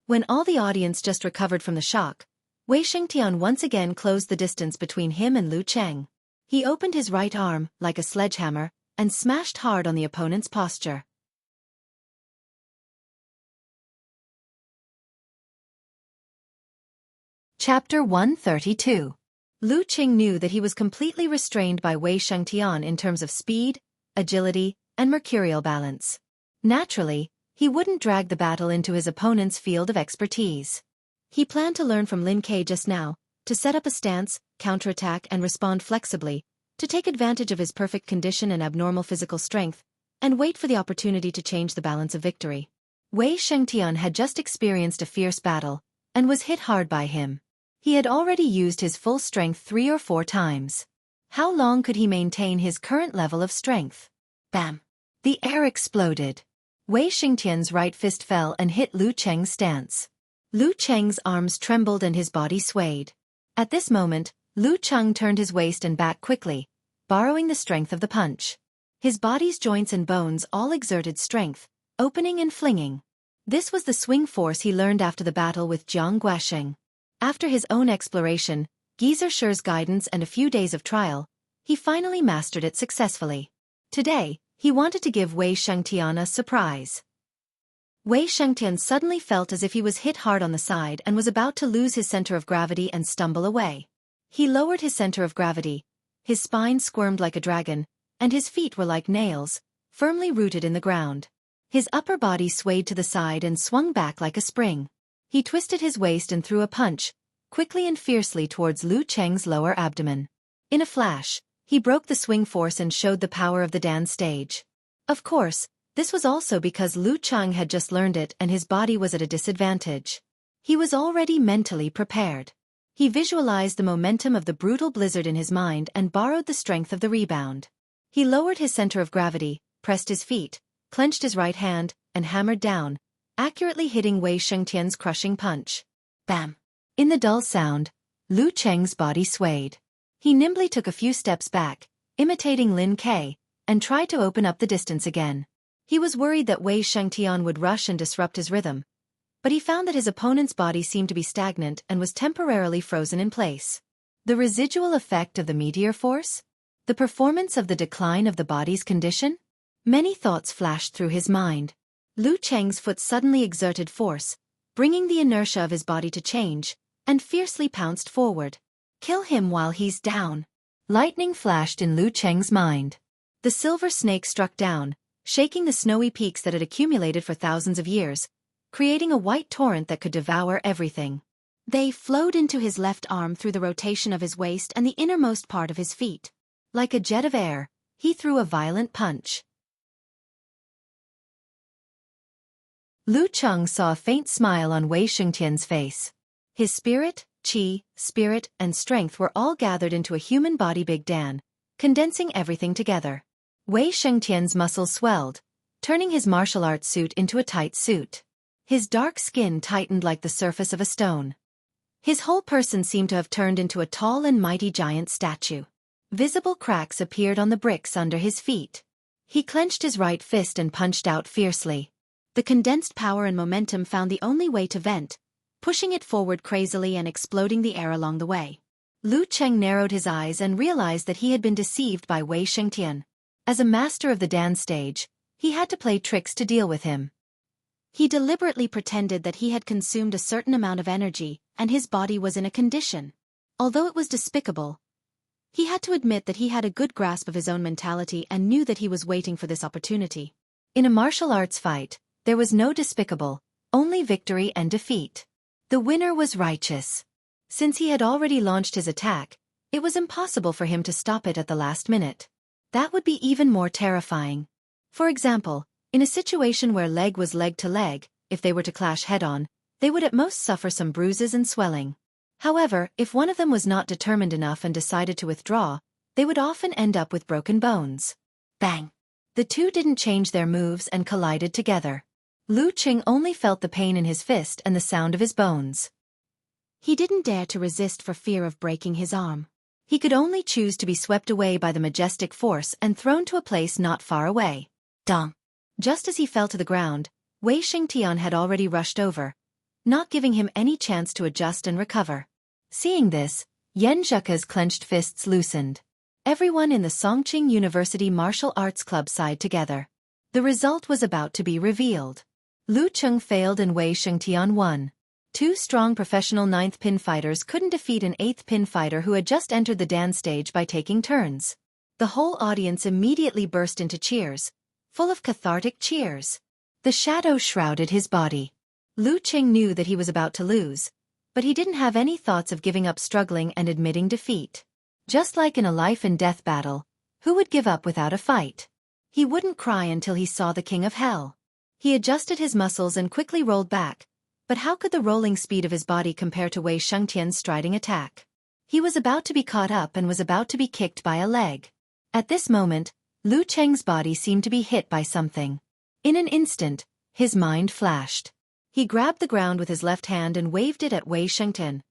When all the audience just recovered from the shock, Wei Xingtian once again closed the distance between him and Lu Cheng. He opened his right arm, like a sledgehammer, and smashed hard on the opponent's posture. Chapter 132. Lu Qing knew that he was completely restrained by Wei Xingtian in terms of speed, agility, and mercurial balance. Naturally, he wouldn't drag the battle into his opponent's field of expertise. He planned to learn from Lin Ke just now, to set up a stance, counterattack and respond flexibly, to take advantage of his perfect condition and abnormal physical strength, and wait for the opportunity to change the balance of victory. Wei Xingtian had just experienced a fierce battle, and was hit hard by him. He had already used his full strength 3 or 4 times. How long could he maintain his current level of strength? Bam! The air exploded. Wei Xingtian's right fist fell and hit Lu Cheng's stance. Lu Cheng's arms trembled and his body swayed. At this moment, Lu Cheng turned his waist and back quickly, borrowing the strength of the punch. His body's joints and bones all exerted strength, opening and flinging. This was the swing force he learned after the battle with Jiang Guasheng. After his own exploration, Geezer Shi's guidance and a few days of trial, he finally mastered it successfully. Today, he wanted to give Wei Xingtian a surprise. Wei Xingtian suddenly felt as if he was hit hard on the side and was about to lose his center of gravity and stumble away. He lowered his center of gravity, his spine squirmed like a dragon, and his feet were like nails, firmly rooted in the ground. His upper body swayed to the side and swung back like a spring. He twisted his waist and threw a punch, quickly and fiercely towards Lu Cheng's lower abdomen. In a flash, he broke the swing force and showed the power of the dance stage. Of course, this was also because Lu Cheng had just learned it and his body was at a disadvantage. He was already mentally prepared. He visualized the momentum of the brutal blizzard in his mind and borrowed the strength of the rebound. He lowered his center of gravity, pressed his feet, clenched his right hand, and hammered down, accurately hitting Wei Xingtian's crushing punch. Bam! In the dull sound, Lu Cheng's body swayed. He nimbly took a few steps back, imitating Lin Ke, and tried to open up the distance again. He was worried that Wei Xingtian would rush and disrupt his rhythm, but he found that his opponent's body seemed to be stagnant and was temporarily frozen in place. The residual effect of the meteor force? The performance of the decline of the body's condition? Many thoughts flashed through his mind. Lu Cheng's foot suddenly exerted force, bringing the inertia of his body to change, and fiercely pounced forward. Kill him while he's down. Lightning flashed in Lu Cheng's mind. The silver snake struck down, shaking the snowy peaks that had accumulated for thousands of years, creating a white torrent that could devour everything. They flowed into his left arm through the rotation of his waist and the innermost part of his feet. Like a jet of air, he threw a violent punch. Lu Cheng saw a faint smile on Wei Xingtian's face. His spirit, qi, spirit, and strength were all gathered into a human body Big Dan, condensing everything together. Wei Xingtian's muscles swelled, turning his martial arts suit into a tight suit. His dark skin tightened like the surface of a stone. His whole person seemed to have turned into a tall and mighty giant statue. Visible cracks appeared on the bricks under his feet. He clenched his right fist and punched out fiercely. The condensed power and momentum found the only way to vent, pushing it forward crazily and exploding the air along the way. Lu Cheng narrowed his eyes and realized that he had been deceived by Wei Shengtian. As a master of the dance stage, he had to play tricks to deal with him. He deliberately pretended that he had consumed a certain amount of energy, and his body was in a condition. Although it was despicable, he had to admit that he had a good grasp of his own mentality and knew that he was waiting for this opportunity. In a martial arts fight, there was no despicable, only victory and defeat. The winner was righteous. Since he had already launched his attack, it was impossible for him to stop it at the last minute. That would be even more terrifying. For example, in a situation where leg was leg to leg, if they were to clash head-on, they would at most suffer some bruises and swelling. However, if one of them was not determined enough and decided to withdraw, they would often end up with broken bones. Bang! The two didn't change their moves and collided together. Lu Cheng only felt the pain in his fist and the sound of his bones. He didn't dare to resist for fear of breaking his arm. He could only choose to be swept away by the majestic force and thrown to a place not far away. Dong! Just as he fell to the ground, Wei Shengtian had already rushed over, not giving him any chance to adjust and recover. Seeing this, Yan Zheka's clenched fists loosened. Everyone in the Songqing University Martial Arts Club sighed together. The result was about to be revealed. Lu Cheng failed and Wei Shengtian won. Two strong professional 9th pin fighters couldn't defeat an 8th pin fighter who had just entered the dance stage by taking turns. The whole audience immediately burst into cheers, full of cathartic cheers. The shadow shrouded his body. Lu Cheng knew that he was about to lose, but he didn't have any thoughts of giving up struggling and admitting defeat. Just like in a life-and-death battle, who would give up without a fight? He wouldn't cry until he saw the King of Hell. He adjusted his muscles and quickly rolled back, but how could the rolling speed of his body compare to Wei Shengtian's striding attack? He was about to be caught up and was about to be kicked by a leg. At this moment, Lu Cheng's body seemed to be hit by something. In an instant, his mind flashed. He grabbed the ground with his left hand and waved it at Wei Shengtian.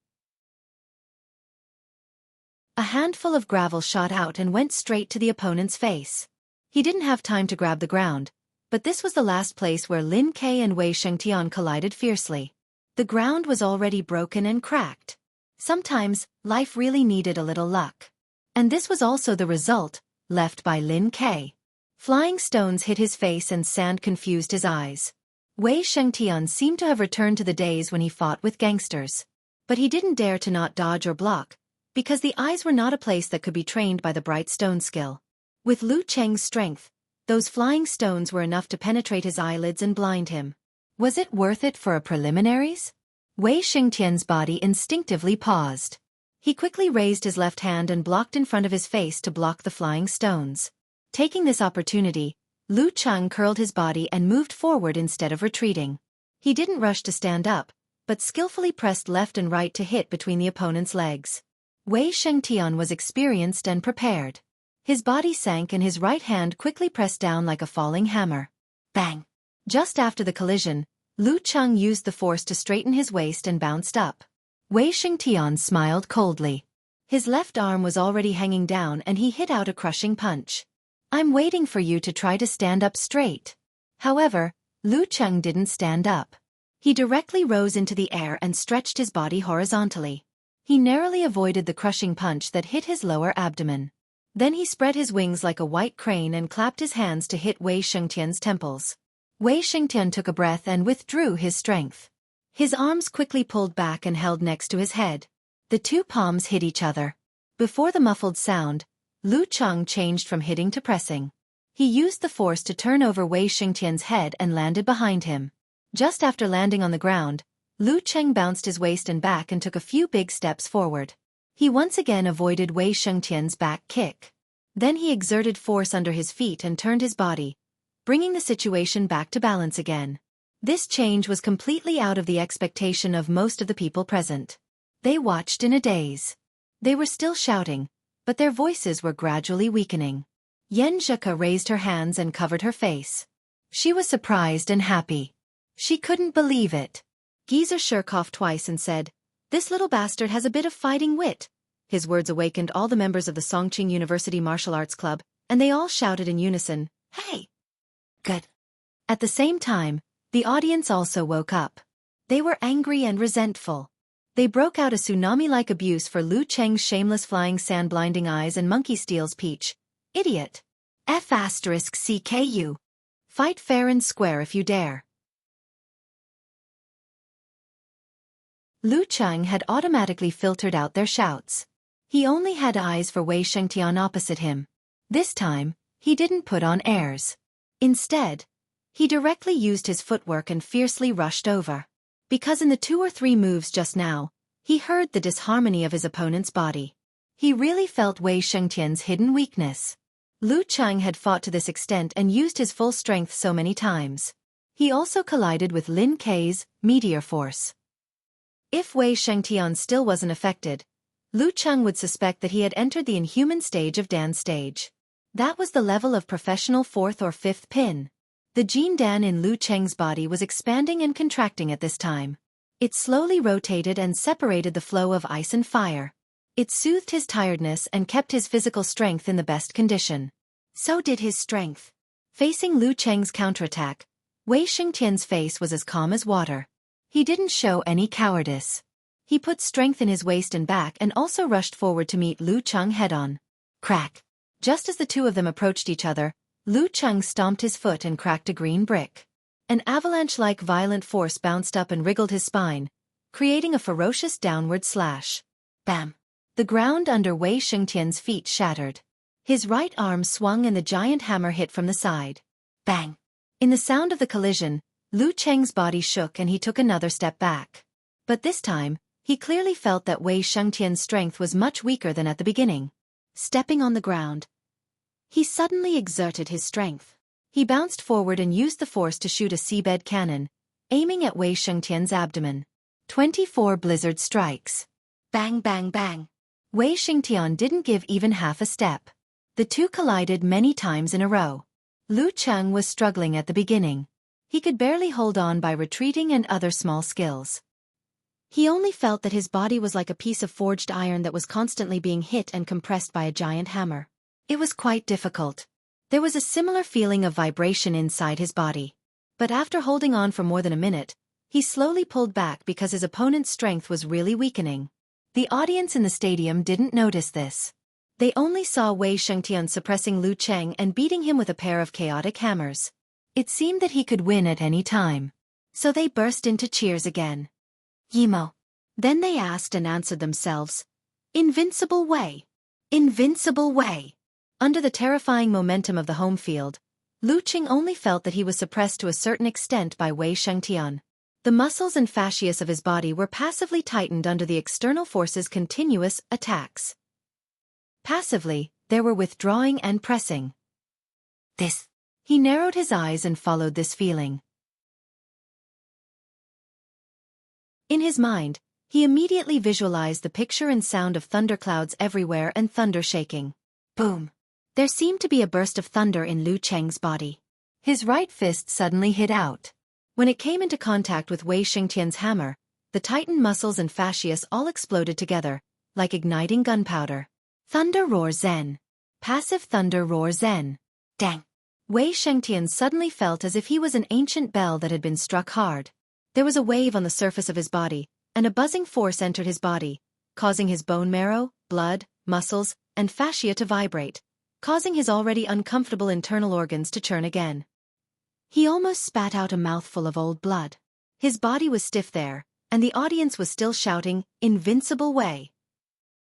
A handful of gravel shot out and went straight to the opponent's face. He didn't have time to grab the ground, but this was the last place where Lin Ke and Wei Shengtian collided fiercely. The ground was already broken and cracked. Sometimes, life really needed a little luck. And this was also the result, left by Lin Ke. Flying stones hit his face and sand confused his eyes. Wei Shengtian seemed to have returned to the days when he fought with gangsters. But he didn't dare to not dodge or block, because the eyes were not a place that could be trained by the bright stone skill. With Lu Cheng's strength, those flying stones were enough to penetrate his eyelids and blind him. Was it worth it for a preliminaries? Wei Shengtian's body instinctively paused. He quickly raised his left hand and blocked in front of his face to block the flying stones. Taking this opportunity, Lu Cheng curled his body and moved forward instead of retreating. He didn't rush to stand up, but skillfully pressed left and right to hit between the opponent's legs. Wei Shengtian was experienced and prepared. His body sank and his right hand quickly pressed down like a falling hammer. Bang! Just after the collision, Lu Cheng used the force to straighten his waist and bounced up. Wei Shengtian smiled coldly. His left arm was already hanging down and he hit out a crushing punch. I'm waiting for you to try to stand up straight. However, Lu Cheng didn't stand up. He directly rose into the air and stretched his body horizontally. He narrowly avoided the crushing punch that hit his lower abdomen. Then he spread his wings like a white crane and clapped his hands to hit Wei Shengtian's temples. Wei Shengtian took a breath and withdrew his strength. His arms quickly pulled back and held next to his head. The two palms hit each other. Before the muffled sound, Lu Cheng changed from hitting to pressing. He used the force to turn over Wei Shengtian's head and landed behind him. Just after landing on the ground, Lu Cheng bounced his waist and back and took a few big steps forward. He once again avoided Wei Shengtian's back kick. Then he exerted force under his feet and turned his body, bringing the situation back to balance again. This change was completely out of the expectation of most of the people present. They watched in a daze. They were still shouting, but their voices were gradually weakening. Yan Zheka raised her hands and covered her face. She was surprised and happy. She couldn't believe it. Geezer Sher coughed twice and said, This little bastard has a bit of fighting wit. His words awakened all the members of the Songqing University Martial Arts Club, and they all shouted in unison, "Hey! Good." At the same time, the audience also woke up. They were angry and resentful. They broke out a tsunami-like abuse for Lu Cheng's shameless flying sand-blinding eyes and monkey steals peach. Idiot. F***CKU. Fight fair and square if you dare. Lu Cheng had automatically filtered out their shouts. He only had eyes for Wei Shengtian opposite him. This time, he didn't put on airs. Instead, he directly used his footwork and fiercely rushed over. Because in the 2 or 3 moves just now, he heard the disharmony of his opponent's body. He really felt Wei Shengtian's hidden weakness. Lu Cheng had fought to this extent and used his full strength so many times. He also collided with Lin Kei's meteor force. If Wei Shengtian still wasn't affected, Lu Cheng would suspect that he had entered the inhuman stage of Dan stage. That was the level of professional 4th or 5th pin. The Jin Dan in Lu Cheng's body was expanding and contracting at this time. It slowly rotated and separated the flow of ice and fire. It soothed his tiredness and kept his physical strength in the best condition. So did his strength. Facing Lu Cheng's counterattack, Wei Shengtian's face was as calm as water. He didn't show any cowardice. He put strength in his waist and back and also rushed forward to meet Lu Cheng head-on. Crack! Just as the two of them approached each other, Lu Cheng stomped his foot and cracked a green brick. An avalanche-like violent force bounced up and wriggled his spine, creating a ferocious downward slash. Bam! The ground under Wei Shengtian's feet shattered. His right arm swung and the giant hammer hit from the side. Bang! In the sound of the collision, Lu Cheng's body shook and he took another step back. But this time, he clearly felt that Wei Shengtian's strength was much weaker than at the beginning. Stepping on the ground, he suddenly exerted his strength. He bounced forward and used the force to shoot a seabed cannon, aiming at Wei Shengtian's abdomen. 24 blizzard strikes. Bang bang bang. Wei Shengtian didn't give even half a step. The two collided many times in a row. Lu Cheng was struggling at the beginning. He could barely hold on by retreating and other small skills. He only felt that his body was like a piece of forged iron that was constantly being hit and compressed by a giant hammer. It was quite difficult. There was a similar feeling of vibration inside his body. But after holding on for more than a minute, he slowly pulled back because his opponent's strength was really weakening. The audience in the stadium didn't notice this. They only saw Wei Shengtian suppressing Lu Cheng and beating him with a pair of chaotic hammers. It seemed that he could win at any time. So they burst into cheers again. Yimo. Then they asked and answered themselves. Invincible Wei. Invincible Wei. Under the terrifying momentum of the home field, Lu Cheng only felt that he was suppressed to a certain extent by Wei Shengtian. The muscles and fascias of his body were passively tightened under the external force's continuous attacks. Passively, there were withdrawing and pressing. This. He narrowed his eyes and followed this feeling. In his mind, he immediately visualized the picture and sound of thunderclouds everywhere and thunder shaking. Boom! There seemed to be a burst of thunder in Lu Cheng's body. His right fist suddenly hit out. When it came into contact with Wei Shengtian's hammer, the tightened muscles and fascias all exploded together, like igniting gunpowder. Thunder Roar Zen. Passive Thunder Roar Zen. Dang! Wei Shengtian suddenly felt as if he was an ancient bell that had been struck hard. There was a wave on the surface of his body, and a buzzing force entered his body, causing his bone marrow, blood, muscles, and fascia to vibrate, causing his already uncomfortable internal organs to churn again. He almost spat out a mouthful of old blood. His body was stiff there, and the audience was still shouting, "Invincible Wei."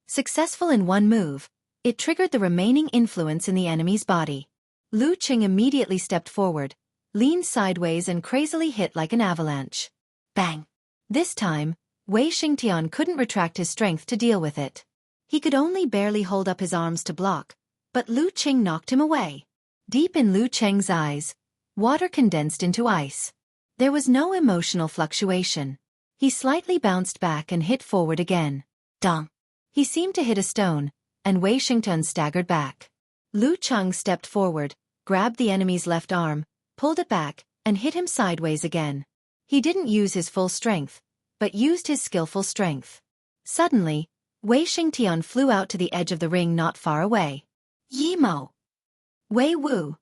Successful in one move, it triggered the remaining influence in the enemy's body. Lu Cheng immediately stepped forward, leaned sideways and crazily hit like an avalanche. Bang! This time, Wei Shengtian couldn't retract his strength to deal with it. He could only barely hold up his arms to block, but Lu Cheng knocked him away. Deep in Lu Cheng's eyes, water condensed into ice. There was no emotional fluctuation. He slightly bounced back and hit forward again. Dong! He seemed to hit a stone, and Wei Shengtian staggered back. Lu Cheng stepped forward, grabbed the enemy's left arm, pulled it back, and hit him sideways again. He didn't use his full strength, but used his skillful strength. Suddenly, Wei Xingtian flew out to the edge of the ring not far away. Yimo! Wei Wu!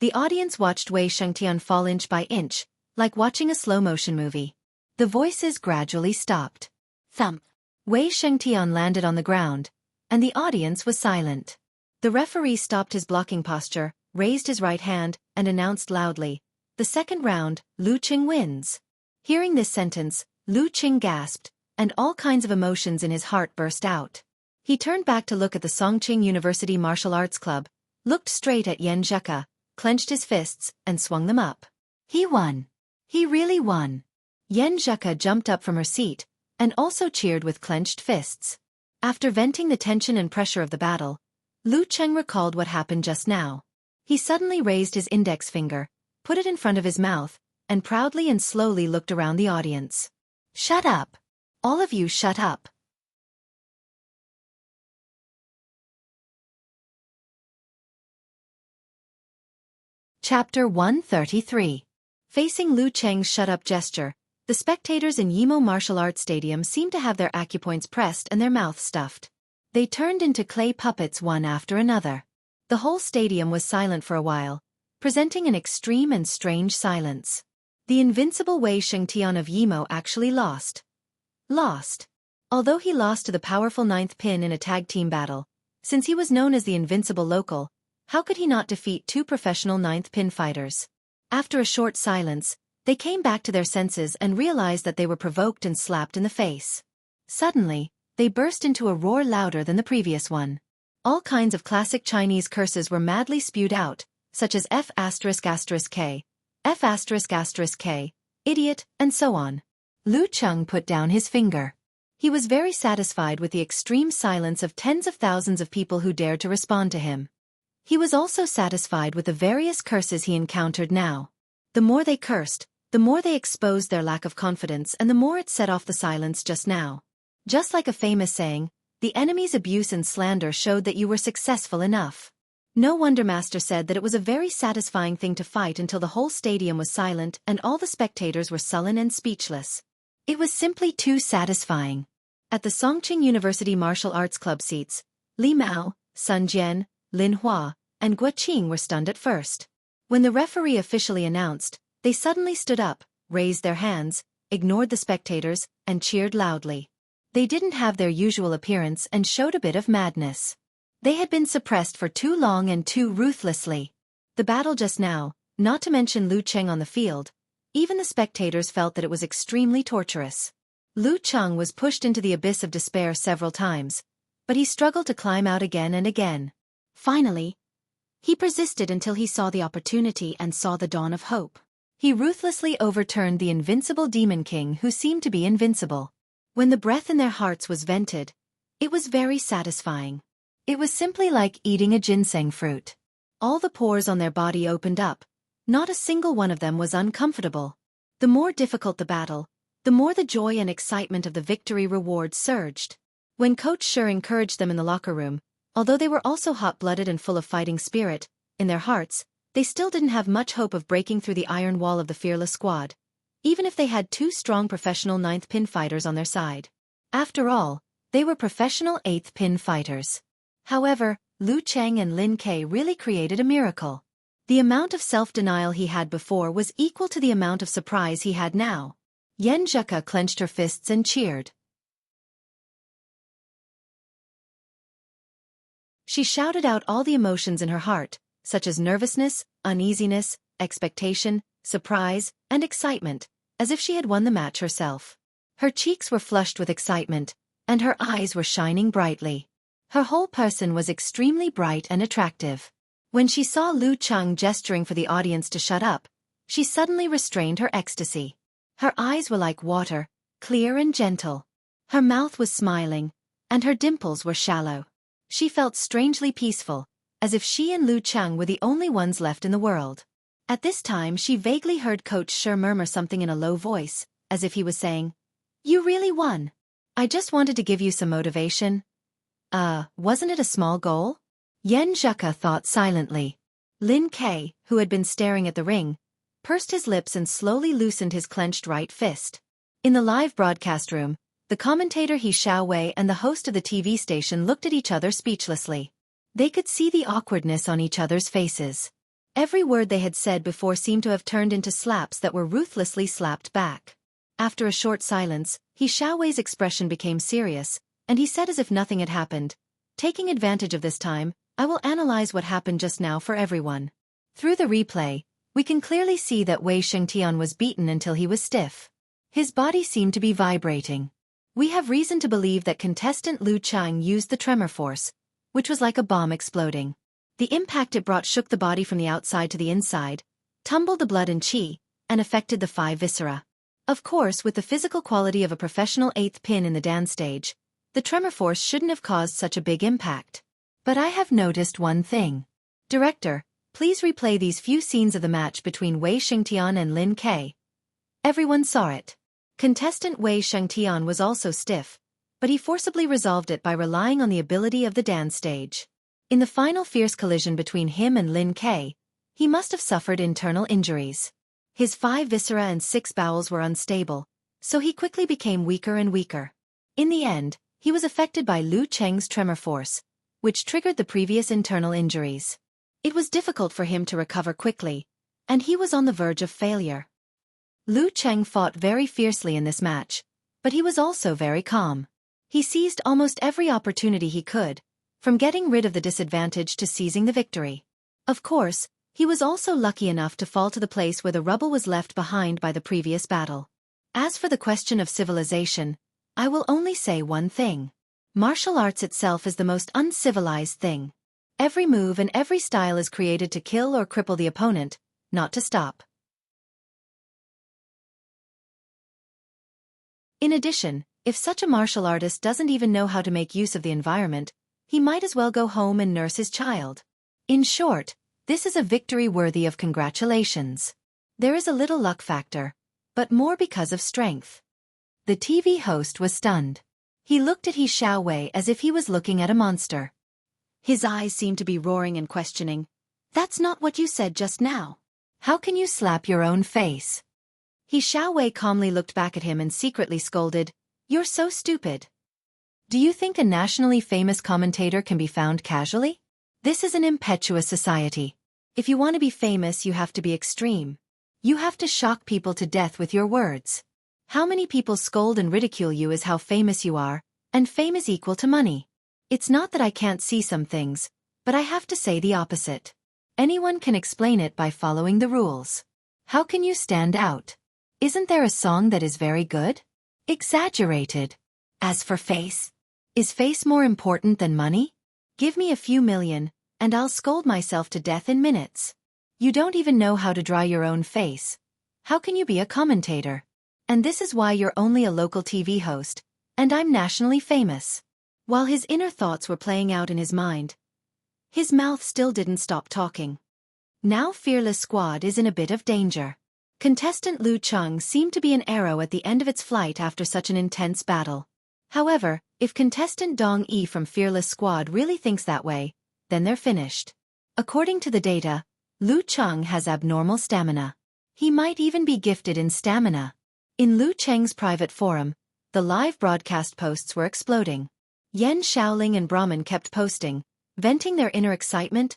The audience watched Wei Shengtian fall inch by inch, like watching a slow-motion movie. The voices gradually stopped. Thump! Wei Shengtian landed on the ground, and the audience was silent. The referee stopped his blocking posture, raised his right hand, and announced loudly, "The second round, Lu Qing wins." Hearing this sentence, Lu Qing gasped, and all kinds of emotions in his heart burst out. He turned back to look at the Songqing University Martial Arts Club, looked straight at Yan Zheka, clenched his fists, and swung them up. He won. He really won. Yan Zheka jumped up from her seat, and also cheered with clenched fists. After venting the tension and pressure of the battle, Lu Cheng recalled what happened just now. He suddenly raised his index finger, put it in front of his mouth, and proudly and slowly looked around the audience. "Shut up! All of you shut up!" Chapter 133. Facing Lu Cheng's shut-up gesture, the spectators in Yimo Martial Arts Stadium seemed to have their acupoints pressed and their mouths stuffed. They turned into clay puppets one after another. The whole stadium was silent for a while, presenting an extreme and strange silence. The invincible Wei Shengtian of Yimo actually lost. Although he lost to the powerful ninth pin in a tag team battle, since he was known as the invincible local, how could he not defeat two professional ninth pin fighters? After a short silence, they came back to their senses and realized that they were provoked and slapped in the face. Suddenly, they burst into a roar louder than the previous one. All kinds of classic Chinese curses were madly spewed out, such as F*****K, F****K, idiot, and so on. Lu Cheng put down his finger. He was very satisfied with the extreme silence of tens of thousands of people who dared to respond to him. He was also satisfied with the various curses he encountered now. The more they cursed, the more they exposed their lack of confidence, and the more it set off the silence just now. Just like a famous saying, the enemy's abuse and slander showed that you were successful enough. No wonder Master said that it was a very satisfying thing to fight until the whole stadium was silent and all the spectators were sullen and speechless. It was simply too satisfying. At the Songqing University Martial Arts Club seats, Li Mao, Sun Jian, Lin Hua, and Guo Qing were stunned at first. When the referee officially announced, they suddenly stood up, raised their hands, ignored the spectators, and cheered loudly. They didn't have their usual appearance and showed a bit of madness. They had been suppressed for too long and too ruthlessly. The battle just now, not to mention Lu Cheng on the field, even the spectators felt that it was extremely torturous. Lu Cheng was pushed into the abyss of despair several times, but he struggled to climb out again and again. Finally, he persisted until he saw the opportunity and saw the dawn of hope. He ruthlessly overturned the invincible Demon King who seemed to be invincible. When the breath in their hearts was vented, it was very satisfying. It was simply like eating a ginseng fruit. All the pores on their body opened up. Not a single one of them was uncomfortable. The more difficult the battle, the more the joy and excitement of the victory reward surged. When Coach Sher encouraged them in the locker room, although they were also hot-blooded and full of fighting spirit, in their hearts, they still didn't have much hope of breaking through the iron wall of the fearless squad, even if they had two strong professional ninth pin fighters on their side. After all, they were professional eighth pin fighters. However, Lu Cheng and Lin Ke really created a miracle. The amount of self-denial he had before was equal to the amount of surprise he had now. Yan Zheka clenched her fists and cheered. She shouted out all the emotions in her heart, such as nervousness, uneasiness, expectation, surprise, and excitement, as if she had won the match herself. Her cheeks were flushed with excitement, and her eyes were shining brightly. Her whole person was extremely bright and attractive. When she saw Lu Cheng gesturing for the audience to shut up, she suddenly restrained her ecstasy. Her eyes were like water, clear and gentle. Her mouth was smiling, and her dimples were shallow. She felt strangely peaceful, as if she and Lu Cheng were the only ones left in the world. At this time she vaguely heard Coach Sher murmur something in a low voice, as if he was saying, "You really won. I just wanted to give you some motivation." Wasn't it a small goal? Yan Zheka thought silently. Lin Ke, who had been staring at the ring, pursed his lips and slowly loosened his clenched right fist. In the live broadcast room, The commentator He Xiaowei and the host of the TV station looked at each other speechlessly. They could see the awkwardness on each other's faces. Every word they had said before seemed to have turned into slaps that were ruthlessly slapped back. After a short silence, He Xiaowei's expression became serious, and he said as if nothing had happened, "Taking advantage of this time, I will analyze what happened just now for everyone." Through the replay, we can clearly see that Wei Shengtian was beaten until he was stiff. His body seemed to be vibrating. We have reason to believe that contestant Lu Chang used the tremor force, which was like a bomb exploding. The impact it brought shook the body from the outside to the inside, tumbled the blood and qi, and affected the 5 viscera. Of course, with the physical quality of a professional 8th pin in the dance stage, the tremor force shouldn't have caused such a big impact. But I have noticed one thing. Director, please replay these few scenes of the match between Wei Shengtian and Lin Ke. Everyone saw it. Contestant Wei Shengtian was also stiff, but he forcibly resolved it by relying on the ability of the dance stage. In the final fierce collision between him and Lin Ke, he must have suffered internal injuries. His 5 viscera and 6 bowels were unstable, so he quickly became weaker and weaker. In the end, he was affected by Lu Cheng's tremor force, which triggered the previous internal injuries. It was difficult for him to recover quickly, and he was on the verge of failure. Lu Cheng fought very fiercely in this match, but he was also very calm. He seized almost every opportunity he could, from getting rid of the disadvantage to seizing the victory. Of course, he was also lucky enough to fall to the place where the rubble was left behind by the previous battle. As for the question of civilization, I will only say one thing. Martial arts itself is the most uncivilized thing. Every move and every style is created to kill or cripple the opponent, not to stop. In addition, if such a martial artist doesn't even know how to make use of the environment, he might as well go home and nurse his child. In short, this is a victory worthy of congratulations. There is a little luck factor, but more because of strength. The TV host was stunned. He looked at He Xiaowei as if he was looking at a monster. His eyes seemed to be roaring and questioning. "That's not what you said just now. How can you slap your own face?" He Xiaowei calmly looked back at him and secretly scolded, "You're so stupid. Do you think a nationally famous commentator can be found casually? This is an impetuous society. If you want to be famous, you have to be extreme. You have to shock people to death with your words. How many people scold and ridicule you is how famous you are, and fame is equal to money. It's not that I can't see some things, but I have to say the opposite. Anyone can explain it by following the rules. How can you stand out? Isn't there a song that is very good? Exaggerated. As for face, is face more important than money? Give me a few million, and I'll scold myself to death in minutes. You don't even know how to dry your own face. How can you be a commentator? And this is why you're only a local TV host, and I'm nationally famous." While his inner thoughts were playing out in his mind, his mouth still didn't stop talking. Now Fearless Squad is in a bit of danger. Contestant Lu Cheng seemed to be an arrow at the end of its flight after such an intense battle. However, if contestant Dong Yi from Fearless Squad really thinks that way, then they're finished. According to the data, Lu Cheng has abnormal stamina. He might even be gifted in stamina. In Lu Cheng's private forum, the live broadcast posts were exploding. Yan Shaoling and Brahman kept posting, venting their inner excitement,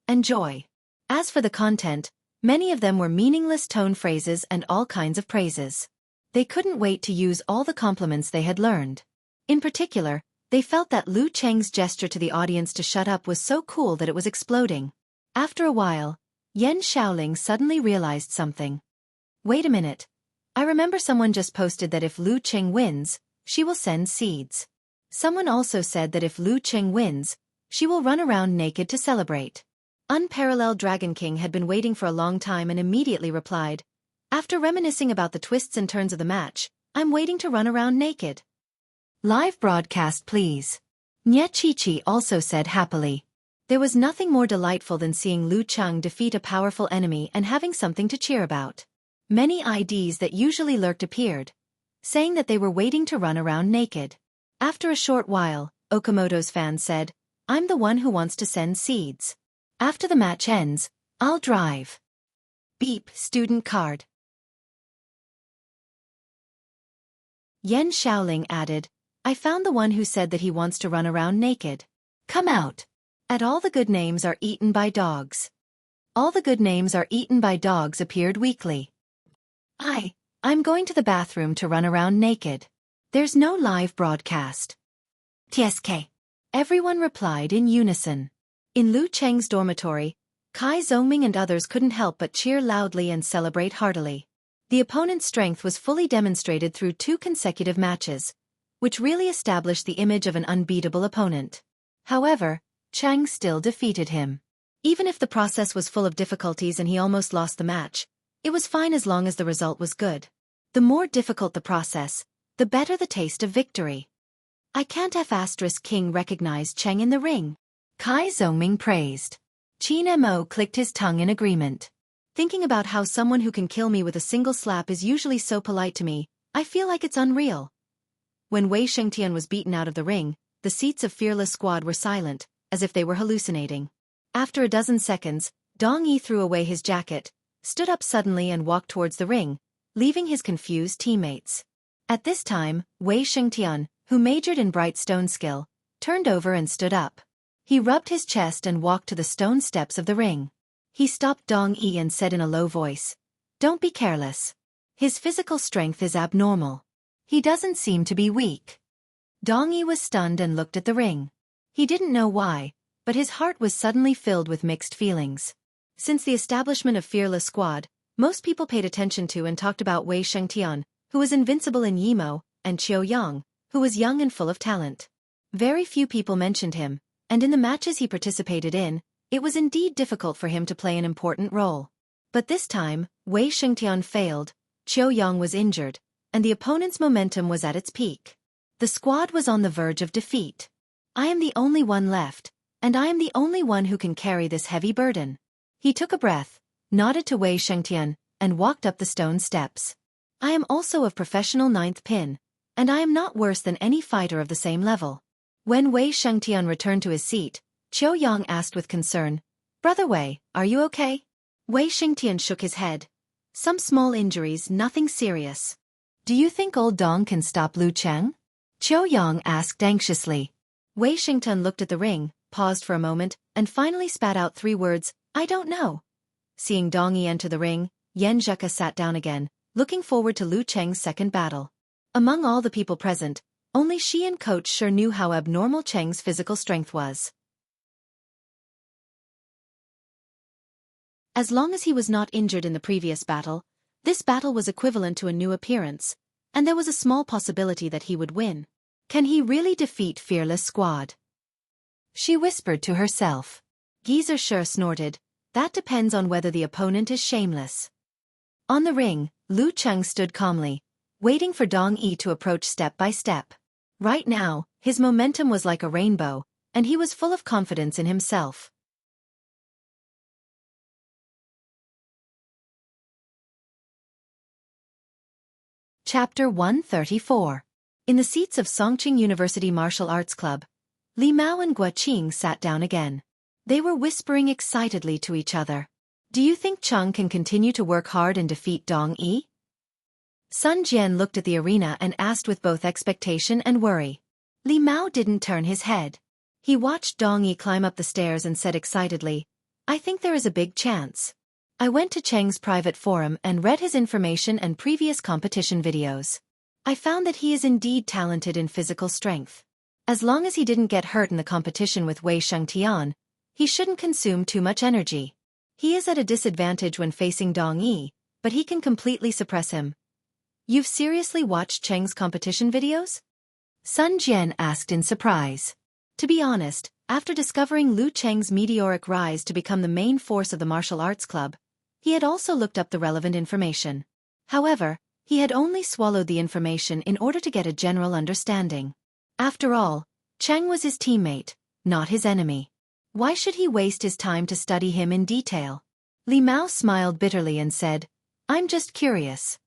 and joy. As for the content, many of them were meaningless tone phrases and all kinds of praises. They couldn't wait to use all the compliments they had learned. In particular, they felt that Lu Cheng's gesture to the audience to shut up was so cool that it was exploding. After a while, Yan Shaoling suddenly realized something. Wait a minute. I remember someone just posted that if Lu Cheng wins, she will send seeds. Someone also said that if Lu Cheng wins, she will run around naked to celebrate. Unparalleled Dragon King had been waiting for a long time and immediately replied, "After reminiscing about the twists and turns of the match, I'm waiting to run around naked." Live broadcast please. Nye Chi also said happily. There was nothing more delightful than seeing Lu Cheng defeat a powerful enemy and having something to cheer about. Many IDs that usually lurked appeared, saying that they were waiting to run around naked. After a short while, Okamoto's fan said, "I'm the one who wants to send seeds. After the match ends, I'll drive." Beep, student card. Yan Xiaoling added, I found the one who said that he wants to run around naked. Come out. All the good names are eaten by dogs. All the good names are eaten by dogs appeared weakly. I'm going to the bathroom to run around naked. There's no live broadcast. TSK. Everyone replied in unison. In Lu Cheng's dormitory, Kai Zongming and others couldn't help but cheer loudly and celebrate heartily. The opponent's strength was fully demonstrated through 2 consecutive matches, which really established the image of an unbeatable opponent. However, Cheng still defeated him. Even if the process was full of difficulties and he almost lost the match, it was fine as long as the result was good. The more difficult the process, the better the taste of victory. I can't King recognized Cheng in the ring. Kai Zongming praised. Qin Mo clicked his tongue in agreement. Thinking about how someone who can kill me with a single slap is usually so polite to me, I feel like it's unreal. When Wei Shengtian was beaten out of the ring, the seats of Fearless Squad were silent, as if they were hallucinating. After a dozen seconds, Dong Yi threw away his jacket, stood up suddenly and walked towards the ring, leaving his confused teammates. At this time, Wei Shengtian, who majored in bright stone skill, turned over and stood up. He rubbed his chest and walked to the stone steps of the ring. He stopped Dong Yi and said in a low voice, Don't be careless. His physical strength is abnormal. He doesn't seem to be weak. Dong Yi was stunned and looked at the ring. He didn't know why, but his heart was suddenly filled with mixed feelings. Since the establishment of Fearless Squad, most people paid attention to and talked about Wei Shengtian, who was invincible in Yimo, and Qiu Yang, who was young and full of talent. Very few people mentioned him, and in the matches he participated in, it was indeed difficult for him to play an important role. But this time, Wei Shengtian failed, Qiu Yang was injured, and the opponent's momentum was at its peak. The squad was on the verge of defeat. I am the only one left, and I am the only one who can carry this heavy burden. He took a breath, nodded to Wei Shengtian, and walked up the stone steps. I am also of professional 9th pin, and I am not worse than any fighter of the same level. When Wei Shengtian returned to his seat, Qiu Yang asked with concern, Brother Wei, are you okay? Wei Shengtian shook his head. Some small injuries, nothing serious. Do you think old Dong can stop Lu Cheng? Qiu Yang asked anxiously. Wei Shengtian looked at the ring, paused for a moment, and finally spat out 3 words, I don't know. Seeing Dong Yi enter the ring, Yan Zheka sat down again, looking forward to Lu Cheng's second battle. Among all the people present, only she and Coach sure knew how abnormal Cheng's physical strength was. As long as he was not injured in the previous battle, this battle was equivalent to a new appearance, and there was a small possibility that he would win. Can he really defeat Fearless Squad? She whispered to herself. Geezer sure snorted, that depends on whether the opponent is shameless. On the ring, Lu Cheng stood calmly, waiting for Dong Yi to approach step by step. Right now, his momentum was like a rainbow, and he was full of confidence in himself. Chapter 134. In the seats of Songqing University Martial Arts Club, Li Mao and Guo Qing sat down again. They were whispering excitedly to each other. Do you think Cheng can continue to work hard and defeat Dong Yi? Sun Jian looked at the arena and asked with both expectation and worry. Li Mao didn't turn his head. He watched Dong Yi climb up the stairs and said excitedly, I think there is a big chance. I went to Cheng's private forum and read his information and previous competition videos. I found that he is indeed talented in physical strength. As long as he didn't get hurt in the competition with Wei Shengtian, he shouldn't consume too much energy. He is at a disadvantage when facing Dong Yi, but he can completely suppress him. You've seriously watched Cheng's competition videos? Sun Jian asked in surprise. To be honest, after discovering Lu Cheng's meteoric rise to become the main force of the martial arts club, he had also looked up the relevant information. However, he had only swallowed the information in order to get a general understanding. After all, Cheng was his teammate, not his enemy. Why should he waste his time to study him in detail? Li Mao smiled bitterly and said, I'm just curious.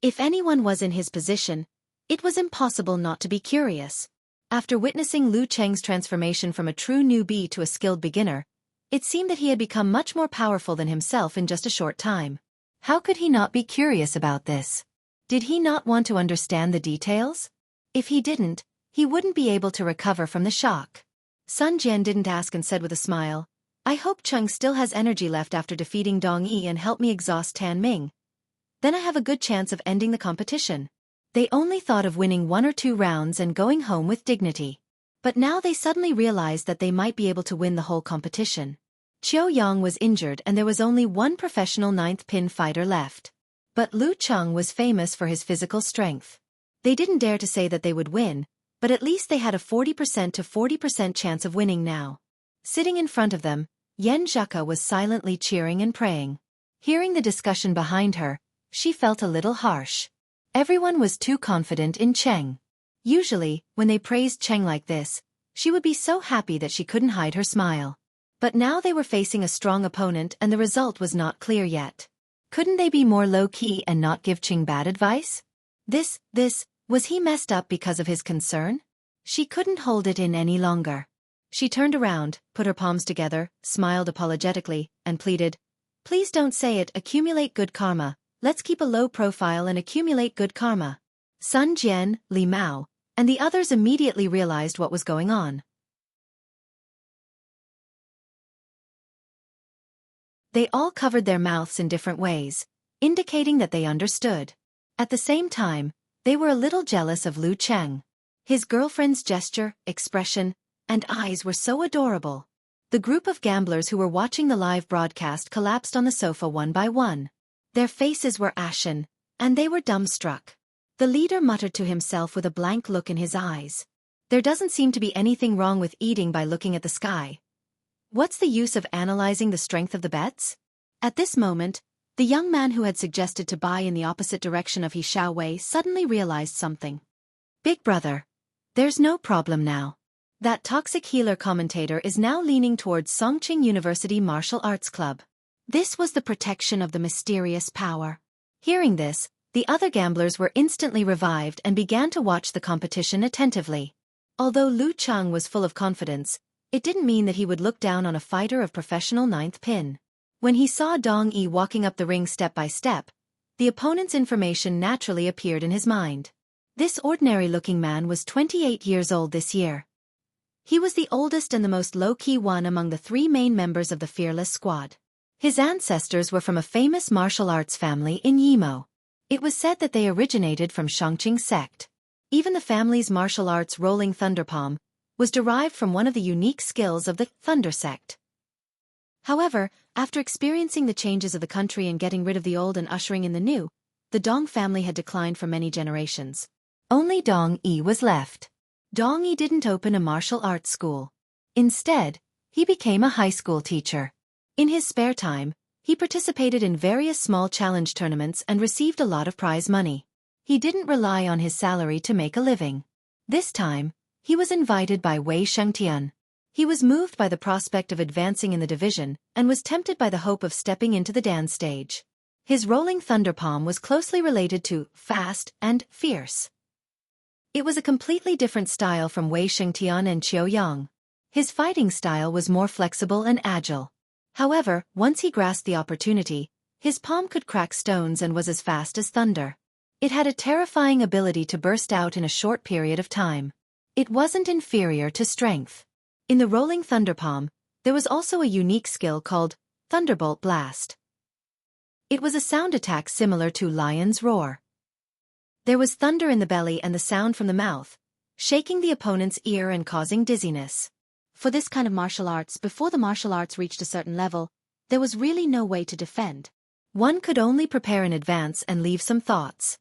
If anyone was in his position, it was impossible not to be curious. After witnessing Lu Cheng's transformation from a true newbie to a skilled beginner, it seemed that he had become much more powerful than himself in just a short time. How could he not be curious about this? Did he not want to understand the details? If he didn't, he wouldn't be able to recover from the shock. Sun Jian didn't ask and said with a smile, I hope Cheng still has energy left after defeating Dong Yi and help me exhaust Tan Ming. Then I have a good chance of ending the competition. They only thought of winning 1 or 2 rounds and going home with dignity. But now they suddenly realized that they might be able to win the whole competition. Qiu Yang was injured and there was only one professional 9th pin fighter left. But Lu Cheng was famous for his physical strength. They didn't dare to say that they would win, but at least they had a 40% to 40% chance of winning now. Sitting in front of them, Yan Zheka was silently cheering and praying. Hearing the discussion behind her, she felt a little harsh. Everyone was too confident in Cheng. Usually, when they praised Cheng like this, she would be so happy that she couldn't hide her smile. But now they were facing a strong opponent and the result was not clear yet. Couldn't they be more low-key and not give Cheng bad advice? Was he messed up because of his concern? She couldn't hold it in any longer. She turned around, put her palms together, smiled apologetically, and pleaded, Please don't say it, accumulate good karma. Let's keep a low profile and accumulate good karma. Sun Jian, Li Mao, and the others immediately realized what was going on. They all covered their mouths in different ways, indicating that they understood. At the same time, they were a little jealous of Lu Cheng. His girlfriend's gesture, expression, and eyes were so adorable. The group of gamblers who were watching the live broadcast collapsed on the sofa one by one. Their faces were ashen, and they were dumbstruck. The leader muttered to himself with a blank look in his eyes. There doesn't seem to be anything wrong with eating by looking at the sky. What's the use of analyzing the strength of the bets? At this moment, the young man who had suggested to buy in the opposite direction of He Xiaowei suddenly realized something. Big brother, there's no problem now. That toxic healer commentator is now leaning towards Songqing University Martial Arts Club. This was the protection of the mysterious power. Hearing this, the other gamblers were instantly revived and began to watch the competition attentively. Although Lu Cheng was full of confidence, it didn't mean that he would look down on a fighter of professional 9th pin. When he saw Dong Yi walking up the ring step by step, the opponent's information naturally appeared in his mind. This ordinary-looking man was 28 years old this year. He was the oldest and the most low-key one among the 3 main members of the Fearless Squad. His ancestors were from a famous martial arts family in Yimo. It was said that they originated from Shangqing sect. Even the family's martial arts rolling thunder palm was derived from one of the unique skills of the Thunder sect. However, after experiencing the changes of the country and getting rid of the old and ushering in the new, the Dong family had declined for many generations. Only Dong Yi was left. Dong Yi didn't open a martial arts school. Instead, he became a high school teacher. In his spare time, he participated in various small challenge tournaments and received a lot of prize money. He didn't rely on his salary to make a living. This time, he was invited by Wei Shengtian. He was moved by the prospect of advancing in the division and was tempted by the hope of stepping into the dance stage. His rolling thunder palm was closely related to fast and fierce. It was a completely different style from Wei Shengtian and Qiu Yang. His fighting style was more flexible and agile. However, once he grasped the opportunity, his palm could crack stones and was as fast as thunder. It had a terrifying ability to burst out in a short period of time. It wasn't inferior to strength. In the rolling thunder palm, there was also a unique skill called Thunderbolt Blast. It was a sound attack similar to Lion's Roar. There was thunder in the belly and the sound from the mouth, shaking the opponent's ear and causing dizziness. For this kind of martial arts, before the martial arts reached a certain level, there was really no way to defend. One could only prepare in advance and leave some thoughts.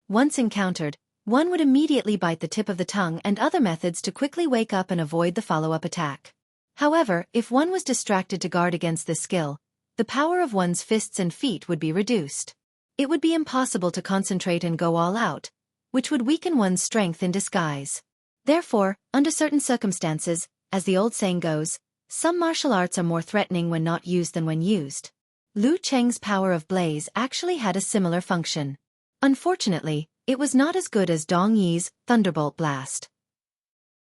Once encountered, one would immediately bite the tip of the tongue and other methods to quickly wake up and avoid the follow-up attack. However, if one was distracted to guard against this skill, the power of one's fists and feet would be reduced. It would be impossible to concentrate and go all out, which would weaken one's strength in disguise. Therefore, under certain circumstances, as the old saying goes, some martial arts are more threatening when not used than when used. Lu Cheng's power of blaze actually had a similar function. Unfortunately, it was not as good as Dong Yi's Thunderbolt Blast.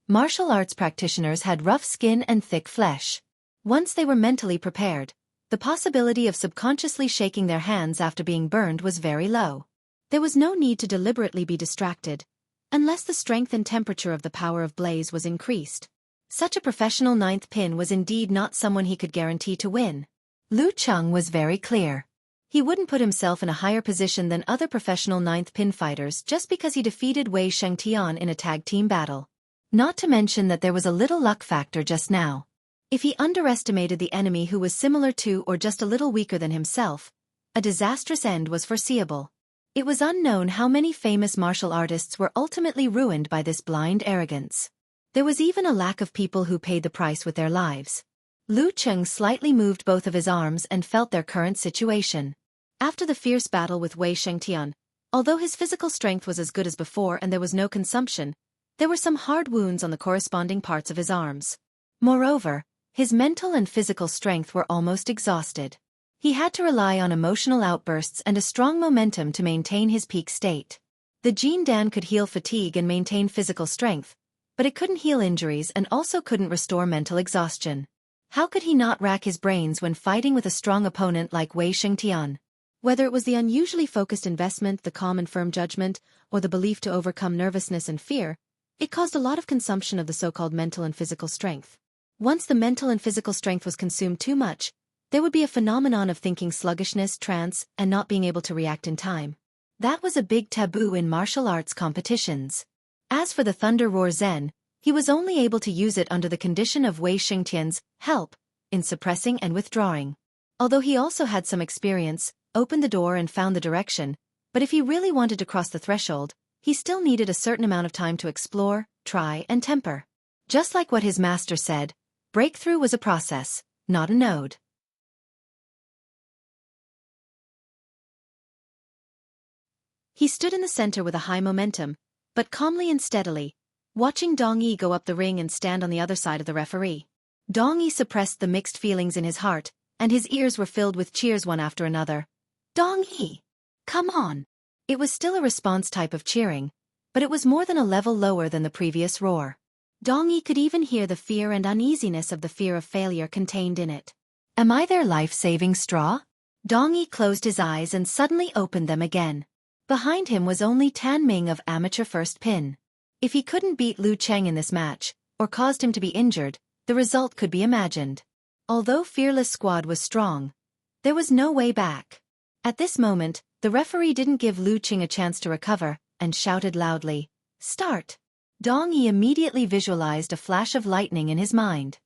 Martial arts practitioners had rough skin and thick flesh. Once they were mentally prepared, the The possibility of subconsciously shaking their hands after being burned was very low. There was no need to deliberately be distracted, unless the strength and temperature of the power of blaze was increased. Such a professional ninth pin was indeed not someone he could guarantee to win. Lu Cheng was very clear. He wouldn't put himself in a higher position than other professional ninth pin fighters just because he defeated Wei Shengtian in a tag team battle. Not to mention that there was a little luck factor just now. If he underestimated the enemy who was similar to or just a little weaker than himself, a disastrous end was foreseeable. It was unknown how many famous martial artists were ultimately ruined by this blind arrogance. There was even a lack of people who paid the price with their lives. Lu Cheng slightly moved both of his arms and felt their current situation. After the fierce battle with Wei Shengtian, although his physical strength was as good as before and there was no consumption, there were some hard wounds on the corresponding parts of his arms. Moreover, his mental and physical strength were almost exhausted. He had to rely on emotional outbursts and a strong momentum to maintain his peak state. The Jin Dan could heal fatigue and maintain physical strength, but it couldn't heal injuries and also couldn't restore mental exhaustion. How could he not rack his brains when fighting with a strong opponent like Wei Shengtian? Whether it was the unusually focused investment, the calm and firm judgment, or the belief to overcome nervousness and fear, it caused a lot of consumption of the so-called mental and physical strength. Once the mental and physical strength was consumed too much, there would be a phenomenon of thinking sluggishness, trance, and not being able to react in time. That was a big taboo in martial arts competitions. As for the Thunder Roar Zen, he was only able to use it under the condition of Wei Shengtian's help in suppressing and withdrawing. Although he also had some experience, opened the door and found the direction, but if he really wanted to cross the threshold, he still needed a certain amount of time to explore, try, and temper. Just like what his master said, breakthrough was a process, not a node. He stood in the center with a high momentum, but calmly and steadily, watching Dong Yi go up the ring and stand on the other side of the referee. Dong Yi suppressed the mixed feelings in his heart, and his ears were filled with cheers one after another. Dong Yi! Come on! It was still a response type of cheering, but it was more than a level lower than the previous roar. Dong Yi could even hear the fear and uneasiness of the fear of failure contained in it. Am I their life-saving straw? Dong Yi closed his eyes and suddenly opened them again. Behind him was only Tan Ming of amateur first pin. If he couldn't beat Lu Cheng in this match, or caused him to be injured, the result could be imagined. Although Fearless Squad was strong, there was no way back. At this moment, the referee didn't give Lu Cheng a chance to recover, and shouted loudly, "Start!" Dong Yi immediately visualized a flash of lightning in his mind.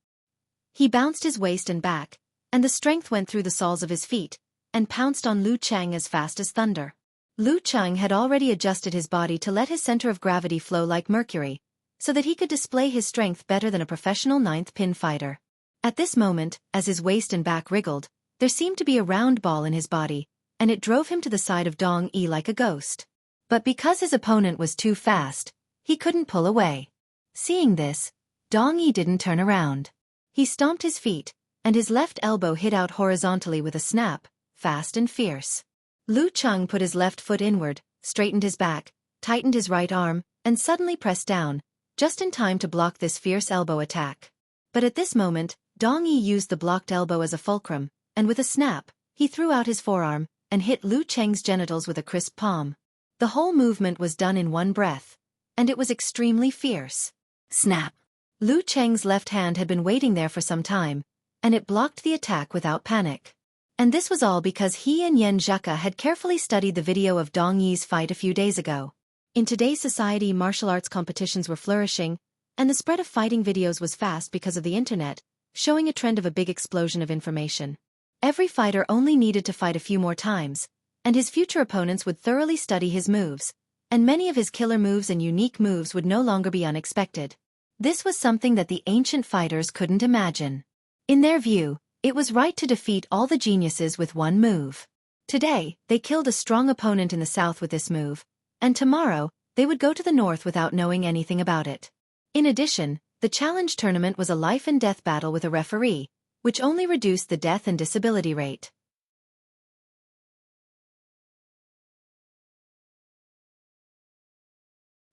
He bounced his waist and back, and the strength went through the soles of his feet, and pounced on Lu Cheng as fast as thunder. Lu Cheng had already adjusted his body to let his center of gravity flow like mercury, so that he could display his strength better than a professional ninth pin fighter. At this moment, as his waist and back wriggled, there seemed to be a round ball in his body, and it drove him to the side of Dong Yi like a ghost. But because his opponent was too fast, he couldn't pull away. Seeing this, Dong Yi didn't turn around. He stomped his feet, and his left elbow hit out horizontally with a snap, fast and fierce. Lu Cheng put his left foot inward, straightened his back, tightened his right arm, and suddenly pressed down, just in time to block this fierce elbow attack. But at this moment, Dong Yi used the blocked elbow as a fulcrum, and with a snap, he threw out his forearm, and hit Lu Cheng's genitals with a crisp palm. The whole movement was done in one breath, and it was extremely fierce. Snap! Lu Cheng's left hand had been waiting there for some time, and it blocked the attack without panic. And this was all because he and Yen Zheka had carefully studied the video of Dong Yi's fight a few days ago. In today's society, martial arts competitions were flourishing, and the spread of fighting videos was fast because of the internet, showing a trend of a big explosion of information. Every fighter only needed to fight a few more times, and his future opponents would thoroughly study his moves, and many of his killer moves and unique moves would no longer be unexpected. This was something that the ancient fighters couldn't imagine. In their view, it was right to defeat all the geniuses with one move. Today, they killed a strong opponent in the south with this move, and tomorrow, they would go to the north without knowing anything about it. In addition, the challenge tournament was a life-and-death battle with a referee, which only reduced the death and disability rate.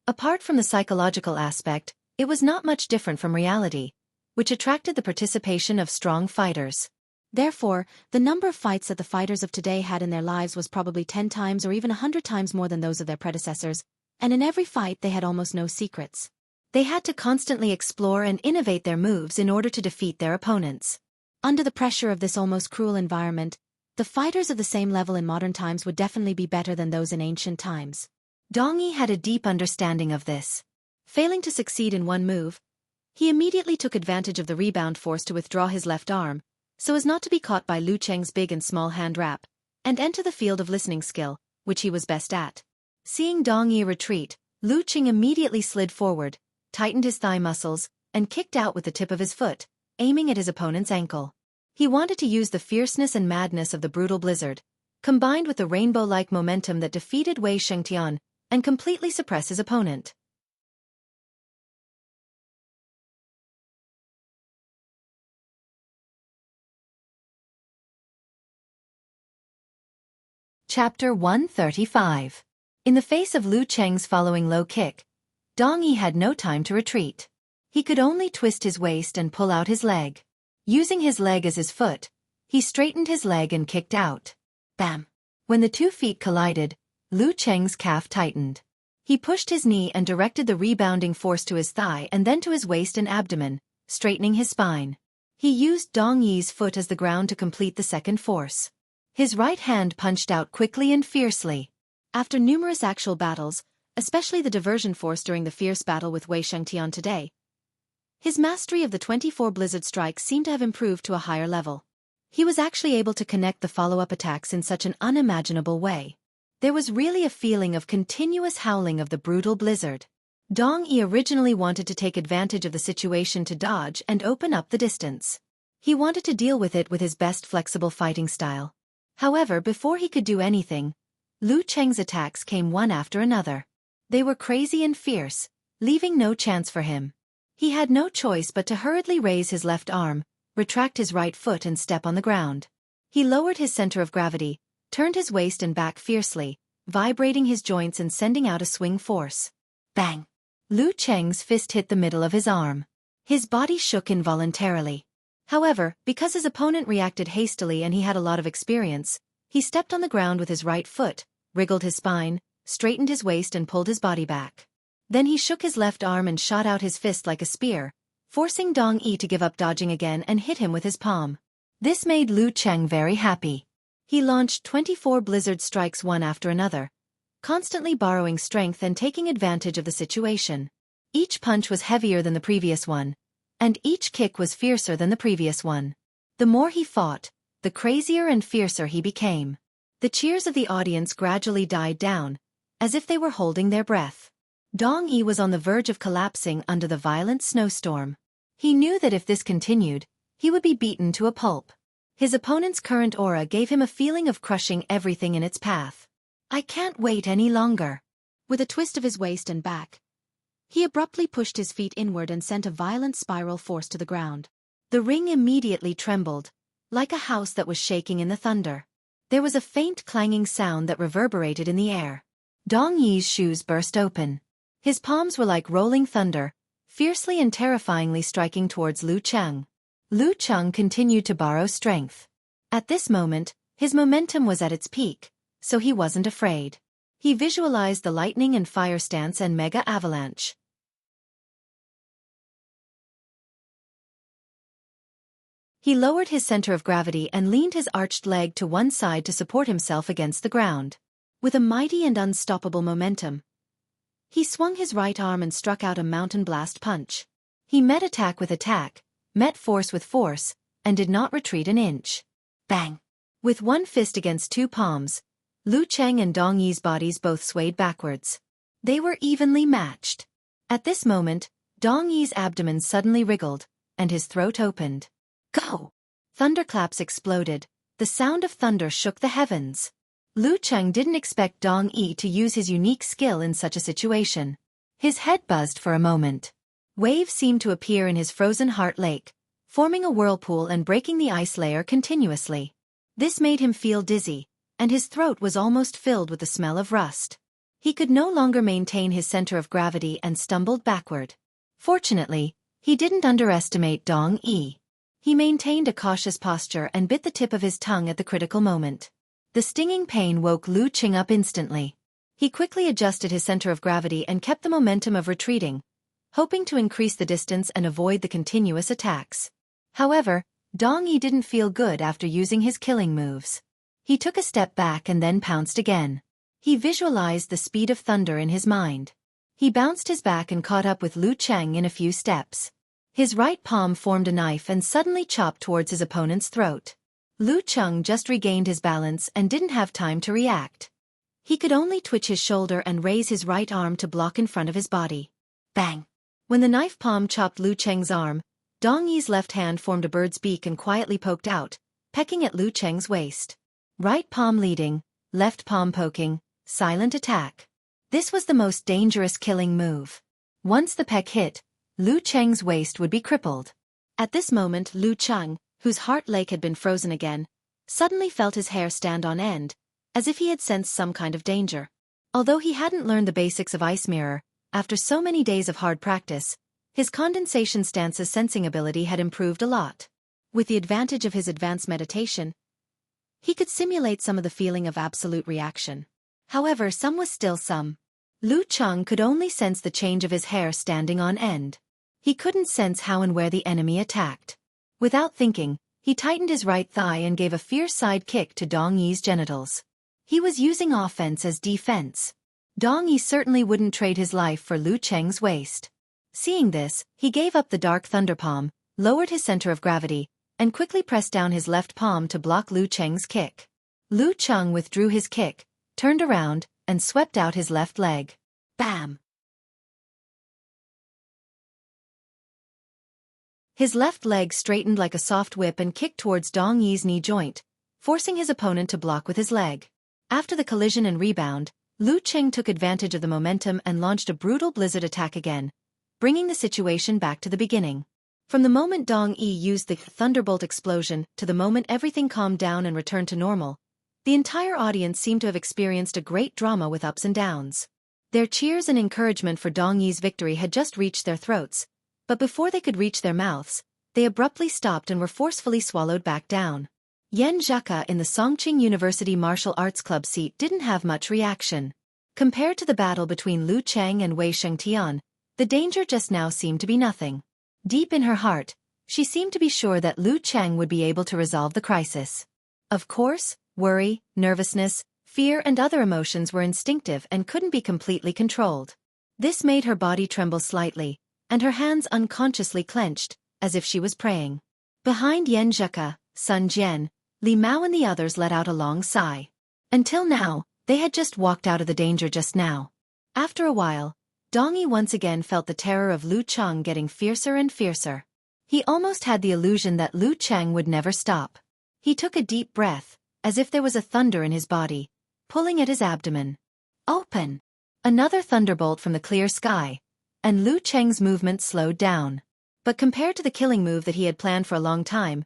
Apart from the psychological aspect, it was not much different from reality, which attracted the participation of strong fighters. Therefore, the number of fights that the fighters of today had in their lives was probably 10 times or even 100 times more than those of their predecessors, and in every fight they had almost no secrets. They had to constantly explore and innovate their moves in order to defeat their opponents. Under the pressure of this almost cruel environment, the fighters of the same level in modern times would definitely be better than those in ancient times. Dong Yi had a deep understanding of this. Failing to succeed in one move, he immediately took advantage of the rebound force to withdraw his left arm, so as not to be caught by Lu Cheng's big and small hand wrap, and enter the field of listening skill, which he was best at. Seeing Dong Yi retreat, Lu Cheng immediately slid forward, tightened his thigh muscles, and kicked out with the tip of his foot, aiming at his opponent's ankle. He wanted to use the fierceness and madness of the brutal blizzard, combined with the rainbow-like momentum that defeated Wei Shengtian, and completely suppress his opponent. Chapter 135. In the face of Lu Cheng's following low kick, Dong Yi had no time to retreat. He could only twist his waist and pull out his leg. Using his leg as his foot, he straightened his leg and kicked out. Bam! When the 2 feet collided, Lu Cheng's calf tightened. He pushed his knee and directed the rebounding force to his thigh and then to his waist and abdomen, straightening his spine. He used Dong Yi's foot as the ground to complete the second force. His right hand punched out quickly and fiercely. After numerous actual battles, especially the diversion force during the fierce battle with Wei Shengtian today, his mastery of the 24 blizzard strikes seemed to have improved to a higher level. He was actually able to connect the follow-up attacks in such an unimaginable way. There was really a feeling of continuous howling of the brutal blizzard. Dong Yi originally wanted to take advantage of the situation to dodge and open up the distance. He wanted to deal with it with his best flexible fighting style. However, before he could do anything, Lu Cheng's attacks came one after another. They were crazy and fierce, leaving no chance for him. He had no choice but to hurriedly raise his left arm, retract his right foot and step on the ground. He lowered his center of gravity, turned his waist and back fiercely, vibrating his joints and sending out a swing force. Bang! Lu Cheng's fist hit the middle of his arm. His body shook involuntarily. However, because his opponent reacted hastily and he had a lot of experience, he stepped on the ground with his right foot, wriggled his spine, straightened his waist and pulled his body back. Then he shook his left arm and shot out his fist like a spear, forcing Dong Yi to give up dodging again and hit him with his palm. This made Lu Cheng very happy. He launched 24 blizzard strikes one after another, constantly borrowing strength and taking advantage of the situation. Each punch was heavier than the previous one, and each kick was fiercer than the previous one. The more he fought, the crazier and fiercer he became. The cheers of the audience gradually died down, as if they were holding their breath. Dong Yi was on the verge of collapsing under the violent snowstorm. He knew that if this continued, he would be beaten to a pulp. His opponent's current aura gave him a feeling of crushing everything in its path. I can't wait any longer. With a twist of his waist and back, he abruptly pushed his feet inward and sent a violent spiral force to the ground. The ring immediately trembled, like a house that was shaking in the thunder. There was a faint clanging sound that reverberated in the air. Dong Yi's shoes burst open. His palms were like rolling thunder, fiercely and terrifyingly striking towards Lu Cheng. Lu Cheng continued to borrow strength. At this moment, his momentum was at its peak, so he wasn't afraid. He visualized the lightning and fire stance and mega avalanche. He lowered his center of gravity and leaned his arched leg to one side to support himself against the ground. With a mighty and unstoppable momentum, he swung his right arm and struck out a mountain blast punch. He met attack with attack, met force with force, and did not retreat an inch. Bang! With one fist against two palms, Lu Cheng and Dong Yi's bodies both swayed backwards. They were evenly matched. At this moment, Dong Yi's abdomen suddenly wriggled, and his throat opened. Go! Thunderclaps exploded. The sound of thunder shook the heavens. Lu Cheng didn't expect Dong Yi to use his unique skill in such a situation. His head buzzed for a moment. Waves seemed to appear in his frozen heart lake, forming a whirlpool and breaking the ice layer continuously. This made him feel dizzy, and his throat was almost filled with the smell of rust. He could no longer maintain his center of gravity and stumbled backward. Fortunately, he didn't underestimate Dong Yi. He maintained a cautious posture and bit the tip of his tongue at the critical moment. The stinging pain woke Lu Qing up instantly. He quickly adjusted his center of gravity and kept the momentum of retreating, hoping to increase the distance and avoid the continuous attacks. However, Dong Yi didn't feel good after using his killing moves. He took a step back and then pounced again. He visualized the speed of thunder in his mind. He bounced his back and caught up with Lu Cheng in a few steps. His right palm formed a knife and suddenly chopped towards his opponent's throat. Lu Cheng just regained his balance and didn't have time to react. He could only twitch his shoulder and raise his right arm to block in front of his body. Bang! When the knife palm chopped Lu Cheng's arm, Dong Yi's left hand formed a bird's beak and quietly poked out, pecking at Lu Cheng's waist. Right palm leading, left palm poking, silent attack. This was the most dangerous killing move. Once the peck hit, Lu Cheng's waist would be crippled. At this moment Lu Cheng, whose heart lake had been frozen again, suddenly felt his hair stand on end, as if he had sensed some kind of danger. Although he hadn't learned the basics of Ice Mirror, after so many days of hard practice, his condensation stance's sensing ability had improved a lot. With the advantage of his advanced meditation, he could simulate some of the feeling of absolute reaction. However, some was still some. Lu Cheng could only sense the change of his hair standing on end. He couldn't sense how and where the enemy attacked. Without thinking, he tightened his right thigh and gave a fierce side kick to Dong Yi's genitals. He was using offense as defense. Dong Yi certainly wouldn't trade his life for Lu Cheng's waist. Seeing this, he gave up the dark thunder palm, lowered his center of gravity, and quickly pressed down his left palm to block Lu Cheng's kick. Lu Cheng withdrew his kick, turned around, and swept out his left leg. Bam! His left leg straightened like a soft whip and kicked towards Dong Yi's knee joint, forcing his opponent to block with his leg. After the collision and rebound, Lu Cheng took advantage of the momentum and launched a brutal blizzard attack again, bringing the situation back to the beginning. From the moment Dong Yi used the thunderbolt explosion to the moment everything calmed down and returned to normal, the entire audience seemed to have experienced a great drama with ups and downs. Their cheers and encouragement for Dong Yi's victory had just reached their throats, but before they could reach their mouths, they abruptly stopped and were forcefully swallowed back down. Yan Zheka in the Songqing University Martial Arts Club seat didn't have much reaction. Compared to the battle between Lu Cheng and Wei Shengtian, the danger just now seemed to be nothing. Deep in her heart, she seemed to be sure that Lu Cheng would be able to resolve the crisis. Of course, worry, nervousness, fear and other emotions were instinctive and couldn't be completely controlled. This made her body tremble slightly, and her hands unconsciously clenched, as if she was praying. Behind Yan Zheka, Sun Jian, Li Mao and the others let out a long sigh. Until now, they had just walked out of the danger just now. After a while, Dong Yi once again felt the terror of Lu Cheng getting fiercer and fiercer. He almost had the illusion that Lu Cheng would never stop. He took a deep breath, as if there was a thunder in his body, pulling at his abdomen. Open! Another thunderbolt from the clear sky, and Lu Cheng's movement slowed down. But compared to the killing move that he had planned for a long time,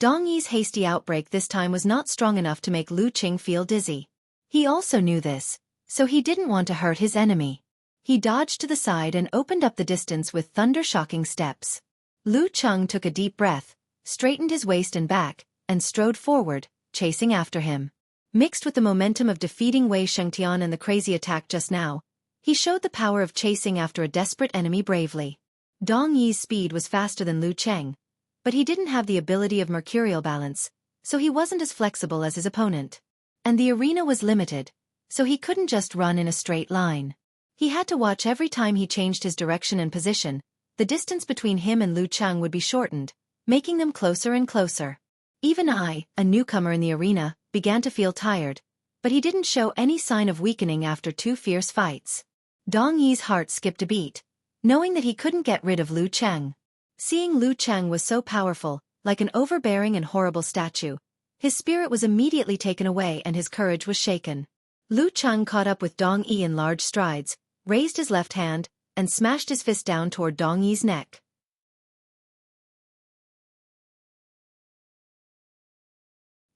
Dong Yi's hasty outbreak this time was not strong enough to make Lu Cheng feel dizzy. He also knew this, so he didn't want to hurt his enemy. He dodged to the side and opened up the distance with thunder-shocking steps. Lu Cheng took a deep breath, straightened his waist and back, and strode forward, chasing after him. Mixed with the momentum of defeating Wei Shengtian and the crazy attack just now, he showed the power of chasing after a desperate enemy bravely. Dong Yi's speed was faster than Lu Cheng, but he didn't have the ability of mercurial balance, so he wasn't as flexible as his opponent. And the arena was limited, so he couldn't just run in a straight line. He had to watch every time he changed his direction and position. The distance between him and Lu Cheng would be shortened, making them closer and closer. Even I, a newcomer in the arena, began to feel tired, but he didn't show any sign of weakening after 2 fierce fights. Dong Yi's heart skipped a beat, knowing that he couldn't get rid of Lu Cheng. Seeing Lu Cheng was so powerful, like an overbearing and horrible statue, his spirit was immediately taken away and his courage was shaken. Lu Cheng caught up with Dong Yi in large strides, raised his left hand, and smashed his fist down toward Dong Yi's neck.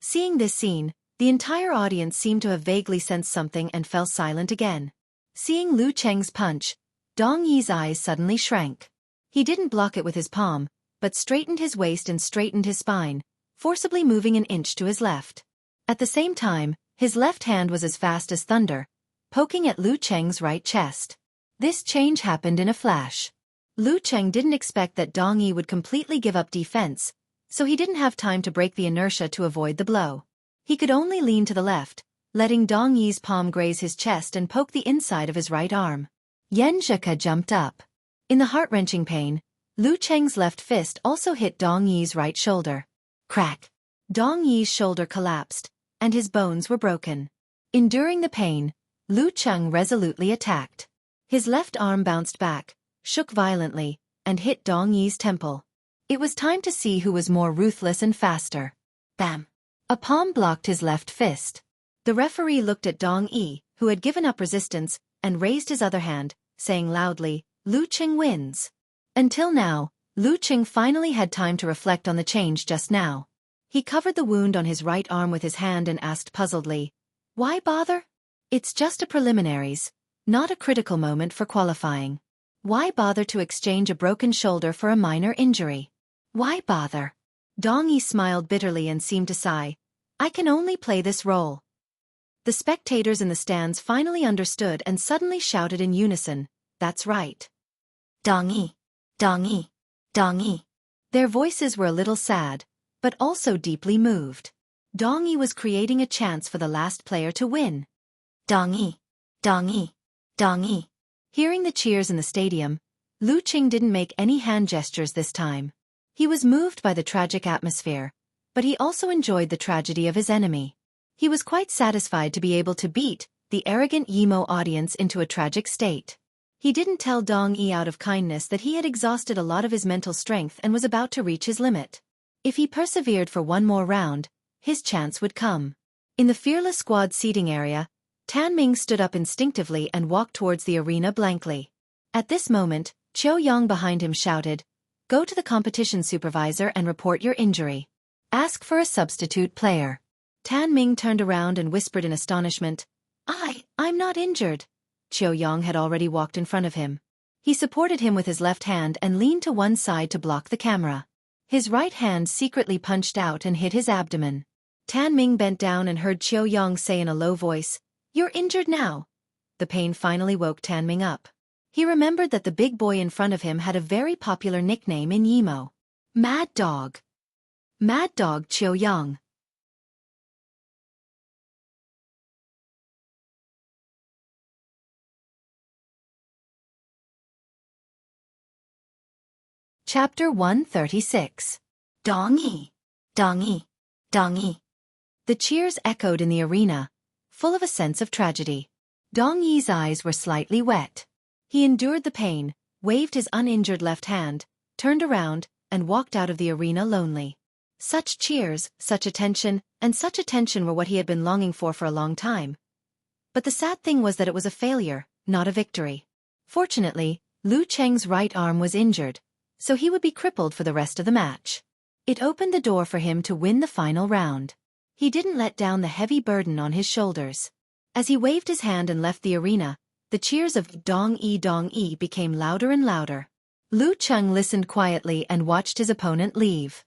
Seeing this scene, the entire audience seemed to have vaguely sensed something and fell silent again. Seeing Lu Cheng's punch, Dong Yi's eyes suddenly shrank. He didn't block it with his palm, but straightened his waist and straightened his spine, forcibly moving an inch to his left. At the same time, his left hand was as fast as thunder, poking at Lu Cheng's right chest. This change happened in a flash. Lu Cheng didn't expect that Dong Yi would completely give up defense, so he didn't have time to break the inertia to avoid the blow. He could only lean to the left, letting Dong Yi's palm graze his chest and poke the inside of his right arm. Yan Zheke jumped up. In the heart-wrenching pain, Lu Cheng's left fist also hit Dong Yi's right shoulder. Crack! Dong Yi's shoulder collapsed, and his bones were broken. Enduring the pain, Lu Cheng resolutely attacked. His left arm bounced back, shook violently, and hit Dong Yi's temple. It was time to see who was more ruthless and faster. Bam! A palm blocked his left fist. The referee looked at Dong Yi, who had given up resistance, and raised his other hand, saying loudly, "Lu Cheng wins." Until now, Lu Cheng finally had time to reflect on the change just now. He covered the wound on his right arm with his hand and asked puzzledly, "Why bother? It's just a preliminaries, not a critical moment for qualifying. Why bother to exchange a broken shoulder for a minor injury? Why bother?" Dong Yi smiled bitterly and seemed to sigh. "I can only play this role." The spectators in the stands finally understood and suddenly shouted in unison, "That's right. Dong Yi, Dong Yi, Dong Yi." Their voices were a little sad, but also deeply moved. Dong Yi was creating a chance for the last player to win. Dong Yi, Dong Yi, Dong Yi. Hearing the cheers in the stadium, Lu Cheng didn't make any hand gestures this time. He was moved by the tragic atmosphere, but he also enjoyed the tragedy of his enemy. He was quite satisfied to be able to beat the arrogant Yimo audience into a tragic state. He didn't tell Dong Yi out of kindness that he had exhausted a lot of his mental strength and was about to reach his limit. If he persevered for one more round, his chance would come. In the Fearless Squad seating area, Tan Ming stood up instinctively and walked towards the arena blankly. At this moment, Qiu Yang behind him shouted, "Go to the competition supervisor and report your injury. Ask for a substitute player." Tan Ming turned around and whispered in astonishment, I'm not injured." Qiu Yang had already walked in front of him. He supported him with his left hand and leaned to one side to block the camera. His right hand secretly punched out and hit his abdomen. Tan Ming bent down and heard Qiu Yang say in a low voice, "You're injured now." The pain finally woke Tan Ming up. He remembered that the big boy in front of him had a very popular nickname in Yimo. Mad Dog. Mad Dog Qiu Yang. Chapter 136. Dong Yi, Dong Yi, Dong Yi. The cheers echoed in the arena, full of a sense of tragedy. Dong Yi's eyes were slightly wet. He endured the pain, waved his uninjured left hand, turned around, and walked out of the arena lonely. Such cheers, such attention, and such attention were what he had been longing for a long time. But the sad thing was that it was a failure, not a victory. Fortunately, Lu Cheng's right arm was injured, so he would be crippled for the rest of the match. It opened the door for him to win the final round. He didn't let down the heavy burden on his shoulders. As he waved his hand and left the arena, the cheers of Dong Yi became louder and louder. Lu Cheng listened quietly and watched his opponent leave.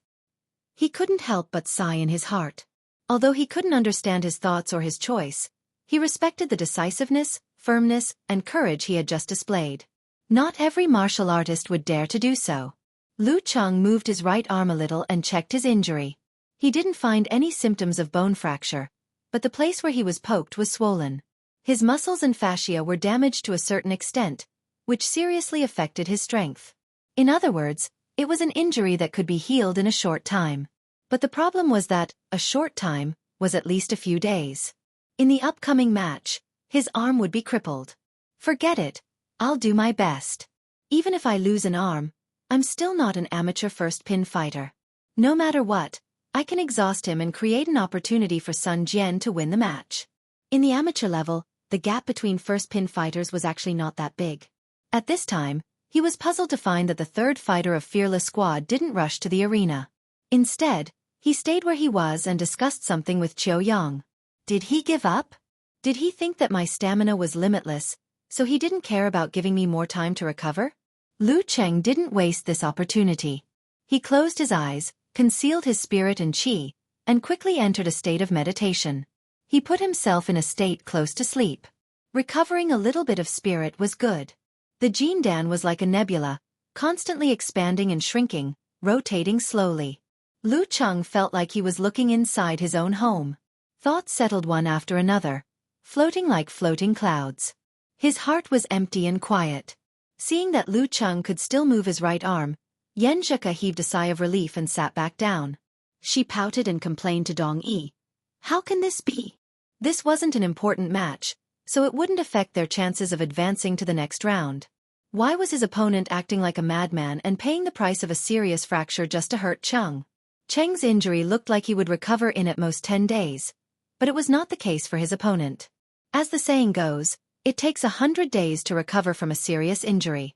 He couldn't help but sigh in his heart. Although he couldn't understand his thoughts or his choice, he respected the decisiveness, firmness, and courage he had just displayed. Not every martial artist would dare to do so. Lu Cheng moved his right arm a little and checked his injury. He didn't find any symptoms of bone fracture, but the place where he was poked was swollen. His muscles and fascia were damaged to a certain extent, which seriously affected his strength. In other words, it was an injury that could be healed in a short time. But the problem was that a short time was at least a few days. In the upcoming match, his arm would be crippled. Forget it. I'll do my best. Even if I lose an arm, I'm still not an amateur first pin fighter. No matter what, I can exhaust him and create an opportunity for Sun Jian to win the match. In the amateur level, the gap between first pin fighters was actually not that big. At this time, he was puzzled to find that the third fighter of Fearless Squad didn't rush to the arena. Instead, he stayed where he was and discussed something with Qiu Yang. Did he give up? Did he think that my stamina was limitless, so he didn't care about giving me more time to recover? Lu Cheng didn't waste this opportunity. He closed his eyes, concealed his spirit and qi, and quickly entered a state of meditation. He put himself in a state close to sleep. Recovering a little bit of spirit was good. The Jindan was like a nebula, constantly expanding and shrinking, rotating slowly. Lu Cheng felt like he was looking inside his own home. Thoughts settled one after another, floating like floating clouds. His heart was empty and quiet. Seeing that Lu Cheng could still move his right arm, Yan Zheke heaved a sigh of relief and sat back down. She pouted and complained to Dong Yi. How can this be? This wasn't an important match, so it wouldn't affect their chances of advancing to the next round. Why was his opponent acting like a madman and paying the price of a serious fracture just to hurt Cheng? Cheng's injury looked like he would recover in at most 10 days, but it was not the case for his opponent. As the saying goes, it takes 100 days to recover from a serious injury.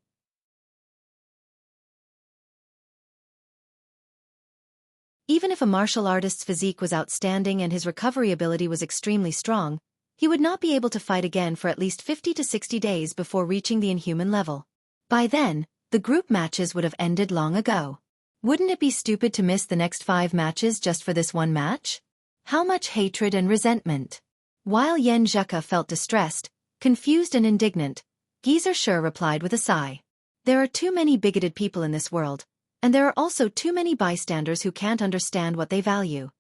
Even if a martial artist's physique was outstanding and his recovery ability was extremely strong, he would not be able to fight again for at least 50 to 60 days before reaching the inhuman level. By then, the group matches would have ended long ago. Wouldn't it be stupid to miss the next 5 matches just for this one match? How much hatred and resentment! While Yan Zheke felt distressed, confused and indignant, Geezer Shi replied with a sigh. There are too many bigoted people in this world, and there are also too many bystanders who can't understand what they value.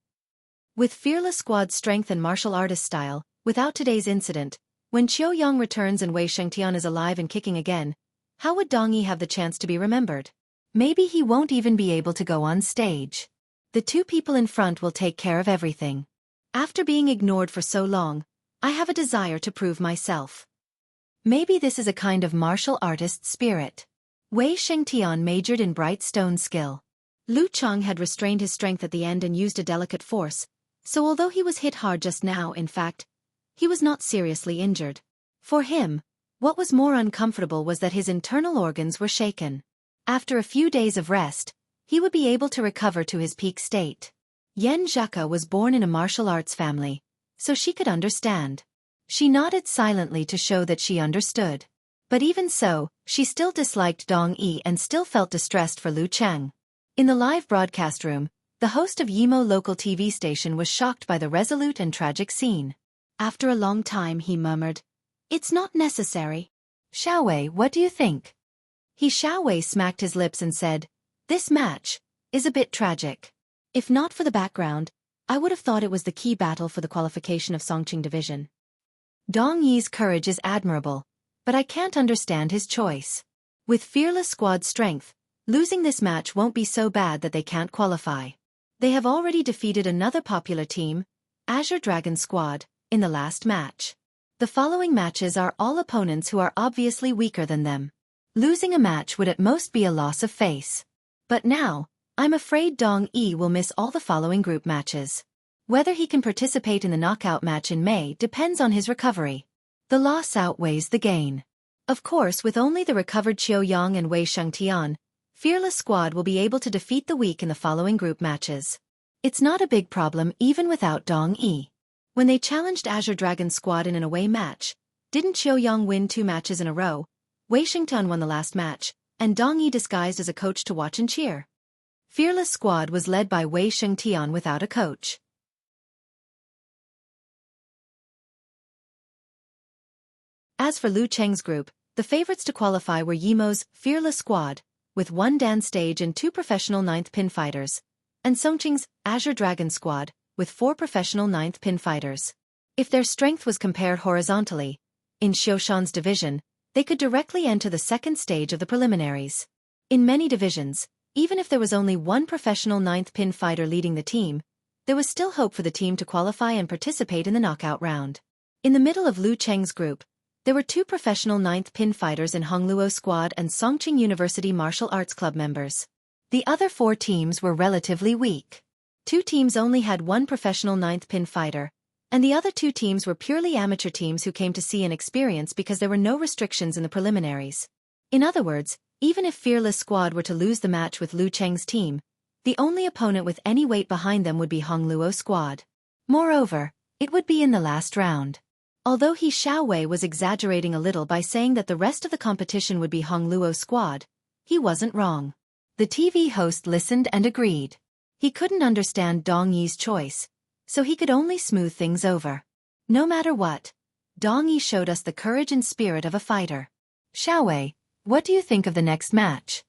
With fearless squad strength and martial artist style, without today's incident, when Qiu Yang returns and Wei Shengtian is alive and kicking again, how would Dong Yi have the chance to be remembered? Maybe he won't even be able to go on stage. The 2 people in front will take care of everything. After being ignored for so long, I have a desire to prove myself. Maybe this is a kind of martial artist spirit. Wei Shengtian majored in bright stone skill. Lu Cheng had restrained his strength at the end and used a delicate force, so although he was hit hard just now, in fact, he was not seriously injured. For him, what was more uncomfortable was that his internal organs were shaken. After a few days of rest, he would be able to recover to his peak state. Yan Zheke was born in a martial arts family, so she could understand. She nodded silently to show that she understood. But even so, she still disliked Dong Yi and still felt distressed for Lu Cheng. In the live broadcast room, the host of Yimo local TV station was shocked by the resolute and tragic scene. After a long time he murmured, "It's not necessary." "Xiaowei, what do you think?" Xiaowei smacked his lips and said, "This match is a bit tragic. If not for the background, I would have thought it was the key battle for the qualification of Songqing Division. Dong Yi's courage is admirable, but I can't understand his choice. With fearless squad strength, losing this match won't be so bad that they can't qualify. They have already defeated another popular team, Azure Dragon Squad, in the last match. The following matches are all opponents who are obviously weaker than them. Losing a match would at most be a loss of face. But now, I'm afraid Dong Yi will miss all the following group matches. Whether he can participate in the knockout match in May depends on his recovery. The loss outweighs the gain. Of course, with only the recovered Qiu Yang and Wei Shengtian, Fearless Squad will be able to defeat the weak in the following group matches. It's not a big problem even without Dong Yi. When they challenged Azure Dragon Squad in an away match, didn't Qiu Yang win 2 matches in a row? Wei Shengtian won the last match, and Dong Yi disguised as a coach to watch and cheer. Fearless Squad was led by Wei Shengtian without a coach. As for Lu Cheng's group, the favorites to qualify were Yimo's Fearless Squad, with 1 Dan stage and 2 professional 9th pin fighters, and Songqing's Azure Dragon Squad, with 4 professional 9th pin fighters. If their strength was compared horizontally, in Xiaofan's division, they could directly enter the 2nd stage of the preliminaries. In many divisions, even if there was only 1 professional 9th pin fighter leading the team, there was still hope for the team to qualify and participate in the knockout round. In the middle of Lu Cheng's group, there were 2 professional 9th pin fighters in Hongluo Squad and Songqing University Martial Arts Club members. The other 4 teams were relatively weak. 2 teams only had 1 professional 9th pin fighter, and the other 2 teams were purely amateur teams who came to see and experience because there were no restrictions in the preliminaries. In other words, even if Fearless Squad were to lose the match with Lu Cheng's team, the only opponent with any weight behind them would be Hongluo Squad. Moreover, it would be in the last round. Although Xiaowei was exaggerating a little by saying that the rest of the competition would be Hongluo Squad, he wasn't wrong. The TV host listened and agreed. He couldn't understand Dong Yi's choice, so he could only smooth things over. No matter what, Dong Yi showed us the courage and spirit of a fighter. Xiaowei, what do you think of the next match?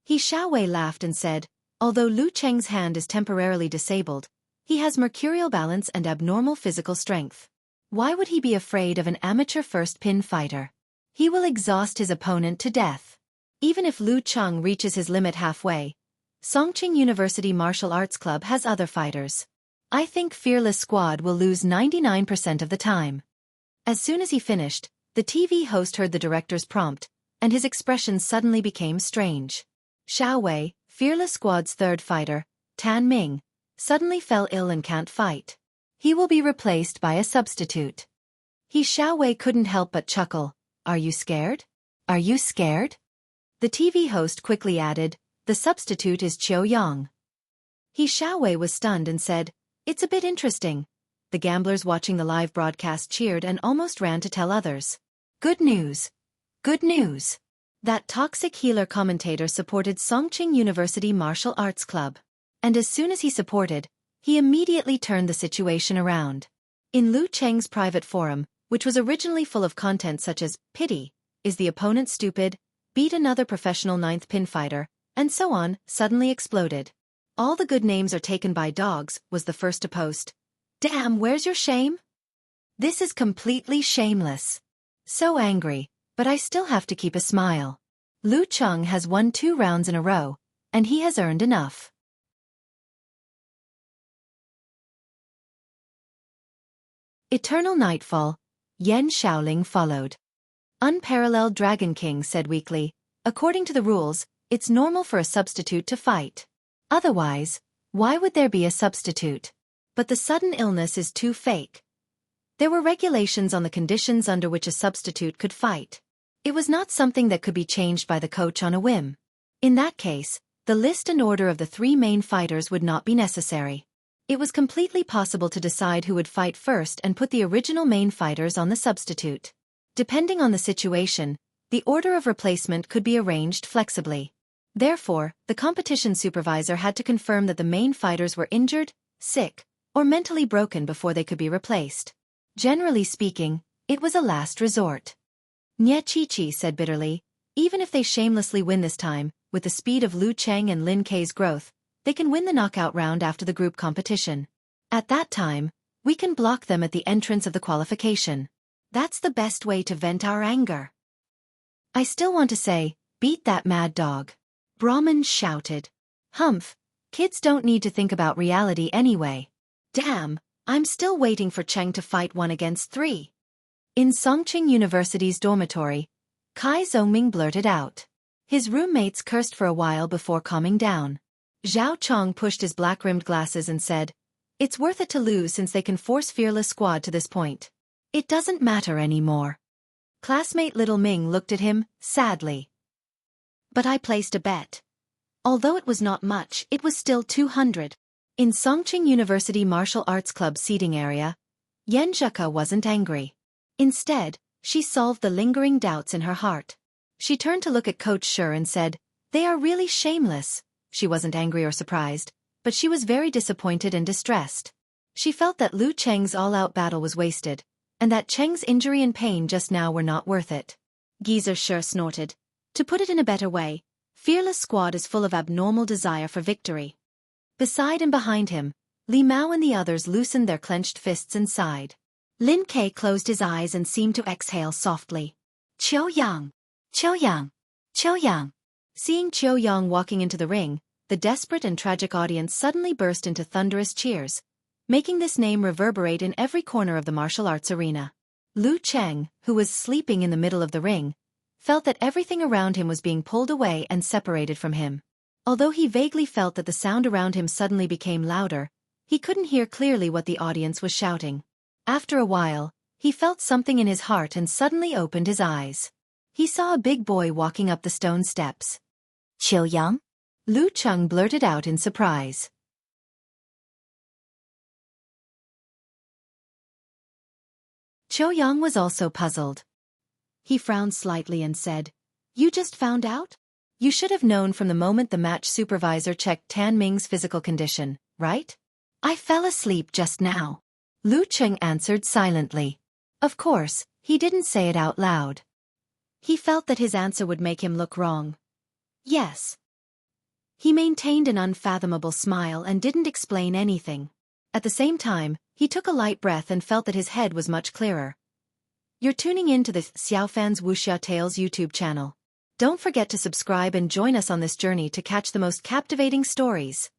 Xiaowei laughed and said, although Lu Cheng's hand is temporarily disabled, he has mercurial balance and abnormal physical strength. Why would he be afraid of an amateur first pin fighter? He will exhaust his opponent to death. Even if Lu Cheng reaches his limit halfway, Songqing University Martial Arts Club has other fighters. I think Fearless Squad will lose 99% of the time. As soon as he finished, the TV host heard the director's prompt, and his expression suddenly became strange. Xiaowei, Fearless Squad's third fighter, Tan Ming, suddenly fell ill and can't fight. He will be replaced by a substitute. Xiaowei couldn't help but chuckle. Are you scared? Are you scared? The TV host quickly added, the substitute is Qiu Yang. Xiaowei was stunned and said, it's a bit interesting. The gamblers watching the live broadcast cheered and almost ran to tell others. Good news! Good news! That toxic healer commentator supported Songqing University Martial Arts Club. And as soon as he supported, he immediately turned the situation around. In Lu Cheng's private forum, which was originally full of content such as, pity, is the opponent stupid, beat another professional ninth pin fighter, and so on, suddenly exploded. All the good names are taken by dogs, was the first to post. Damn, where's your shame? This is completely shameless. So angry, but I still have to keep a smile. Lu Cheng has won 2 rounds in a row, and he has earned enough. Eternal Nightfall, Yan Shaoling followed. Unparalleled Dragon King said weakly, according to the rules, it's normal for a substitute to fight. Otherwise, why would there be a substitute? But the sudden illness is too fake. There were regulations on the conditions under which a substitute could fight. It was not something that could be changed by the coach on a whim. In that case, the list and order of the 3 main fighters would not be necessary. It was completely possible to decide who would fight first and put the original main fighters on the substitute. Depending on the situation, the order of replacement could be arranged flexibly. Therefore, the competition supervisor had to confirm that the main fighters were injured, sick, or mentally broken before they could be replaced. Generally speaking, it was a last resort. Nye Chi-Chi said bitterly, even if they shamelessly win this time, with the speed of Lu Cheng and Lin Kei's growth, they can win the knockout round after the group competition. At that time, we can block them at the entrance of the qualification. That's the best way to vent our anger. I still want to say, beat that mad dog. Brahmin shouted. Humph, kids don't need to think about reality anyway. Damn, I'm still waiting for Cheng to fight 1 against 3. In Songqing University's dormitory, Kai Zhongming blurted out. His roommates cursed for a while before calming down. Zhao Chong pushed his black-rimmed glasses and said, it's worth it to lose since they can force Fearless Squad to this point. It doesn't matter anymore. Classmate Little Ming looked at him, sadly. But I placed a bet. Although it was not much, it was still 200. In Songqing University Martial Arts Club seating area, Yan Zheka wasn't angry. Instead, she solved the lingering doubts in her heart. She turned to look at Coach Shi and said, they are really shameless. She wasn't angry or surprised, but she was very disappointed and distressed. She felt that Lu Cheng's all-out battle was wasted, and that Cheng's injury and pain just now were not worth it. Geezer Shi snorted. To put it in a better way, Fearless Squad is full of abnormal desire for victory. Beside and behind him, Li Mao and the others loosened their clenched fists and sighed. Lin Kei closed his eyes and seemed to exhale softly. Qiu Yang! Qiu Yang! Qiu Yang! Seeing Qiu Yang walking into the ring, the desperate and tragic audience suddenly burst into thunderous cheers, making this name reverberate in every corner of the martial arts arena. Lu Cheng, who was sleeping in the middle of the ring, felt that everything around him was being pulled away and separated from him. Although he vaguely felt that the sound around him suddenly became louder, he couldn't hear clearly what the audience was shouting. After a while, he felt something in his heart and suddenly opened his eyes. He saw a big boy walking up the stone steps. Qiu Yang? Lu Cheng blurted out in surprise. Qiu Yang was also puzzled. He frowned slightly and said, you just found out? You should have known from the moment the match supervisor checked Tan Ming's physical condition, right? I fell asleep just now. Lu Cheng answered silently. Of course, he didn't say it out loud. He felt that his answer would make him look wrong. Yes. He maintained an unfathomable smile and didn't explain anything. At the same time, he took a light breath and felt that his head was much clearer. You're tuning in to the Xiaofan's Wuxia Tales YouTube channel. Don't forget to subscribe and join us on this journey to catch the most captivating stories.